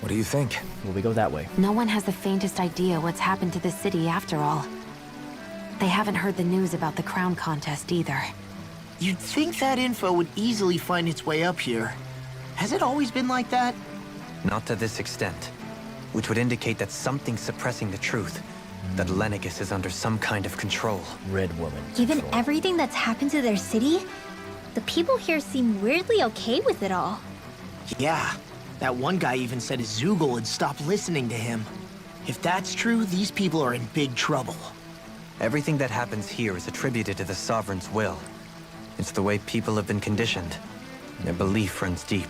What do you think? Well, we go that way. No one has the faintest idea what's happened to the city after all. They haven't heard the news about the crown contest either. You'd think that info would easily find its way up here. Has it always been like that? Not to this extent. Which would indicate that something's suppressing the truth. That Lenegis is under some kind of control. Red woman. Given control. everything that's happened to their city, the people here seem weirdly okay with it all. Yeah. That one guy even said Zoogle had stopped listening to him. If that's true, these people are in big trouble. Everything that happens here is attributed to the Sovereign's will. It's the way people have been conditioned. Their belief runs deep.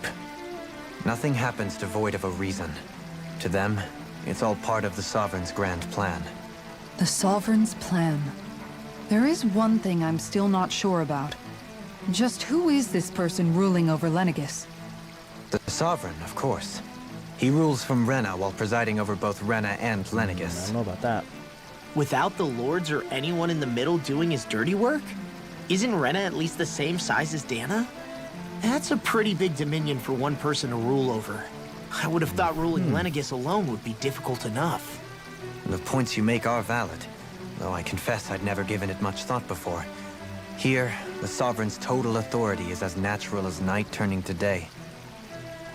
Nothing happens devoid of a reason. To them, it's all part of the Sovereign's grand plan. The Sovereign's plan. There is one thing I'm still not sure about. Just who is this person ruling over Lenegis? The Sovereign, of course. He rules from Rena while presiding over both Rena and I Lenegis. don't know about that. Without the lords or anyone in the middle doing his dirty work? Isn't Rena at least the same size as Dana? That's a pretty big dominion for one person to rule over. I would have thought ruling Lenegis alone would be difficult enough. The points you make are valid, though I confess I'd never given it much thought before. Here, the Sovereign's total authority is as natural as night turning to day.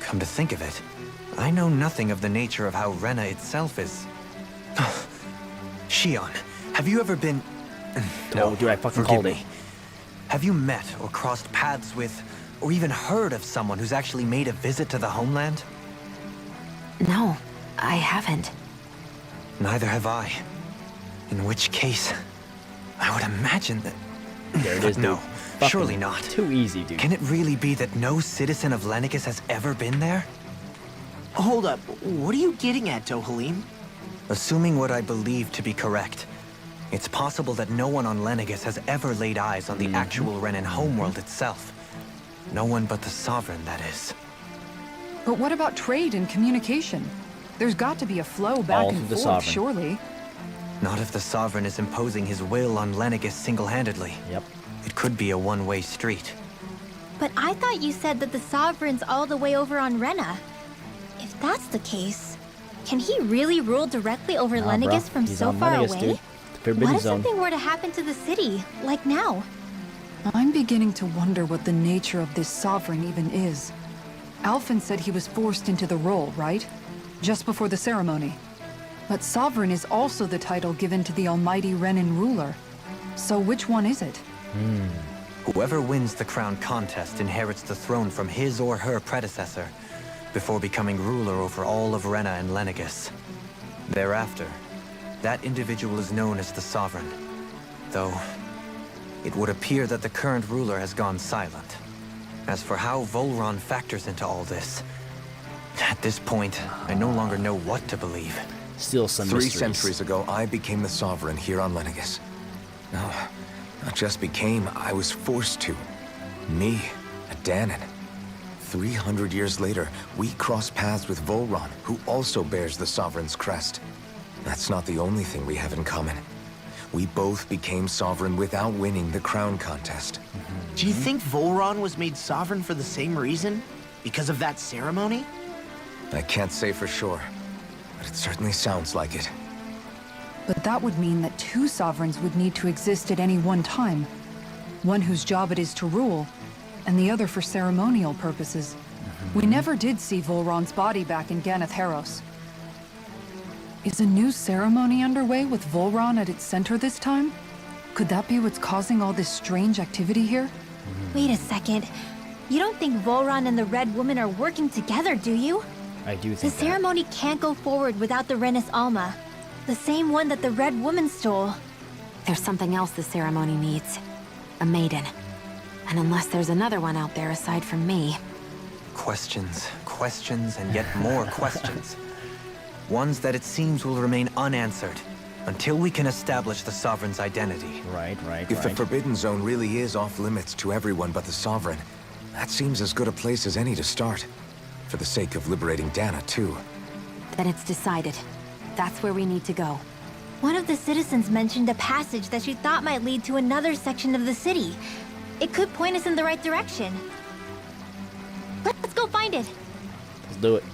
Come to think of it, I know nothing of the nature of how Rena itself is. Shion, have you ever been... No, dude, I fucking forgive called me. it. Have you met or crossed paths with, or even heard of someone who's actually made a visit to the homeland? No, I haven't. Neither have I. In which case, I would imagine that... There it is, no, dude. surely not. Too easy, dude. Can it really be that no citizen of Lenegis has ever been there? Hold up, what are you getting at, Dohalim? Assuming what I believe to be correct, it's possible that no one on Lenegis has ever laid eyes on the actual Renan homeworld itself. No one but the Sovereign, that is. But what about trade and communication? There's got to be a flow back All and through the forth, Sovereign. surely. Not if the Sovereign is imposing his will on Lenegis single-handedly. Yep. It could be a one-way street. But I thought you said that the Sovereign's all the way over on Rena. If that's the case, can he really rule directly over Nah, Lenegis bro. from He's so on far Lenegis, away? dude. The Forbidden What if Zone. something were to happen to the city, like now? I'm beginning to wonder what the nature of this Sovereign even is. Alphen said he was forced into the role, right? Just before the ceremony. But Sovereign is also the title given to the almighty Renan ruler. So which one is it? Whoever wins the crown contest inherits the throne from his or her predecessor, before becoming ruler over all of Rena and Lenegis. Thereafter, that individual is known as the Sovereign. Though, it would appear that the current ruler has gone silent. As for how Volron factors into all this, at this point, I no longer know what to believe. Still some 3 mysteries. centuries ago, I became the Sovereign here on Lenegis. No, not just became, I was forced to. Me, a Danon. 300 years later, we cross paths with Volron, who also bears the Sovereign's crest. That's not the only thing we have in common. We both became Sovereign without winning the crown contest. Do you think Volron was made Sovereign for the same reason? Because of that ceremony? I can't say for sure, but it certainly sounds like it. But that would mean that 2 Sovereigns would need to exist at any one time. One whose job it is to rule, and the other for ceremonial purposes. We never did see Volron's body back in Ganath Haros. Is a new ceremony underway with Volron at its center this time? Could that be what's causing all this strange activity here? Wait a second. You don't think Volron and the Red Woman are working together, do you? I do The think that. ceremony can't go forward without the Renis Alma. The same one that the Red Woman stole. There's something else the ceremony needs. A maiden. And unless there's another one out there aside from me... Questions, questions, and yet more questions. Ones that it seems will remain unanswered until we can establish the Sovereign's identity. Right. If the Forbidden Zone really is off limits to everyone but the Sovereign, that seems as good a place as any to start. For the sake of liberating Dana, too. Then it's decided. That's where we need to go. One of the citizens mentioned a passage that she thought might lead to another section of the city. It could point us in the right direction. Let's go find it. Let's do it.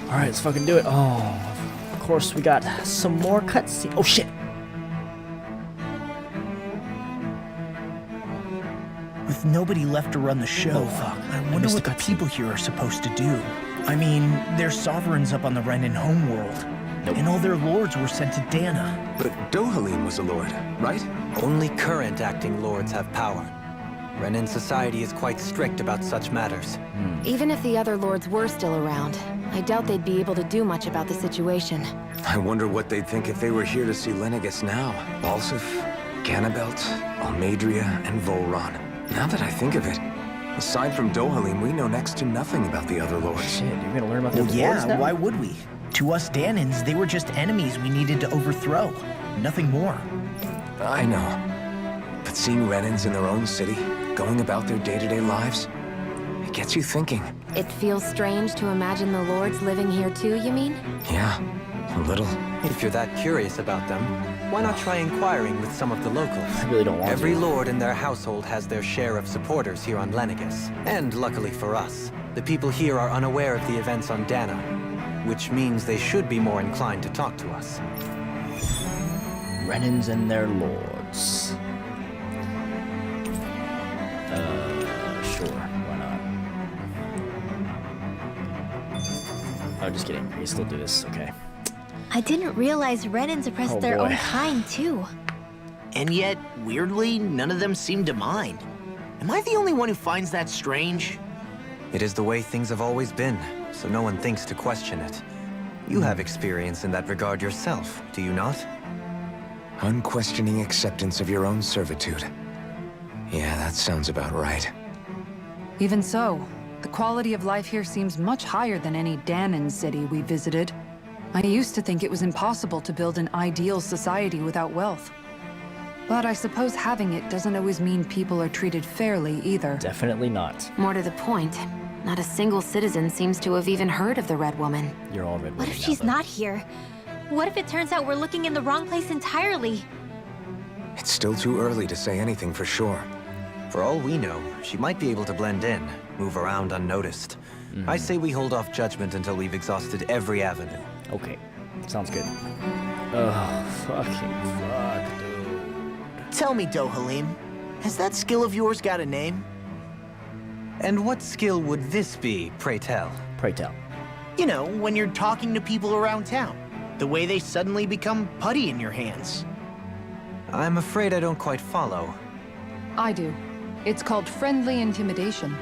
Alright, let's fucking do it. Oh, of course we got some more cutscenes. Oh shit! With nobody left to run the show, I wonder what the people here are supposed to do. I mean, their sovereigns up on the Renan homeworld, and all their lords were sent to Dana. But Dohalim was a lord, right? Only current acting lords have power. Renan society is quite strict about such matters. Even if the other lords were still around, I doubt they'd be able to do much about the situation. I wonder what they'd think if they were here to see Lenegis now. Balsif, Ganabelt, Almadria, and Volron. Now that I think of it, aside from Dohalim, we know next to nothing about the other lords. Shit, you're gonna learn about the Well, lords yeah, now? why would we? To us Danans, they were just enemies we needed to overthrow. Nothing more. I know. But seeing Renans in their own city, going about their day-to-day lives, it gets you thinking. It feels strange to imagine the lords living here too, you mean? Yeah, a little. If you're that curious about them, why not try inquiring with some of the locals? I really don't want Every to. lord in their household has their share of supporters here on Lenegus. And luckily for us, the people here are unaware of the events on Dana, which means they should be more inclined to talk to us. Renans and their lords. Sure, why not? Oh, just kidding. We can still do this, okay. I didn't realize Renans oppressed their boy. own kind, too. And yet, weirdly, none of them seem to mind. Am I the only one who finds that strange? It is the way things have always been, so no one thinks to question it. You have experience in that regard yourself, do you not? Unquestioning acceptance of your own servitude. Yeah, that sounds about right. Even so, the quality of life here seems much higher than any Danon city we visited. I used to think it was impossible to build an ideal society without wealth. But I suppose having it doesn't always mean people are treated fairly either. Definitely not. More to the point, not a single citizen seems to have even heard of the Red Woman. You're all red. What if she's not here? What if it turns out we're looking in the wrong place entirely? It's still too early to say anything for sure. For all we know, she might be able to blend in, move around unnoticed. I say we hold off judgment until we've exhausted every avenue. Okay, sounds good. Oh, fucking fuck, dude. Tell me, Dohalim, has that skill of yours got a name? And what skill would this be, pray tell? Pray tell. You know, when you're talking to people around town. The way they suddenly become putty in your hands. I'm afraid I don't quite follow. I do. It's called friendly intimidation.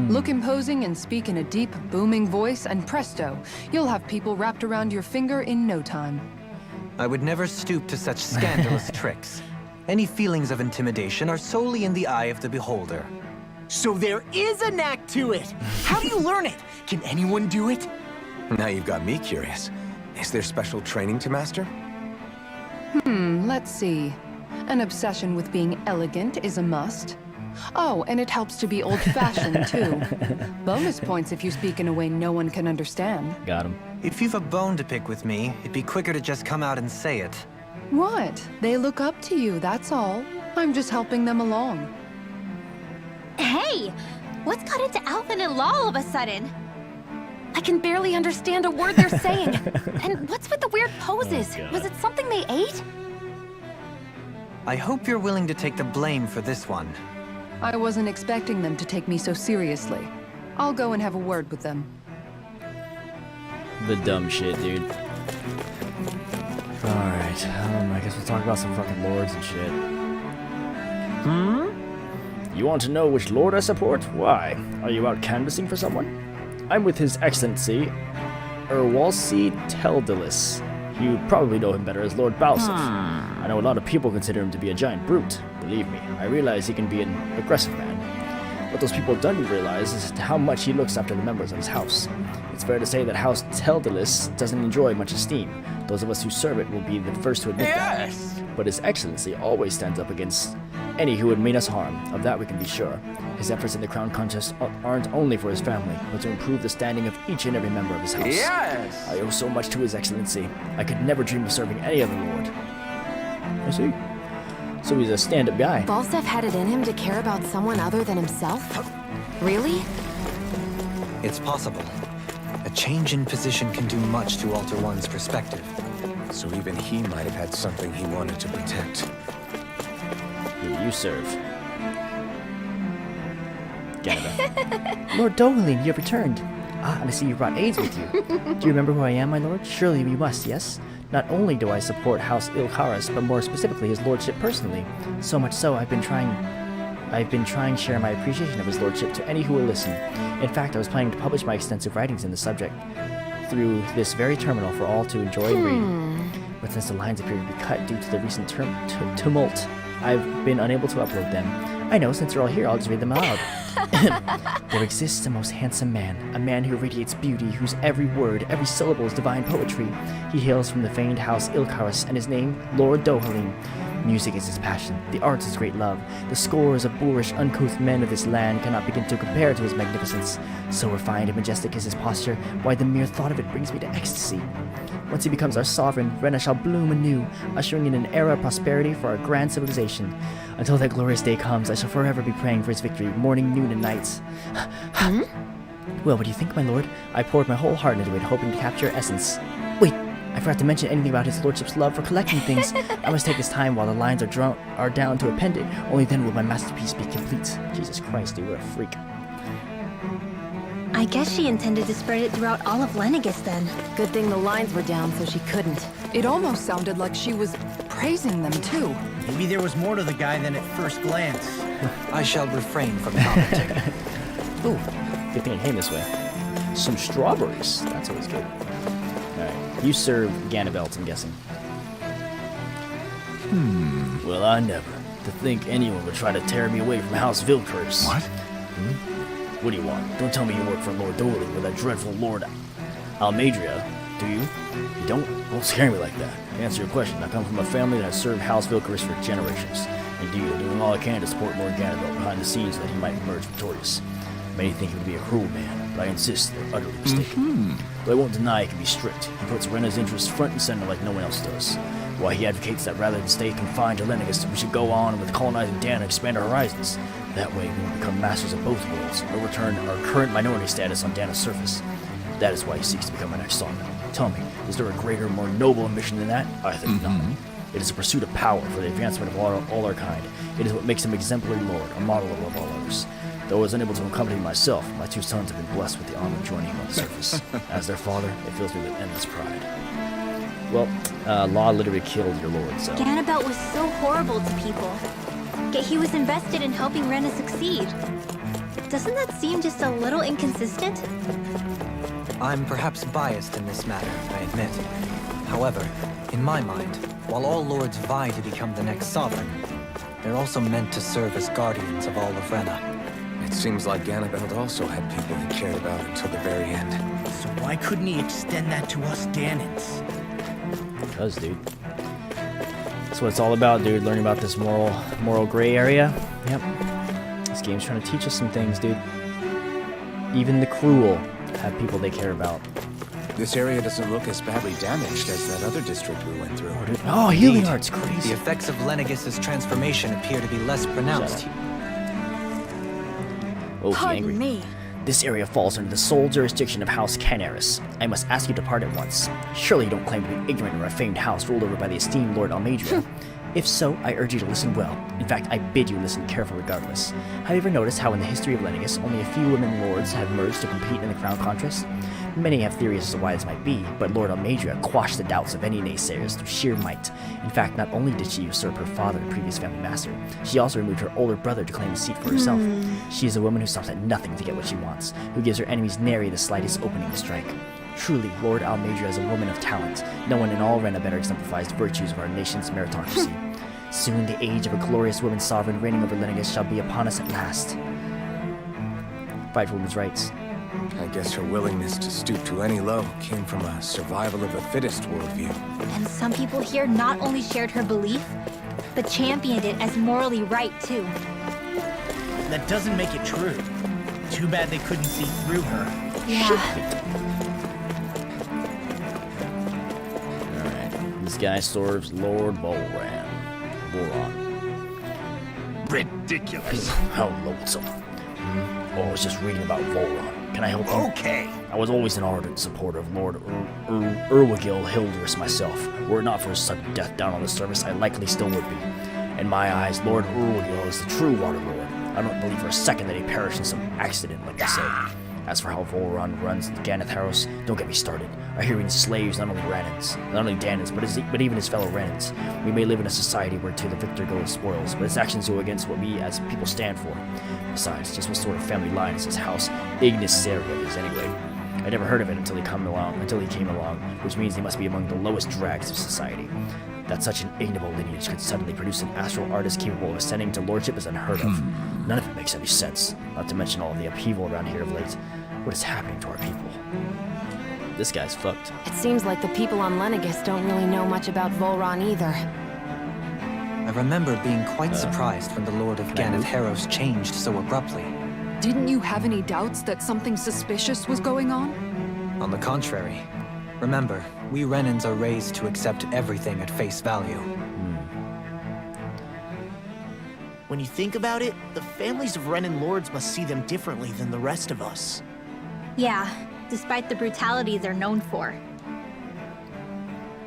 Look imposing and speak in a deep, booming voice, and presto, you'll have people wrapped around your finger in no time. I would never stoop to such scandalous tricks. Any feelings of intimidation are solely in the eye of the beholder. So there is a knack to it! How do you learn it? Can anyone do it? Now you've got me curious. Is there special training to master? Let's see. An obsession with being elegant is a must. Oh, and it helps to be old-fashioned, too. Bonus points if you speak in a way no one can understand. Got him. If you've a bone to pick with me, it'd be quicker to just come out and say it. What? They look up to you, that's all. I'm just helping them along. Hey! What's got into Alphen and Law all of a sudden? I can barely understand a word they're saying. And what's with the weird poses? God. Was it something they ate? I hope you're willing to take the blame for this one. I wasn't expecting them to take me so seriously. I'll go and have a word with them. The dumb shit, dude. Alright, I guess we'll talk about some fucking lords and shit. You want to know which lord I support? Why? Are you out canvassing for someone? I'm with His Excellency, Erwalsi Teldalis. You probably know him better as Lord Balsif. I know a lot of people consider him to be a giant brute. Believe me, I realize he can be an aggressive man. What those people don't realize is how much he looks after the members of his house. It's fair to say that House Teldalis doesn't enjoy much esteem. Those of us who serve it will be the first to admit that. But His Excellency always stands up against any who would mean us harm. Of that we can be sure. His efforts in the crown contest aren't only for his family, but to improve the standing of each and every member of his house. Yes! I owe so much to His Excellency. I could never dream of serving any other lord. I see. So he's a stand-up guy. Balsef had it in him to care about someone other than himself? Really? It's possible. A change in position can do much to alter one's perspective. So even he might have had something he wanted to protect. Who do you serve? Gannabeth. Lord Dohalim, you have returned. Ah, and I see you brought aides with you. Do you remember who I am, my lord? Surely you must, yes? Not only do I support House Ilkaris, but more specifically his lordship personally. So much so, I've been trying to share my appreciation of his lordship to any who will listen. In fact, I was planning to publish my extensive writings in the subject through this very terminal for all to enjoy and read. But since the lines appear to be cut due to the recent tumult, I've been unable to upload them. I know, since you're all here, I'll just read them aloud. There exists a most handsome man, a man who radiates beauty, whose every word, every syllable is divine poetry. He hails from the famed house Ilkaris, and his name, Lord Dohalim. Music is his passion, the arts his great love. The scores of boorish, uncouth men of this land cannot begin to compare to his magnificence. So refined and majestic is his posture, why the mere thought of it brings me to ecstasy. Once he becomes our sovereign, Rena shall bloom anew, ushering in an era of prosperity for our grand civilization. Until that glorious day comes, I shall forever be praying for his victory, morning, noon, and nights. Well, what do you think, my lord? I poured my whole heart into it, hoping to capture essence. Wait, I forgot to mention anything about his lordship's love for collecting things. I must take this time while the lines are down to append it. Only then will my masterpiece be complete. Jesus Christ, dude, what a freak. I guess she intended to spread it throughout all of Lenegis then. Good thing the lines were down so she couldn't. It almost sounded like she was praising them, too. Maybe there was more to the guy than at first glance. I shall refrain from commenting. Ooh, good thing I came this way. Some strawberries. That's always good. Alright, you serve Ganabelt, I'm guessing. Well, I never. To think anyone would try to tear me away from House Vilkers. What? What do you want? Don't tell me you work for Lord Doling or that dreadful Lord Almadria, do you? You don't scare me like that. To answer your question, I come from a family that has served House Vilkers for generations. Indeed, I'm doing all I can to support Lord Ganabelt behind the scenes so that he might emerge victorious. Many think he would be a cruel man, but I insist they're utterly mistaken. Though I won't deny he can be strict. He puts Rena's interests front and center like no one else does. Why, he advocates that rather than stay confined to Lenegis, we should go on with colonizing Dan and expand our horizons. That way, we will become masters of both worlds, or return our current minority status on Dana's surface. That is why he seeks to become our next sovereign. Tell me, is there a greater, more noble ambition than that? I think not. It is a pursuit of power for the advancement of all our kind. It is what makes him exemplary lord, a model above all others. Though I was unable to accompany myself, my two sons have been blessed with the honor of joining him on the surface. As their father, it fills me with endless pride. Well, Law literally killed your lord, so... Ganabelt was so horrible to people. Yet he was invested in helping Rena succeed. Doesn't that seem just a little inconsistent? I'm perhaps biased in this matter, I admit. However, in my mind, while all lords vie to become the next sovereign, they're also meant to serve as guardians of all of Rena. It seems like Ganabelt also had people he cared about until the very end. So why couldn't he extend that to us Danans? Because, dude. That's what it's all about, dude. Learning about this moral gray area. Yep. This game's trying to teach us some things, dude. Even the cruel have people they care about. This area doesn't look as badly damaged as that other district we went through. Oh, healing art's crazy. The effects of Lenegis' transformation appear to be less pronounced. Oh, she's angry. me. This area falls under the sole jurisdiction of House Canaris. I must ask you to depart at once. Surely you don't claim to be ignorant of our famed house ruled over by the esteemed Lord Almadria. If so, I urge you to listen well. In fact, I bid you listen carefully regardless. Have you ever noticed how in the history of Lenegis, only a few women lords have merged to compete in the crown contest? Many have theories as to why this might be, but Lord Almadria quashed the doubts of any naysayers through sheer might. In fact, not only did she usurp her father, the previous family master, she also removed her older brother to claim the seat for herself. She is a woman who stops at nothing to get what she wants, who gives her enemies nary the slightest opening to strike. Truly, Lord Almadria is a woman of talent. No one in all Rena better exemplifies the virtues of our nation's meritocracy. Soon the age of a glorious woman sovereign reigning over Lenegis shall be upon us at last. Fight for women's rights. I guess her willingness to stoop to any low came from a survival of the fittest worldview. And some people here not only shared her belief, but championed it as morally right, too. That doesn't make it true. Too bad they couldn't see through her. Yeah. Alright, this guy serves Lord Voron. Ridiculous. How lonesome. Oh, I was just reading about Voron. Can I help you? Okay. I was always an ardent supporter of Lord Urwagil Hildress myself. Were it not for his sudden death down on the surface, I likely still would be. In my eyes, Lord Urwagil is the true Water Lord. I don't believe for a second that he perished in some accident, like they say. As for how Voron runs the Ganatharos, don't get me started. I hear he enslaves not only Danans, but even his fellow Renans. We may live in a society where to the victor go with spoils, but his actions go against what we as people stand for. Besides, just what sort of family line is his house Ignis Seria is anyway? I never heard of it until he came along, which means he must be among the lowest dregs of society. That such an ignoble lineage could suddenly produce an astral artist capable of ascending to lordship is unheard of. None of it makes any sense, not to mention all of the upheaval around here of late. What is happening to our people? This guy's fucked. It seems like the people on Lenegis don't really know much about Volron either. I remember being quite surprised when the Lord of Ganath Harros changed so abruptly. Didn't you have any doubts that something suspicious was going on? On the contrary. Remember, we Renans are raised to accept everything at face value. When you think about it, the families of Renan lords must see them differently than the rest of us. Yeah, despite the brutality they're known for.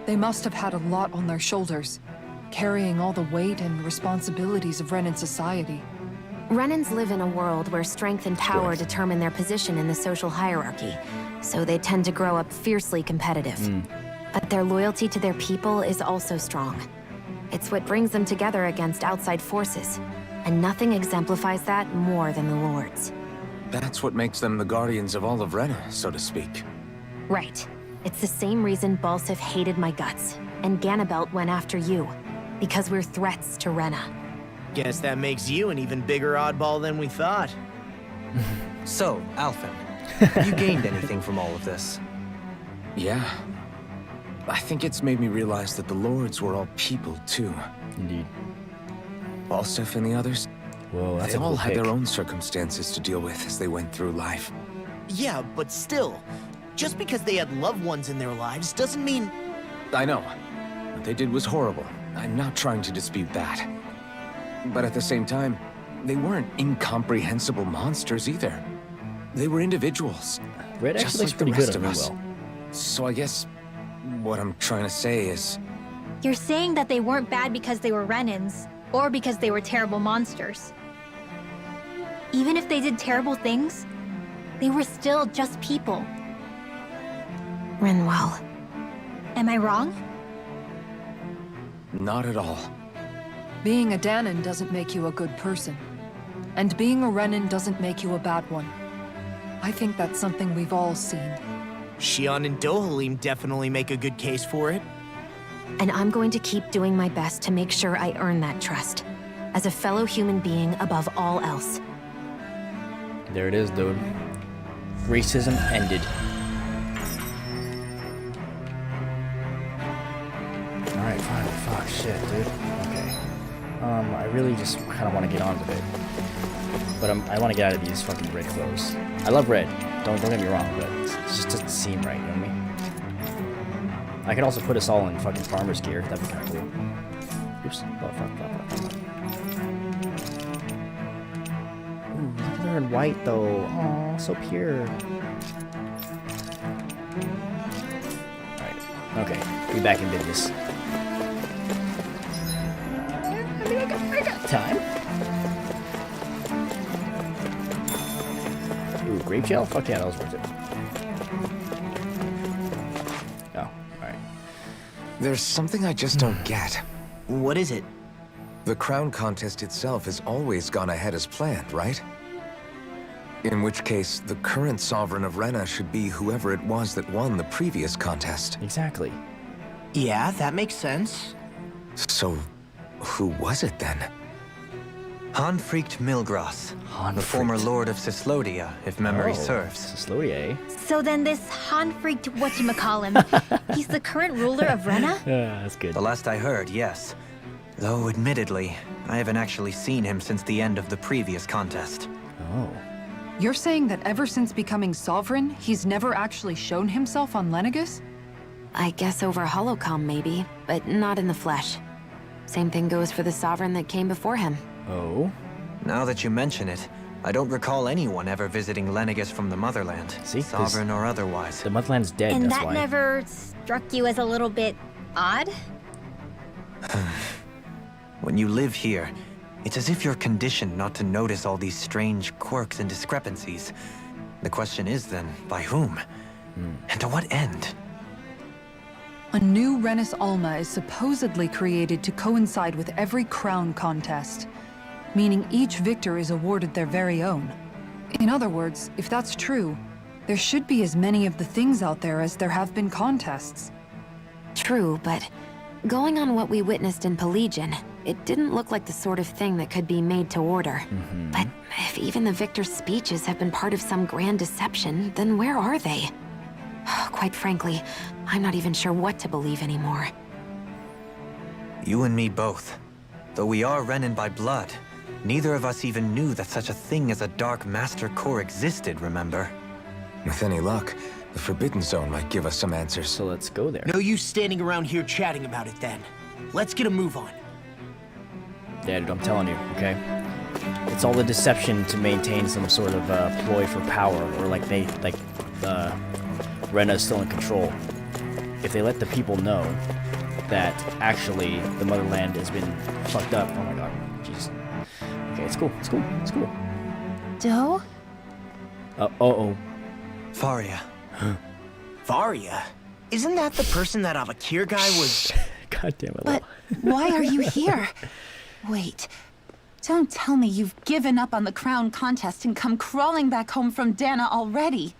They must have had a lot on their shoulders, carrying all the weight and responsibilities of Renan society. Renans live in a world where strength and power determine their position in the social hierarchy, so they tend to grow up fiercely competitive. But their loyalty to their people is also strong. It's what brings them together against outside forces, and nothing exemplifies that more than the Lords. That's what makes them the guardians of all of Rena, so to speak. Right. It's the same reason Balsif hated my guts, and Ganabelt went after you, because we're threats to Rena. Guess that makes you an even bigger oddball than we thought. So, Alphen, have you gained anything from all of this? Yeah. I think it's made me realize that the Lords were all people, too. Indeed. Balsif and the others, whoa, that's they a cool all had pick. their own circumstances to deal with as they went through life. Yeah, but still, just because they had loved ones in their lives doesn't mean... I know. What they did was horrible. I'm not trying to dispute that. But at the same time, they weren't incomprehensible monsters either. They were individuals. Red just actually looks like the pretty rest good of on us. Rinwell. So I guess what I'm trying to say is... You're saying that they weren't bad because they were Renans, or because they were terrible monsters. Even if they did terrible things, they were still just people. Rinwell. Am I wrong? Not at all. Being a Danon doesn't make you a good person. And being a Renan doesn't make you a bad one. I think that's something we've all seen. Shion and Dohalim definitely make a good case for it. And I'm going to keep doing my best to make sure I earn that trust. As a fellow human being above all else. There it is, dude. Racism ended. Alright, fine. Fuck, shit, dude. Okay. I really just kind of want to get on with it. But I want to get out of these fucking red clothes. I love red. Don't get me wrong, but it just doesn't seem right, you know what I mean? I could also put us all in fucking farmer's gear. That'd be kind of cool. Oops. Oh, fuck. Ooh, look at her in white, though. Aw, so pure. Alright. Okay. Be back in business. I got time. Ooh, grape gel? Fuck yeah, that was worth it. Oh, alright. There's something I just don't get. What is it? The crown contest itself has always gone ahead as planned, right? In which case, the current sovereign of Rena should be whoever it was that won the previous contest. Exactly. Yeah, that makes sense. So, who was it then? Hanfried Milgras, the former lord of Cislodia, if memory serves. Cislodia, eh? So then this Hanfried whatchamacallem, he's the current ruler of Rena? Yeah, that's good. The last I heard, yes. Though, admittedly, I haven't actually seen him since the end of the previous contest. Oh. You're saying that ever since becoming sovereign, he's never actually shown himself on Lenegis? I guess over holocom maybe, but not in the flesh. Same thing goes for the sovereign that came before him. Oh? Now that you mention it, I don't recall anyone ever visiting Lenegis from the motherland, See, sovereign or otherwise. The motherland's dead, And that's that why. never struck you as a little bit odd? When you live here, it's as if you're conditioned not to notice all these strange quirks and discrepancies. The question is then, by whom? And to what end? A new Renis Alma is supposedly created to coincide with every crown contest, meaning each victor is awarded their very own. In other words, if that's true, There should be as many of the things out there as there have been contests. True, but going on what we witnessed in Pelegion, it didn't look like the sort of thing that could be made to order. But if even the victor's speeches have been part of some grand deception, then where are they? Quite frankly, I'm not even sure what to believe anymore. You and me both. Though we are Renin by blood, neither of us even knew that such a thing as a Dark Master Core existed, remember? With any luck, the Forbidden Zone might give us some answers. So let's go there. No use standing around here chatting about it then. Let's get a move on. Yeah, dude, I'm telling you, okay? It's all the deception to maintain some sort of ploy for power, or Rena's still in control. If they let the people know that actually the motherland has been fucked up, oh my god, jeez. Okay, it's cool, it's cool, it's cool. Doe? Uh-oh. Faria. Faria? Isn't that the person that Avakir guy was... God damn it. But why are you here? Wait. Don't tell me you've given up on the crown contest and come crawling back home from Dana already.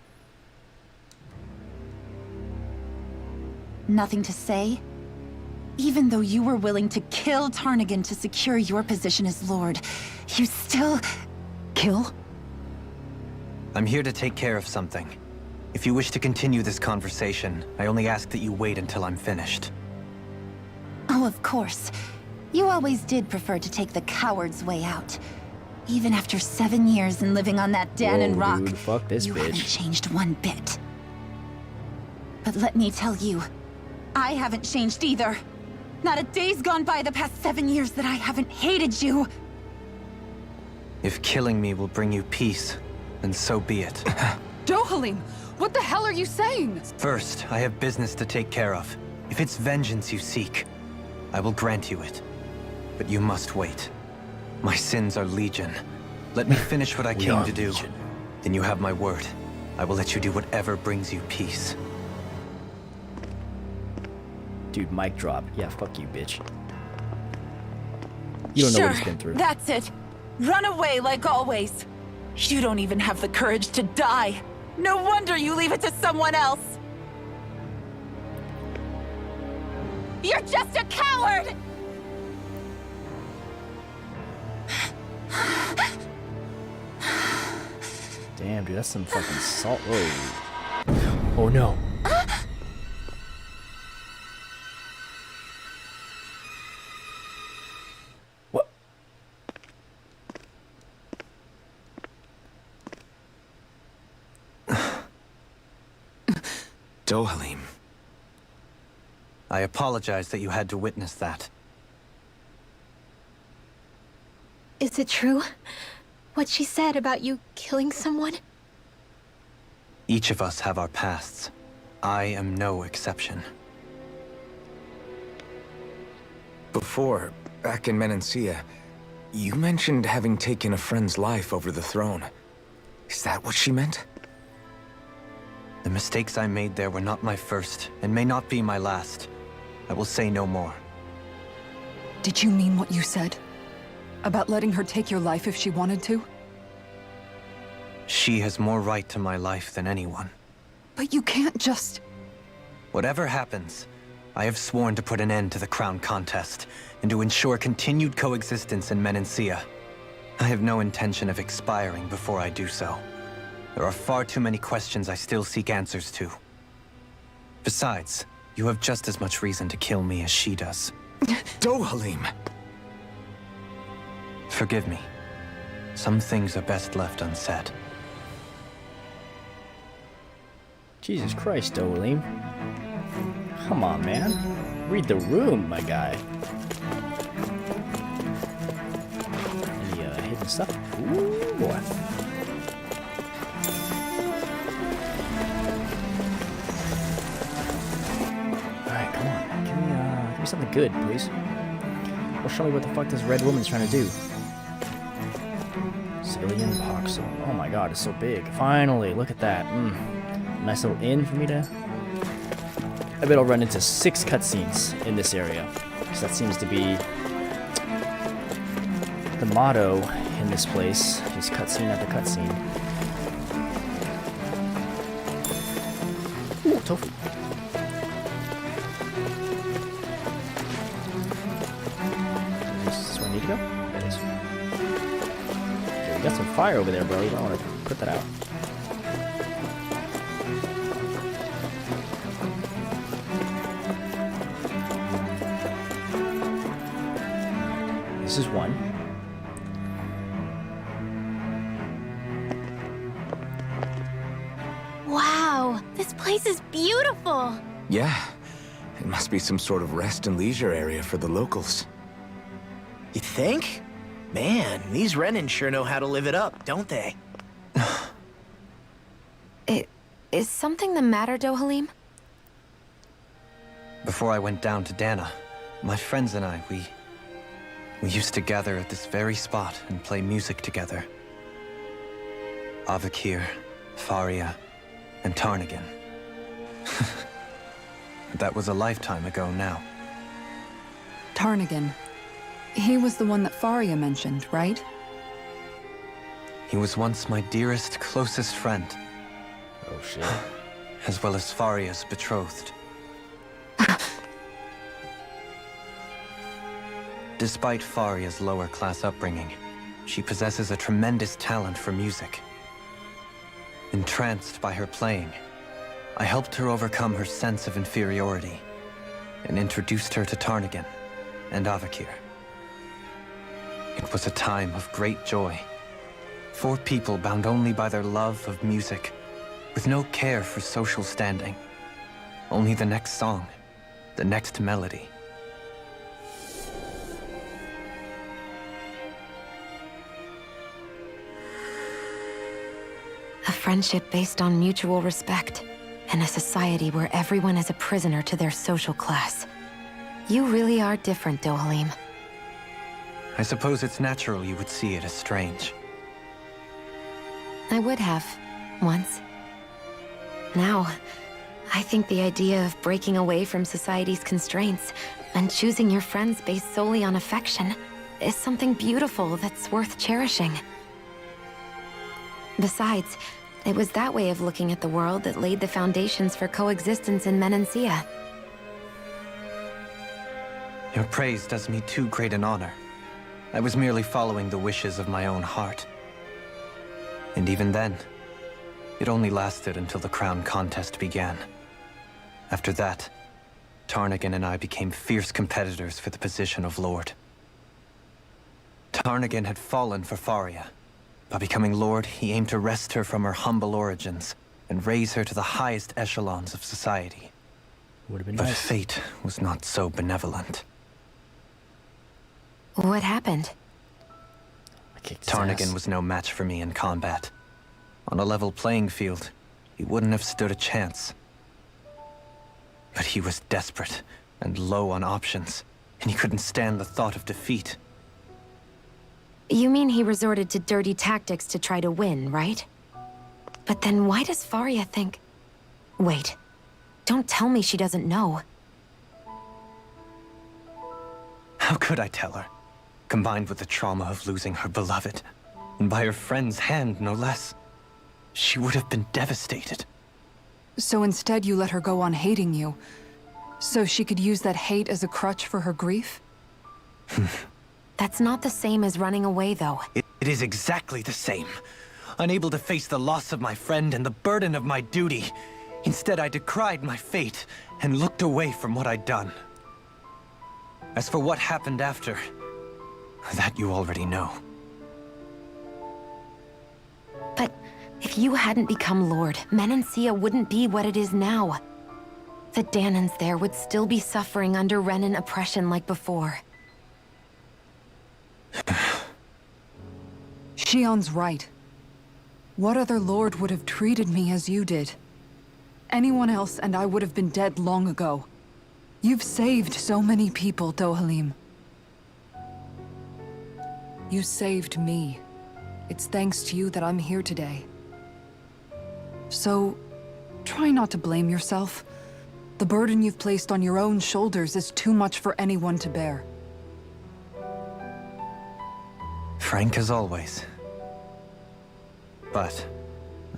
Nothing to say? Even though you were willing to kill Tarnigan to secure your position as Lord, you still... Kill? I'm here to take care of something. If you wish to continue this conversation, I only ask that you wait until I'm finished. Oh, of course. You always did prefer to take the coward's way out. Even after 7 years and living on that Danon rock, dude, fuck this you bitch. haven't changed one bit. But let me tell you, I haven't changed either. Not a day's gone by the past 7 years that I haven't hated you. If killing me will bring you peace, then so be it. Dohalim, what the hell are you saying? First, I have business to take care of. If it's vengeance you seek, I will grant you it. But you must wait. My sins are legion. Let me finish what I came to do. Then you have my word. I will let you do whatever brings you peace. Dude, mic drop. Yeah, fuck you, bitch. You don't know what he's been through. That's it. Run away like always. You don't even have the courage to die. No wonder you leave it to someone else. You're just a coward! Damn, dude, that's some fucking salt. Oh. Oh no. What? Dohalim. I apologize that you had to witness that. Is it true? What she said about you killing someone? Each of us have our pasts. I am no exception. Before, back in Menancia, you mentioned having taken a friend's life over the throne. Is that what she meant? The mistakes I made there were not my first, and may not be my last. I will say no more. Did you mean what you said? About letting her take your life if she wanted to? She has more right to my life than anyone. But you can't just... Whatever happens, I have sworn to put an end to the crown contest, and to ensure continued coexistence in Menancia. I have no intention of expiring before I do so. There are far too many questions I still seek answers to. Besides, you have just as much reason to kill me as she does. Dohalim! Forgive me. Some things are best left unsaid. Jesus Christ, Dohalim. Come on, man. Read the room, my guy. Any hidden stuff? Ooh, boy. Alright, come on. Give me something good, please. Or show me what the fuck this red woman's trying to do. Zillion Poxel. Oh my god, it's so big. Finally, look at that. Nice little inn for me to... I bet I'll run into 6 cutscenes in this area. Because that seems to be the motto in this place. Just cutscene after cutscene. Where'd it go? There it is. Okay, we got some fire over there, bro. You don't want to put that out. This is one. Wow, this place is beautiful. Yeah, it must be some sort of rest and leisure area for the locals. You think? Man, these Renin sure know how to live it up, don't they? Is something the matter, Dohalim? Before I went down to Dana, my friends and I, we used to gather at this very spot and play music together. Avakir, Faria, and Tarnagan. That was a lifetime ago now. Tarnagan. He was the one that Faria mentioned, right? He was once my dearest, closest friend. Oh, shit. As well as Faria's betrothed. Despite Faria's lower-class upbringing, she possesses a tremendous talent for music. Entranced by her playing, I helped her overcome her sense of inferiority and introduced her to Tarnagan and Avakir. It was a time of great joy. 4 people bound only by their love of music, with no care for social standing. Only the next song, the next melody. A friendship based on mutual respect, and a society where everyone is a prisoner to their social class. You really are different, Dohalim. I suppose it's natural you would see it as strange. I would have, once. Now, I think the idea of breaking away from society's constraints and choosing your friends based solely on affection is something beautiful that's worth cherishing. Besides, it was that way of looking at the world that laid the foundations for coexistence in Menancia. Your praise does me too great an honor. I was merely following the wishes of my own heart. And even then, it only lasted until the crown contest began. After that, Tarnagan and I became fierce competitors for the position of Lord. Tarnagan had fallen for Faria. By becoming Lord, he aimed to wrest her from her humble origins and raise her to the highest echelons of society. Would have been But nice. fate was not so benevolent. What happened? Tarnagan was no match for me in combat. On a level playing field, he wouldn't have stood a chance. But he was desperate and low on options, and he couldn't stand the thought of defeat. You mean he resorted to dirty tactics to try to win, right? But then why does Faria think... Wait, don't tell me she doesn't know. How could I tell her? Combined with the trauma of losing her beloved, and by her friend's hand, no less, she would have been devastated. So instead you let her go on hating you, so she could use that hate as a crutch for her grief? That's not the same as running away, though. It is exactly the same. Unable to face the loss of my friend and the burden of my duty, instead I decried my fate and looked away from what I'd done. As for what happened after, that you already know. But if you hadn't become Lord, Menancia wouldn't be what it is now. The Danans there would still be suffering under Renin oppression like before. Shion's right. What other lord would have treated me as you did? Anyone else and I would have been dead long ago. You've saved so many people, Dohalim. You saved me. It's thanks to you that I'm here today. So, try not to blame yourself. The burden you've placed on your own shoulders is too much for anyone to bear. Frank as always. But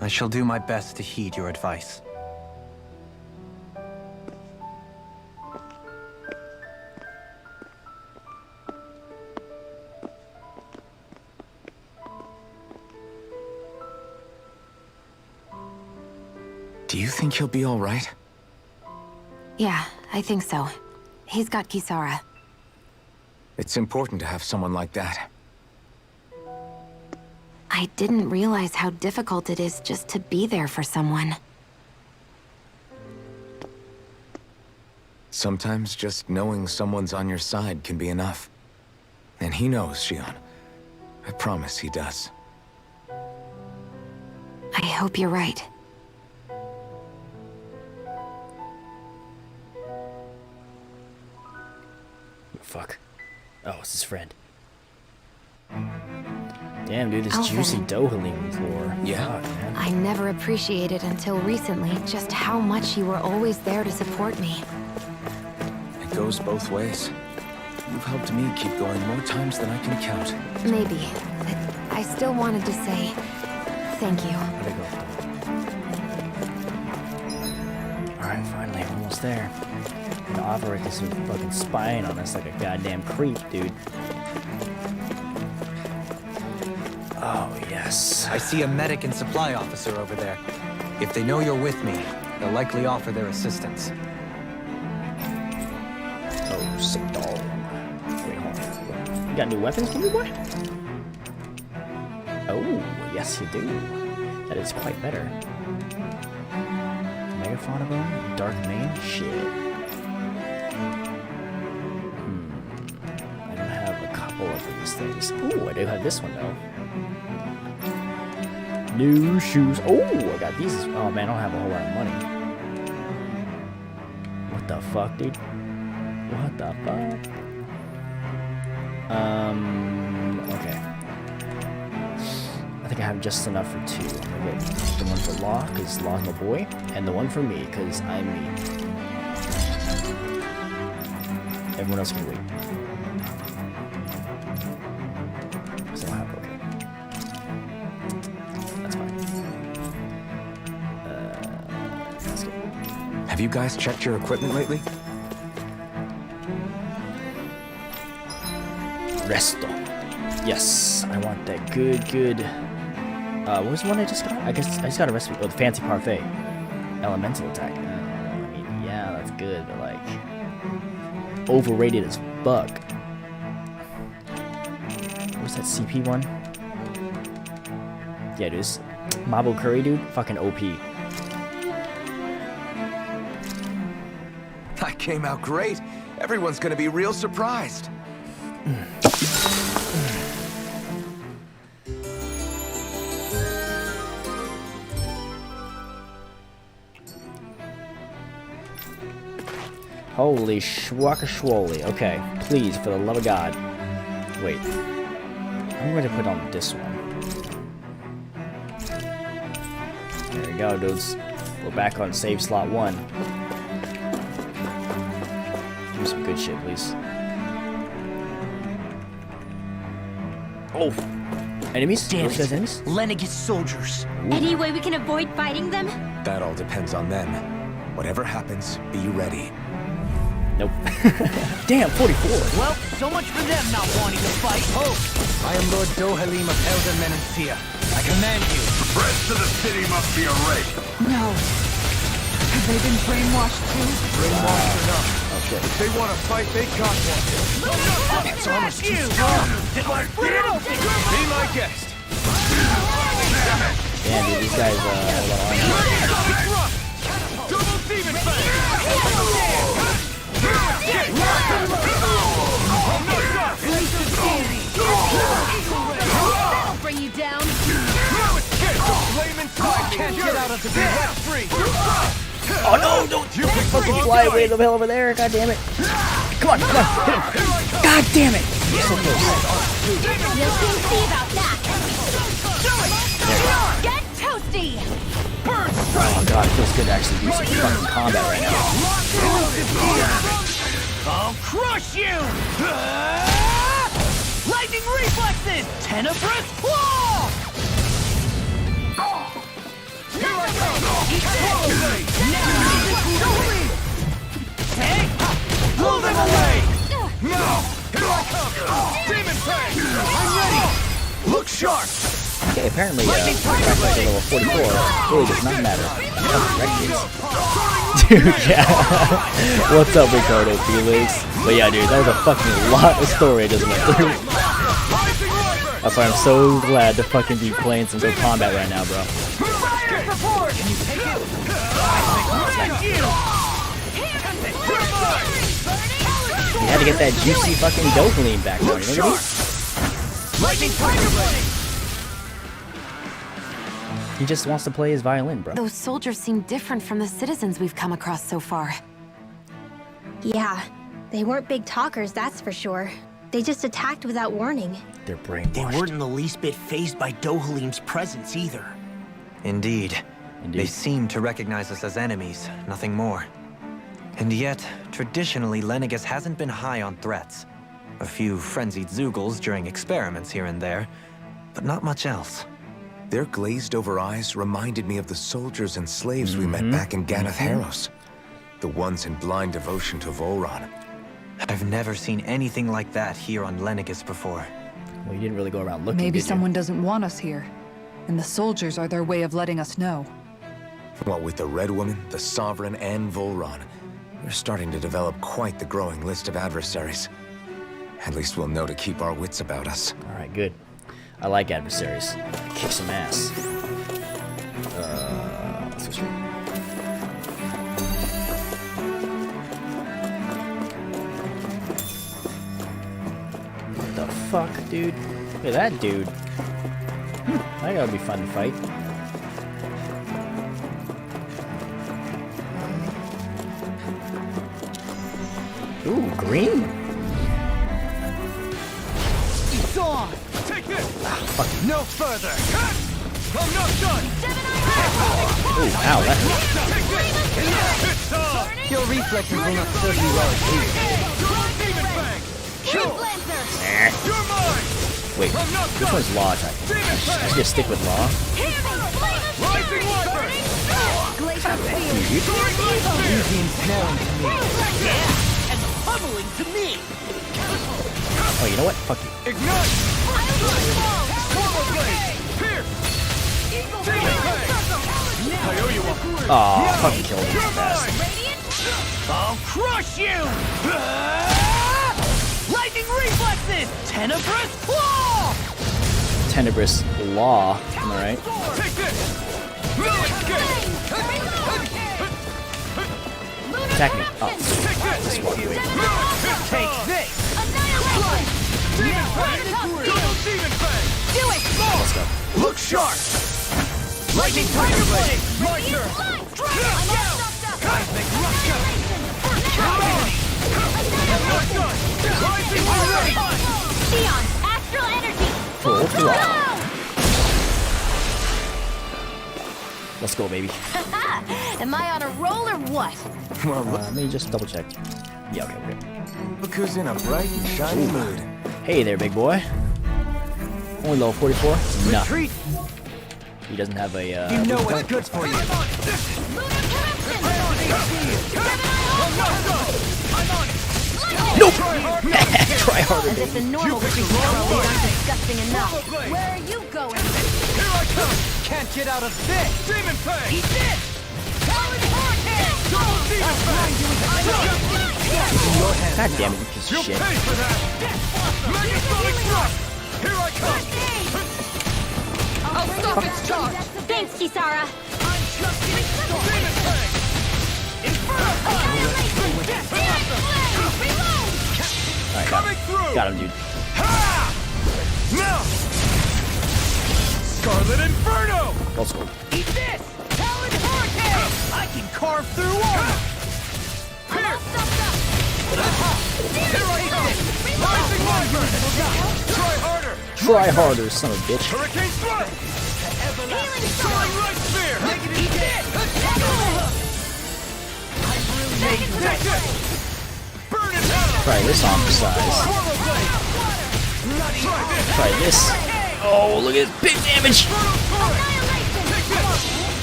I shall do my best to heed your advice. Do you think he'll be all right? Yeah, I think so. He's got Kisara. It's important to have someone like that. I didn't realize how difficult it is just to be there for someone. Sometimes just knowing someone's on your side can be enough. And he knows, Shion. I promise he does. I hope you're right. Fuck. Oh, it's his friend. Damn, dude, this Alphen. juicy Dohalim floor. Yeah. Fuck, man. I never appreciated until recently just how much you were always there to support me. It goes both ways. You've helped me keep going more times than I can count. Maybe, but I still wanted to say thank you. Alright, finally, I'm almost there. I'm gonna operate this fucking spine on us like a goddamn creep, dude. Oh, yes. I see a medic and supply officer over there. If they know you're with me, they'll likely offer their assistance. Oh, sick dog. Wait, hold on. You got new weapons for me, boy? Oh, yes you do. That is quite better. Megafauna bone? Dark mane? Shit. I don't have a couple of these things. Ooh, I do have this one, though. New shoes. Oh, I got these. Oh, man, I don't have a whole lot of money. What the fuck, dude? What the fuck? Okay. I think I have just enough for two. I'm gonna get the one for Law, because Law's my boy, and the one for me, because I'm me. Everyone else can wait. So I have, okay. That's fine. Let's go. Have you guys checked your equipment lately? Resto. Yes, I want that good. What was the one I just got? I guess I just got a recipe. Oh, the fancy parfait. Elemental attack. I mean, yeah, that's good, but like overrated as fuck. What's that CP one? Yeah, dude. This Mabo Curry, dude. Fucking OP. That came out great. Everyone's gonna be real surprised. Holy schwacka-schwolly. Okay, please, for the love of God. Wait. I'm going to put on this one. There we go, dudes. We're back on save slot 1. Give me some good shit, please. Oh! Enemies? Damn Those guys it. enemies? Lenniget's soldiers. Any way we can avoid fighting them? That all depends on them. Whatever happens, be ready. Nope. Damn, 44. Well, so much for them not wanting to fight. Oh, I am Lord Dohalim of Elder Menancia. I command you. The rest of the city must be erased. No. Have they been brainwashed too? Brainwashed enough. Oh shit. If they want to fight, they got one. It's almost too strong. Be my guest. Damn, dude, these guys, Double demon fang. That'll bring you down. Can't get out of the pit left free. Oh no, don't fucking fly away the hell over there, god damn it. Come on, hit him. God damn it. So close. You'll soon see about that. Get toasty. Oh god, it feels good to actually do some fucking combat right now. I'll crush you! Lightning reflexes! Tenebrous claw! Hey! Blow them away! Now, here I come. Demon fang. I'm ready. Look sharp! Okay, apparently, flashlight level 44 really does not matter. Dude, yeah. What's up, Ricardo Felix? But yeah, dude, that was a fucking lot of story I just went through. That's why I'm so glad to fucking be playing some good combat right now, bro. You had to get that juicy fucking dopamine back, bro. You know what I mean? He just wants to play his violin, bro. Those soldiers seem different from the citizens we've come across so far. Yeah, they weren't big talkers, that's for sure. They just attacked without warning. They're brainwashed. They weren't in the least bit fazed by Dohalim's presence either. Indeed. They seem to recognize us as enemies, nothing more. And yet, traditionally, Lenegis hasn't been high on threats. A few frenzied Zeugles during experiments here and there, but not much else. Their glazed-over eyes reminded me of the soldiers and slaves we met back in Ganath Haros. The ones in blind devotion to Volron. I've never seen anything like that here on Lenegis before. Well, you didn't really go around looking, Maybe did you? someone doesn't want us here. And the soldiers are their way of letting us know. What with the Red Woman, the Sovereign, and Volron, we're starting to develop quite the growing list of adversaries. At least we'll know to keep our wits about us. Alright, good. I like adversaries. Kick some ass. Let's switch. What the fuck, dude? Look at that dude. That gotta be fun to fight. Ooh, green? It's on! Take this! No further! I'm not done! Ooh, ow, that hurt. Your reflexes will not serve you well here. You're mine! Wait, which one's law attack? I should just stick with law. Rising Wyvern! Easy and snowing to me. Yeah, and pummeling to me. Oh, you know what? Fuck you. Ignite! Turbo Blade! Pierce! Demon Fang! I owe you one. Aw, fucking killed me fast. I'll crush you! Lightning reflexes! Tenebrous claw! Tenebrous law. Am I right? Take this! No escape! Attack me. Oh, Take this! just walk away. Take this! Demon Fang! Double Demon Fang! Do it! Let's go. Look sharp! Lightning Tiger Blade! My turn! Cosmic Rupture! Not done! Rising already! Xion's astral energy! Full throttle. Let's go, baby. Am I on a roll or what? Well, Let me just double check. Yeah, okay, we're good. look who's in a bright and shiny mood. Hey there, big boy. Only level 44? Nothing. Retreat! He doesn't have a, You know what's good for you. Nope! Try harder, As if the baby. normal creatures aren't disgusting enough. Where are you going? Here I come! Can't get out of this! Demon Fang! Eat this! Double Demon Fang! God damn it, you piece of You'll shit. pay for that! Megasonic Thrust! Here I come! I'll stop its charge! Thanks, Kisara! Demon Fang! Alright, Coming through! got him, dude. Ha! Now! Scarlet Inferno! Let's go. Eat this! Talon Hurricane! I can carve through armor! Here! Here I come! Rising Wyvern! Try harder! Try harder, son of a bitch. Hurricane Thrust! Soaring Right Spear! Eat this! Take this! Burn it down! Try this on the size. Turbo Blade! Try this! Try this. Oh, look at this big damage.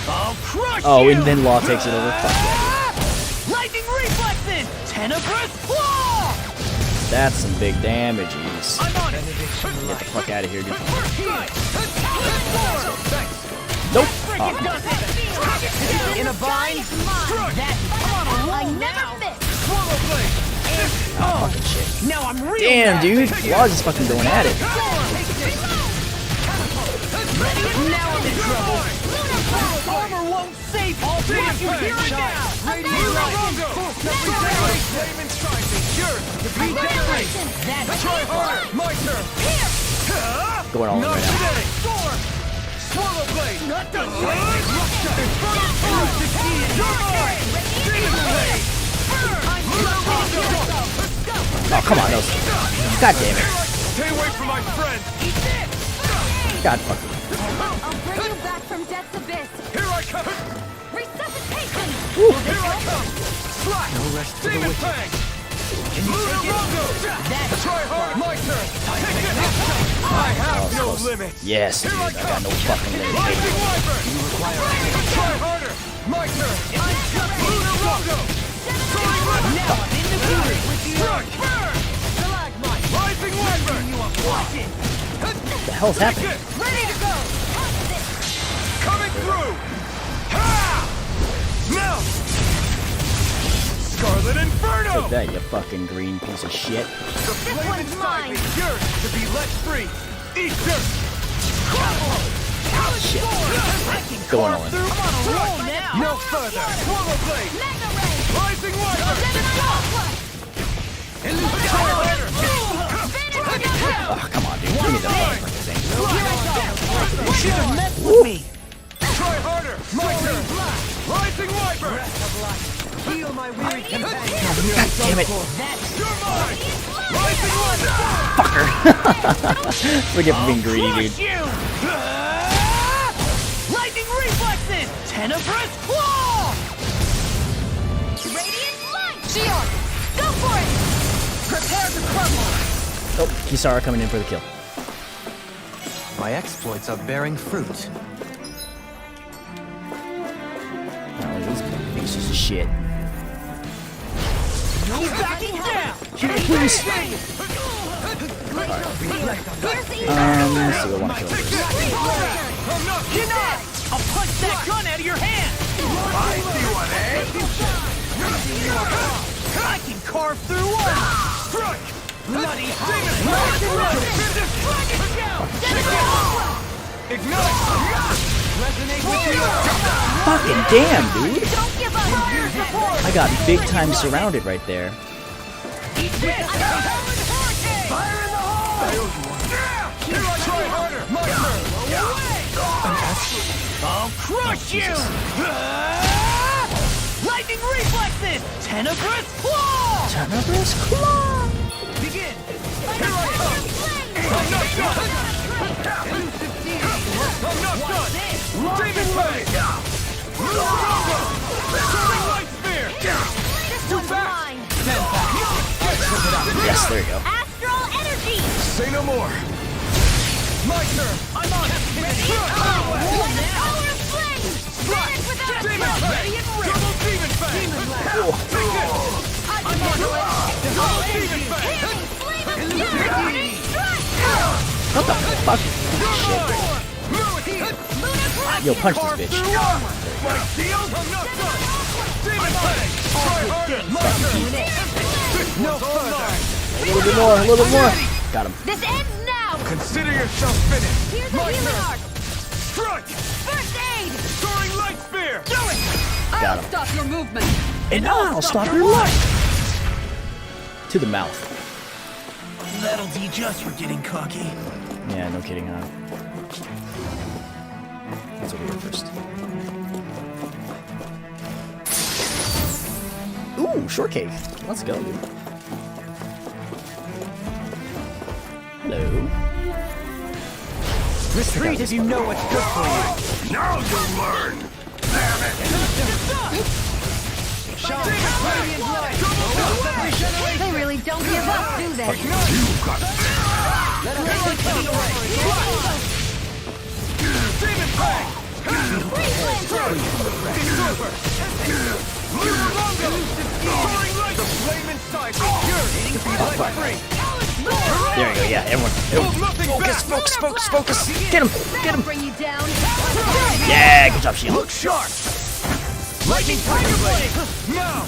I'll crush Oh, you! and then law takes it over. Fuck yeah. Lightning reflexes! Tenebrous claw! That's some big damages. I'm on it. Get the fuck out of here, dude. Thanks. Nope. In a bind. I never miss. Swallow blade. Oh, fucking shit. Now I'm real. Damn, dude. Lars is fucking going at it. Now I'm in trouble. Armor won't save all this. Here and now. Radiant light. Flame and strike me. Yours. Regenerate. Try harder. My turn. Going all in Not right now. today. Sword. Swallow blade. Not done. Infernal force. You're mine. Demon blade. Oh, come on, those. God damn it. Stay away from my friend. God fucking. I'll bring you back from death's abyss. Here I come. Resuscitation! Here I come. Slash. No rest for Demon fang. Can you take it? Try hard. My turn. Take it. I have no limits. Yes, dude. I got no fucking limits. Rising wyvern. Try harder. My turn. Lunar Rondo. Now I'm in the fury. Strike. Burn. Rising wyvern. Watch it. What the hell's happening? Ready to go. Coming through. Ha! Now. Scarlet Inferno. Take that, you fucking green piece of shit. The flame inside me yearns to be let free. Eat dirt. Shit. Going all in. I'm on a roll now. No further. Swallow blade. Rising wyvern. Oh, come on, dude. Give me the fucking thing. You should have messed with me. Try harder. My turn. Rising wyvern. Heal my weary companion. God damn it. You're mine. Rising wyvern. Fucker. Forget for being greedy, dude. You. Lightning reflexes. Tenebrous claw. Radiant light! Shion! Go for it! Prepare to crumble! Oh, Kisara coming in for the kill. My exploits are bearing fruit. Oh, these pieces of shit. No backing down. Please. Let's see, I want to kill him first. You're not. I'll punch that gun out of your hand. I see what, I can carve through one. Strike. Bloody Ignite. Resonate with you. Fucking damn, dude. Don't give up! I got big time surrounded right there. Fire in the hole. Here I try harder. My turn. I'll crush you. Lightning reflexes. Tenebrous claw. Tenebrous claw. Begin. Here I come. I'm not done. I'm not done. Demon blade. Soaring light spear. Too fast. Yes, there you go. Astral energy! Say no more. My turn. I'm on. Power of flame! Vanish without Demon smoke! fang. Double demon fang. Take it. I'm on to it. Double demon fang. Flame of fury! Strike! What the fuck? Shit. Yo, punch this bitch. My shield. I'm not done. Demon fang. Try harder. My turn. No further. A little bit more, a little bit more. Got him. This ends now! Consider yourself finished. Here's a healing arc! Strike. First aid! Soaring light spear. Do it. Got him. Stop your movement. And I'll stop your life. To the mouth. That'll teach us for getting cocky. Yeah, no kidding, huh? Let's over here first. Ooh, shortcake. Let's go, dude. Hello. Retreat if you know what's good for you. Now you'll learn. Damn it. They really don't give up, do they? You got Demon fang. It's over. The flame inside me. You're There you go, yeah, everyone. Focus. Get him. Yeah, good job, Shion. Look sharp. Lightning Tiger Blade. Now.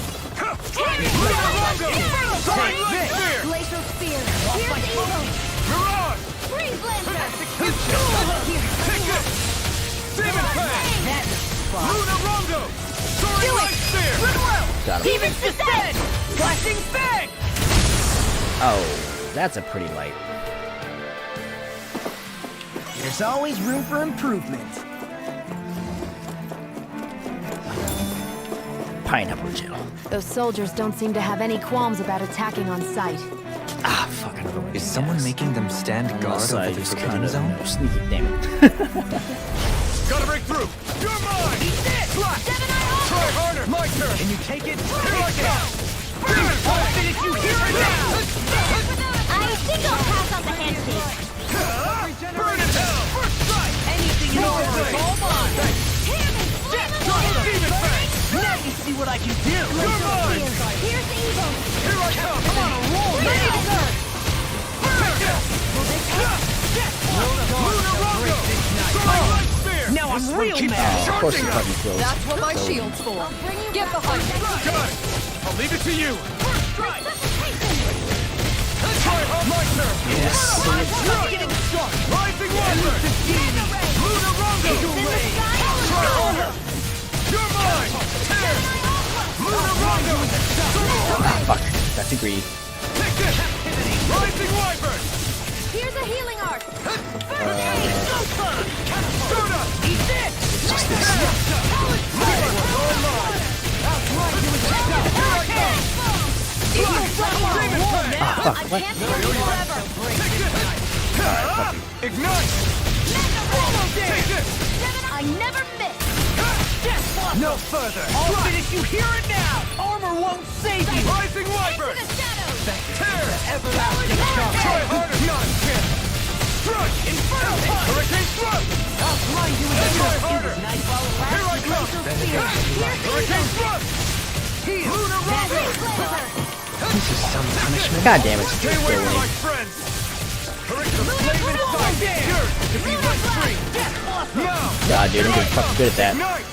Glacial Spear. Here's evil. Mirage. Freeze Lancer. Take it. Demon Fang. Luna Rongo. Soaring Light Spear. Got him. Demon's Descent. Flashing Fang. Oh, that's a pretty light. There's always room for improvement. Pineapple Gel. Those soldiers don't seem to have any qualms about attacking on sight. Ah, fucking ruined. Is someone making them stand guard Unless over I the just Forbidden kind of Zone? sneaky, damn it. Gotta break through. You're mine. Try harder. My turn. Can you take it? Here I come. I'll finish you here and now! I think I'll pass on the handshake. Burn in hell. First strike. Anything in order is all mine! Demon Fang. Now you see what I can do! You're mine. Here's evil. Here I come. I'm on a roll now! Luna Rongo. Soaring Light Spear. Now I'm real mad! Of course he fucking kills. That's what my shield's for. Get behind me. Got it. I'll leave it to you. First strike. Try hard. My turn. Yes. I'm getting sharp! Rising Wyvern. Luna Rongo. Try harder. You're mine. Tear. Luna Rongo. Ah, fuck. That's too greedy. Take this. Rising Wyvern. Here's a healing arc. Soda. Eat this! Just this. Ah, fuck. What? Ignite. Take this. I never miss. No further! I'll finish you here and now! Armor won't save you! Rising Wyvern. Tear. Everlasting Try harder. Non-hit. Strike. Inferno punch! Hurricane Thrust. I'll blind you with Try the harder. night while it Here I lasts. come. Hurricane Thrust. Heal! Luna Rongo. This is some punishment. God damn it. Stay away from my friends. Hurricane Flame inside. Yours to be my free. Now. God, dude, I'm getting fucking good at that. Ignite.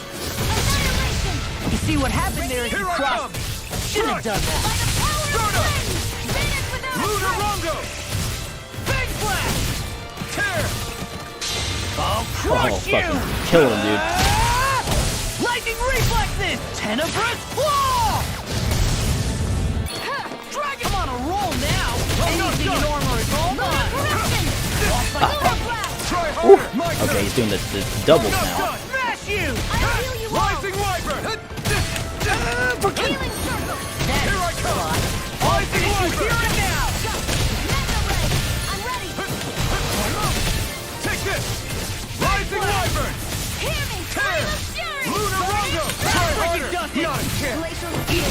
You see what happened there as you Here I crossed? come. Shouldn't have done that. Soda. Luna Rongo. Big Blast. Tear. I'll Oh, crush you! fucking kill him, dude. Lightning reflexes! Tenebrous claw! Dragon! I'm on a roll now! Anything in armor is all mine! Try harder. My turn. Okay, he's doing the doubles now. Smash you! Rising Wyvern. Healing circle. Here I come. Rising Here Wyvern. and now! I'm ready. Take this. Rising Wyvern. Hear me. Tear. Fury. Luna Rongo. Try harder. Not a chance. Glacial Spear.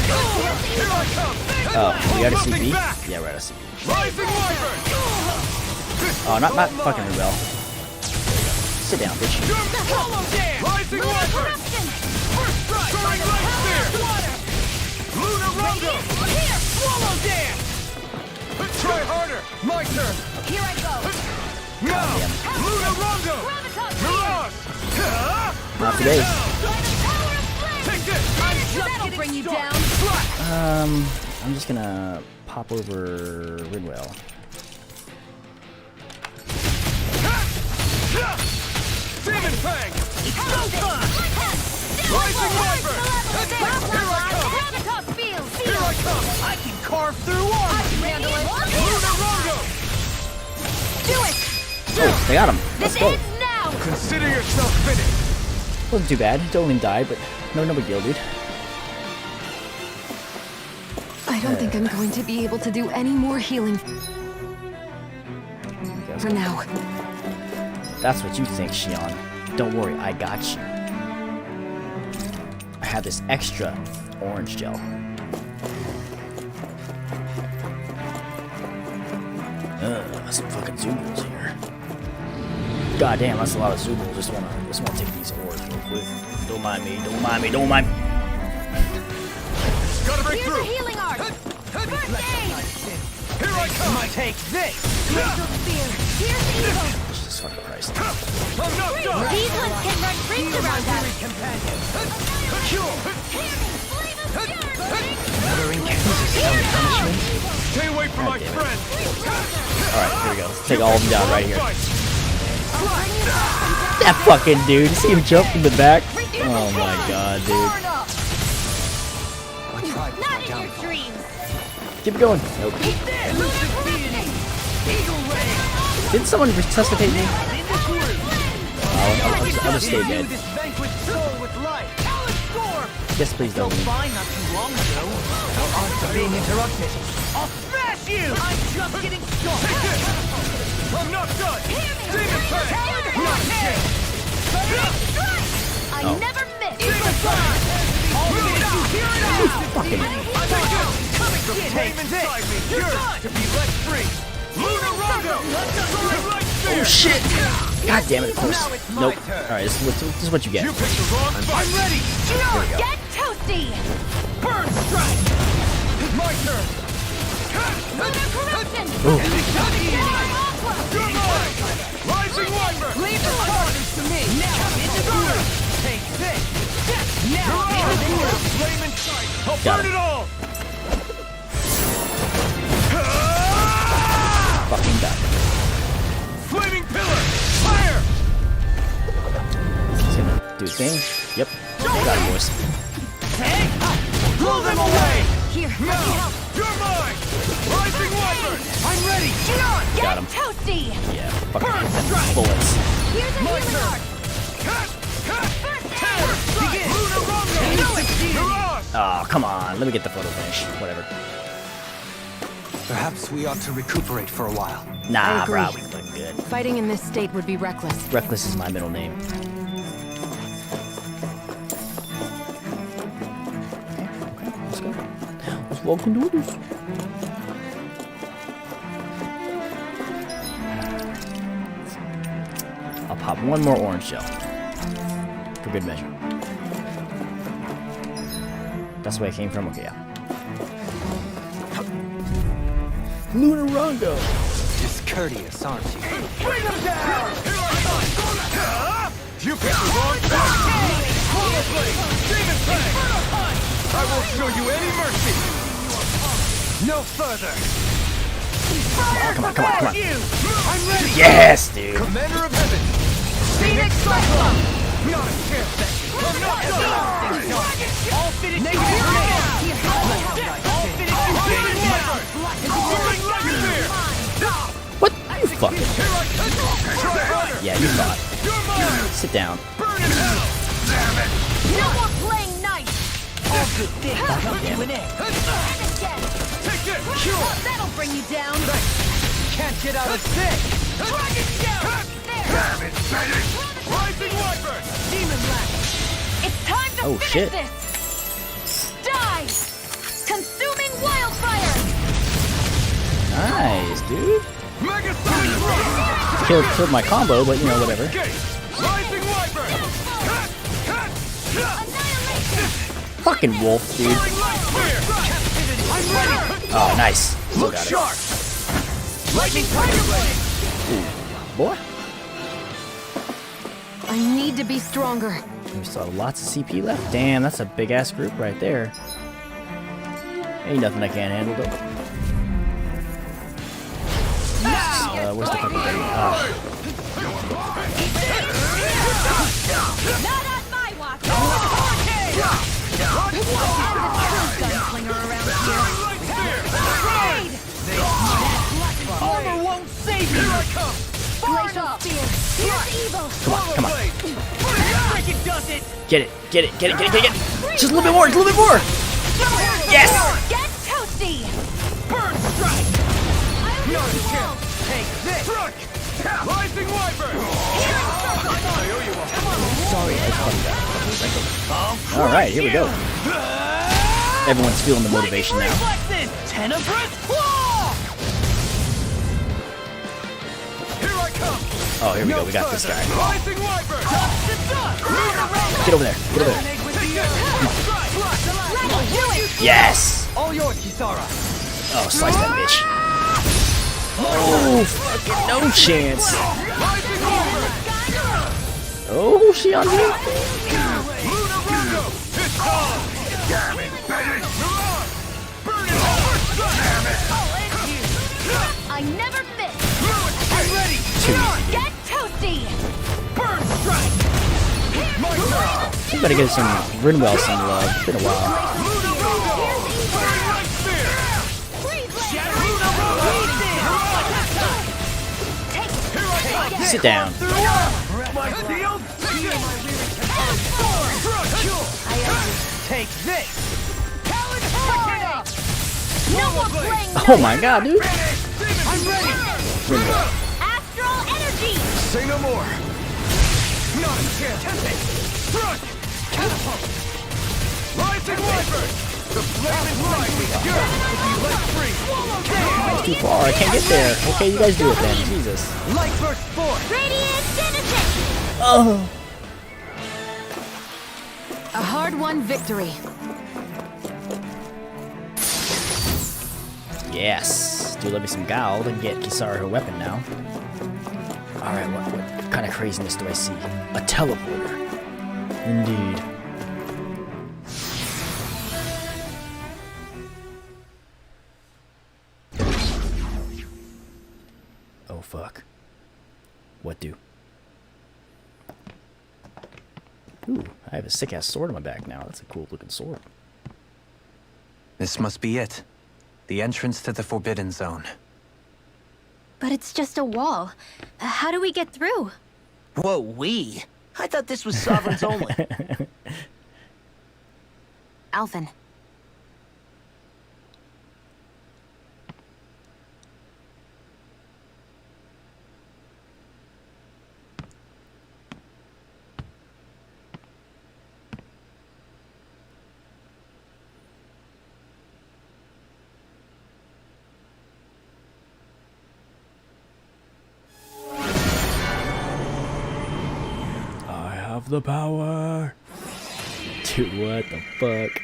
Here I come. Oh, we got a Nothing CP? back. Yeah, we're at a CP. Rising Wyvern. Oh, not fucking Rebel. Sit down, bitch. Hollow Dance. Rising Wyvern. First strike. Soaring Light Spear. Luna Rongo. Here. Swallow Dance. Try harder. My turn. Here I go. Now. Luna Rongo. Mirage. Not today. Take this. That'll bring you down. I'm just gonna pop over Ridwell. Demon Fang. It's go time. Rising Wyvern. Here I come. Here I come. I can carve through armor! Luna Rongo. Oh, they got him. Let's go. Consider yourself finished. Wasn't too bad. Don't even die, but no big deal, dude. I don't think I'm going to be able to do any more healing for now. That's what you think, Shion. Don't worry, I got you. I have this extra orange gel. Some fucking Zoobles here. God damn, that's a lot of Zoobles. Just wanna take these ores real quick. Don't mind me. Gotta break through. Healing art. First aid. Take this! Glacial Spear! Here's evil! Jesus fucking Christ. I'm not done! These ones can run rings around us! Companion! Cure! Another inconsistency punishment? Stay away from my friend! Alright, here we go. Let's take all of them down right here. That fucking dude. See him jump from the back? Oh my god, dude. Not in your dreams! Keep it going. Nope. Didn't someone resuscitate me? I'll just stay dead. Yes, please don't. Fine not too long ago. After being interrupted. I'll smash you! I'm just getting started! I'm not done! Demon Fang! I never miss! Fucking. Take inside me! You're to be let free! Luna Rondo! Oh shit! God damn it, of course. Nope. Alright, this is what you get. You picked the wrong fight! I'm ready! Get toasty! Burn strike! My turn! Lunar corruption! Ooh. You're mine! Rising Wyvern! Leave the partners to me! Now into the room! Take this! Now into the room! Flame and sight! I'll burn it all! Fucking die. Flaming pillar! Fire! He's gonna do his thing. Yep. Got it, boys. Blow them away! Here, Now! You're mine! Rising Wyvern! I'm ready! Get on! Got him. toasty! Yeah, fucking hit them bullets. Here's a healing arc! Begin! Luna Rondo! You're on! Oh, come on. Let me get the photo finish. Whatever. Perhaps we ought to recuperate for a while. Nah, agree. bro. We look good. Fighting in this state would be reckless. Reckless is my middle name. Okay, let's go. Let's walk and do this. I'll pop one more orange gel. For good measure. That's where I came from? Okay, yeah. Lunar Rongo! Discourteous, aren't you? Bring them down! You picked the wrong fight! Demon Fang! I won't show you any mercy! No further! Come on, come on, come on. I'm ready! Yes, dude! Commander of Heaven! Phoenix Cyclone! Not a chance that I'm not done! I'll finish you! I'll finish you! What? You fucking... Yeah, you thought. Sit down. No more playing nice! All good things come to an end. Take it! Cure! That'll bring you down! Can't get out of this! Dragon down! Damn it, Fenix! Rising Wyvern! Demon Lash! It's time to Oh, finish shit. this! Die! Consuming wildfire! Nice, dude. Mega Sonic Rock! Killed my combo, but you know, whatever. Rising Wyvern! Fucking wolf, dude. I'm ready! Oh, nice. Look Got it. sharp! Lightning Tiger Blade! Boy. I need to be stronger. We still have lots of CP left. Damn, that's a big ass group right there. Ain't nothing I can't handle though. Where's the fucking thing? Not on my watch! Gunslinger around here. Armor won't save you! Here I come! Glacial Spear! Here's evil! Come on, come on. Freaking does it! Get it, get it, get it, get it, get it, get it. Just a little bit more, just a little bit more. Yes! Get toasty! Burn strike! Not a chance! Take this! Struck! Rising Wyvern! Sorry, I All right, here we go. Everyone's feeling the motivation now. Tenebrous Claw! Here I come! Oh, here we go. We got this guy. Rising Wyvern! Get over there. Get over there. Yes! All yours, Kisara! Oh, slice that bitch. Oh, fucking no chance. Oh, she on here? I never miss. I'm ready. Too easy. Get toasty. Burn strike. We gotta give some Rinwell some love. It's been a while. Sit down. Take this. No more playing. Oh my god, dude. I'm ready. Rinwell. Astral energy. Say no more. Not a chance. Thrust. Catapult. Rising Wyvern. The flame is rising. Yours to be let free. It's too far. I can't get there. Okay, you guys do it then. Jesus. Light burst forth. Radiant Genesis. Oh. A hard-won victory. Yes. Do love me some Gal to get Kisara her weapon now. Alright, what kind of craziness do I see? A teleporter. Indeed. Oh fuck. What do? Ooh, I have a sick-ass sword on my back now. That's a cool-looking sword. This must be it. The entrance to the Forbidden Zone. But it's just a wall. How do we get through? Whoa, we? I thought this was Sovereigns only. Alphen. The power. Dude, what the fuck?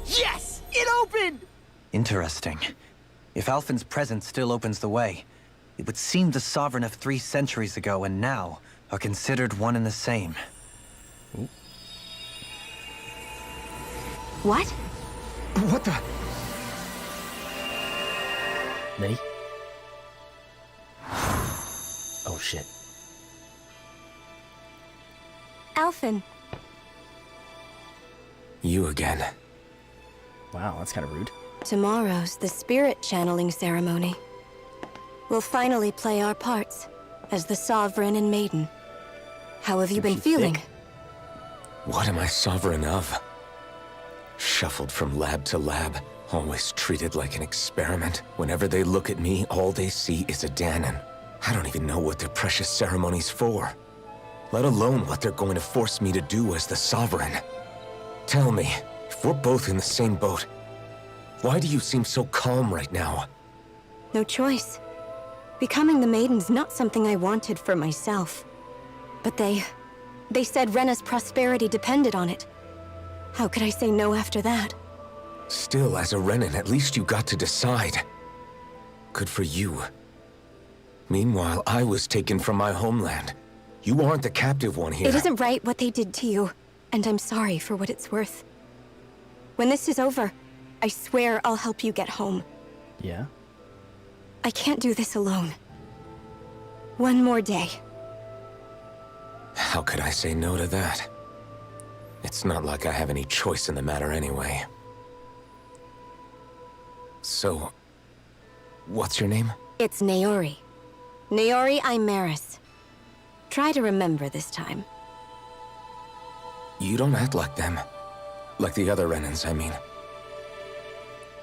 Yes! It opened! Interesting. If Alphen's presence still opens the way, it would seem the Sovereign of 3 centuries ago and now are considered one and the same. Ooh. What? What the? Me? Oh shit. Alphen. You again. Wow, that's kind of rude. Tomorrow's the spirit channeling ceremony. We'll finally play our parts as the Sovereign and Maiden. How have you been feeling? Thick? What am I sovereign of? Shuffled from lab to lab, always treated like an experiment. Whenever they look at me, all they see is a Danon. I don't even know what their precious ceremony's for, let alone what they're going to force me to do as the Sovereign. Tell me, if we're both in the same boat, why do you seem so calm right now? No choice. Becoming the Maiden's not something I wanted for myself. But they said Rena's prosperity depended on it. How could I say no after that? Still, as a Renan, at least you got to decide. Good for you. Meanwhile, I was taken from my homeland. You aren't the captive one here. It isn't right what they did to you, and I'm sorry for what it's worth. When this is over, I swear I'll help you get home. Yeah? I can't do this alone. One more day. How could I say no to that? It's not like I have any choice in the matter anyway. So, what's your name? It's Naori. Naori Imaris. Try to remember this time. You don't act like them. Like the other Renans, I mean.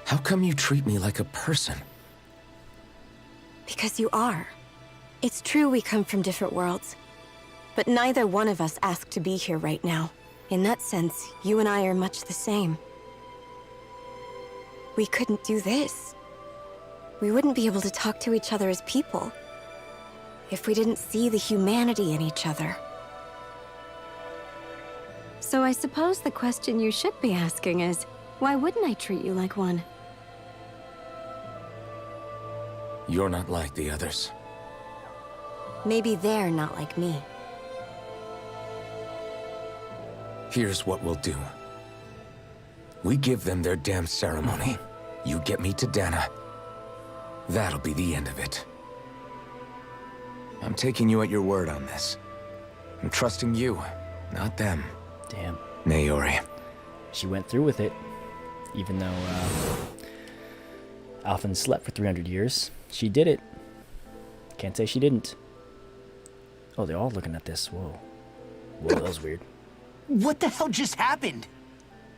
How come you treat me like a person? Because you are. It's true we come from different worlds. But neither one of us asked to be here right now. In that sense, you and I are much the same. We couldn't do this. We wouldn't be able to talk to each other as people if we didn't see the humanity in each other. So I suppose the question you should be asking is, why wouldn't I treat you like one? You're not like the others. Maybe they're not like me. Here's what we'll do. We give them their damn ceremony. You get me to Dana. That'll be the end of it. I'm taking you at your word on this. I'm trusting you, not them. Damn. Naori. She went through with it, even though Alphen slept for 300 years. She did it. Can't say she didn't. Oh, they're all looking at this. Whoa. Whoa, that was weird. What the hell just happened?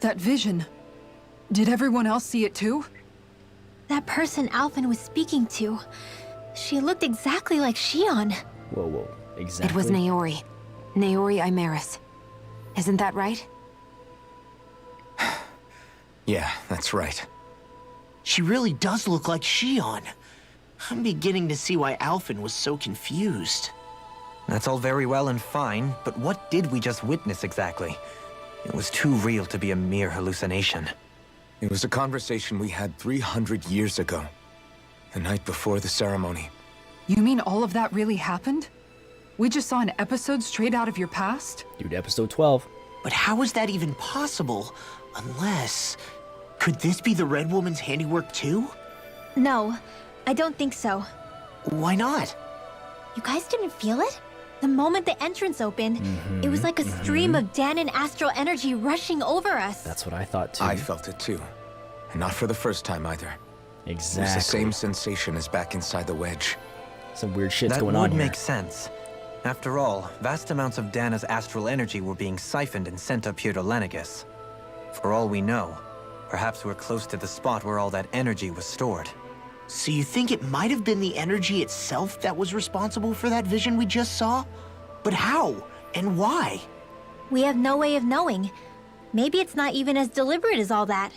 That vision. Did everyone else see it too? That person Alphen was speaking to, she looked exactly like Shion. Whoa, whoa. Exactly. It was Naori. Naori Imaris. Isn't that right? Yeah, that's right. She really does look like Shion. I'm beginning to see why Alphen was so confused. That's all very well and fine, but what did we just witness exactly? It was too real to be a mere hallucination. It was a conversation we had 300 years ago. The night before the ceremony. You mean all of that really happened? We just saw an episode straight out of your past? Dude, episode 12. But how is that even possible? Unless... Could this be the Red Woman's handiwork too? No, I don't think so. Why not? You guys didn't feel it? The moment the entrance opened, it was like a stream of Danon astral energy rushing over us. That's what I thought too. I felt it too. And not for the first time either. Exactly. It was the same sensation as back inside the wedge. Some weird shit's going on on here. That would here. make sense. After all, vast amounts of Dana's astral energy were being siphoned and sent up here to Lenegis. For all we know, perhaps we're close to the spot where all that energy was stored. So you think it might have been the energy itself that was responsible for that vision we just saw? But how? And why? We have no way of knowing. Maybe it's not even as deliberate as all that.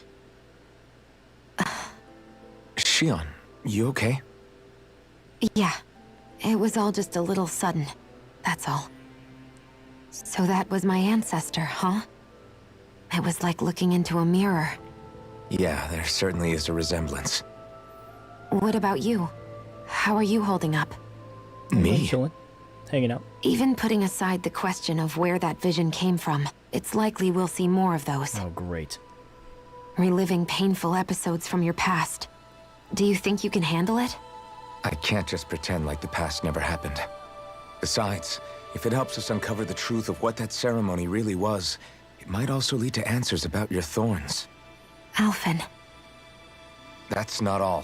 Shion, you okay? Yeah. It was all just a little sudden. That's all. So that was my ancestor, huh? It was like looking into a mirror. Yeah, there certainly is a resemblance. What about you? How are you holding up? Me? Chilling. Hanging out. Even putting aside the question of where that vision came from, it's likely we'll see more of those. Oh, great. Reliving painful episodes from your past. Do you think you can handle it? I can't just pretend like the past never happened. Besides, if it helps us uncover the truth of what that ceremony really was, it might also lead to answers about your thorns. Alphen. That's not all.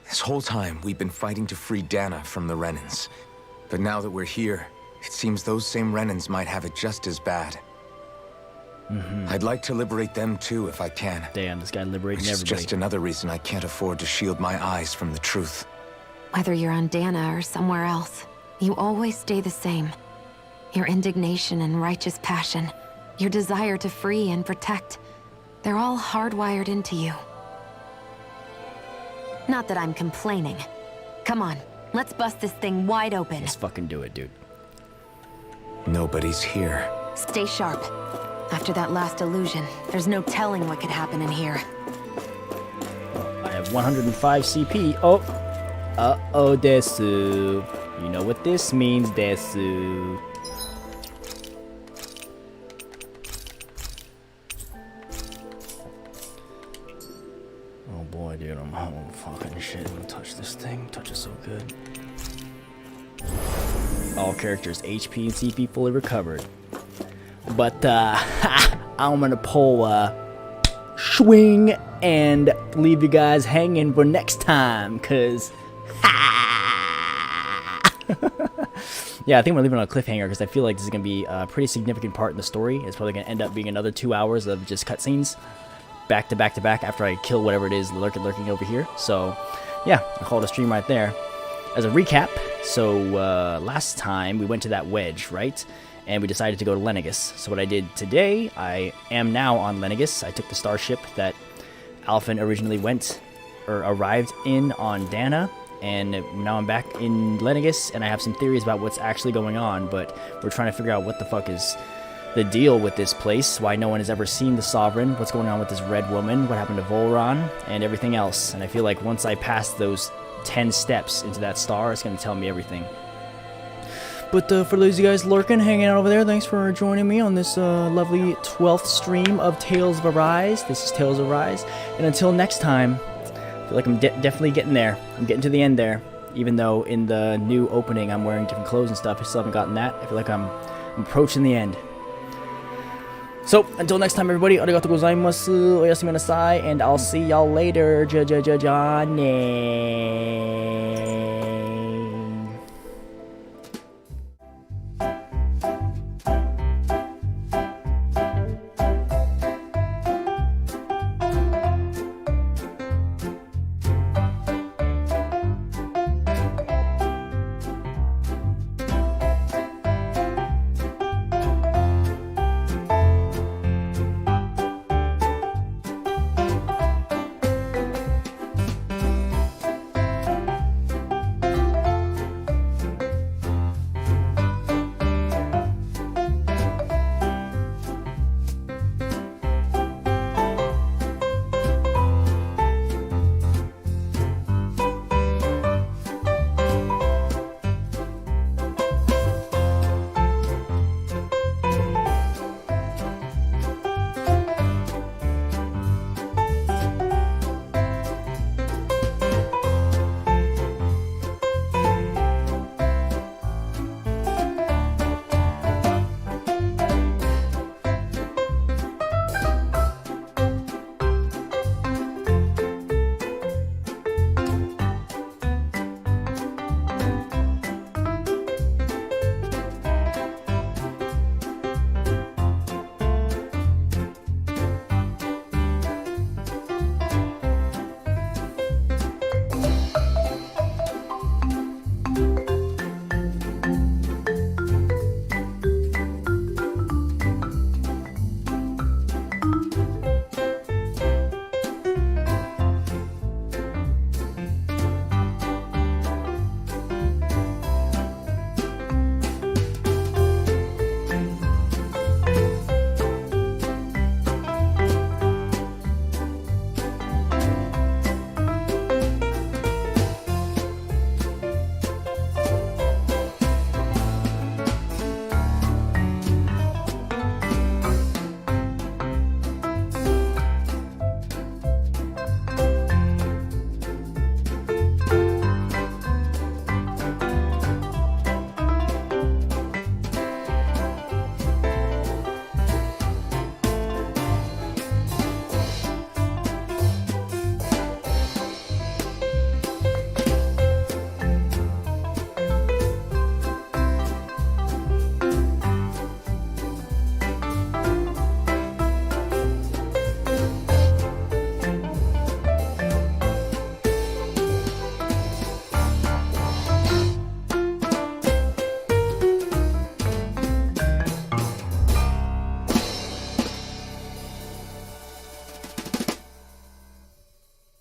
This whole time, we've been fighting to free Dana from the Renans. But now that we're here, it seems those same Renans might have it just as bad. I'd like to liberate them too, if I can. Damn, this guy liberating It's everybody. just another reason I can't afford to shield my eyes from the truth. Whether you're on Dana or somewhere else, you always stay the same. Your indignation and righteous passion, your desire to free and protect, they're all hardwired into you. Not that I'm complaining. Come on, let's bust this thing wide open. Let's fucking do it, dude. Nobody's here. Stay sharp. After that last illusion, there's no telling what could happen in here. I have 105 CP. Oh. Uh-oh, desu. You know what this means, desu. Oh boy, dude, I'm home. Fucking shit. I'm gonna touch this thing. Touch it so good. All characters HP and CP fully recovered. But, I'm gonna pull, swing and leave you guys hanging for next time, cause, yeah, I think we're leaving on a cliffhanger, because I feel like this is gonna be a pretty significant part in the story. It's probably gonna end up being another 2 hours of just cutscenes, back to back to back, after I kill whatever it is lurking over here. So, yeah, I'll call it a stream right there. As a recap, so, last time we went to that wedge, right? And we decided to go to Lenegis. So what I did today, I am now on Lenegis. I took the starship that Alphen originally arrived in on Dana, and now I'm back in Lenegis, and I have some theories about what's actually going on, but we're trying to figure out what the fuck is the deal with this place, why no one has ever seen the Sovereign, what's going on with this red woman, what happened to Volron, and everything else. And I feel like once I pass those 10 steps into that star, it's going to tell me everything. But for those of you guys lurking, hanging out over there, thanks for joining me on this lovely 12th stream of Tales of Arise. This is Tales of Arise. And until next time, I feel like I'm definitely getting there. I'm getting to the end there. Even though in the new opening I'm wearing different clothes and stuff, I still haven't gotten that. I feel like I'm approaching the end. So, until next time, everybody, arigatou gozaimasu, oyasumi nasai, and I'll see y'all later. Ja-ja-ja-ja-ne.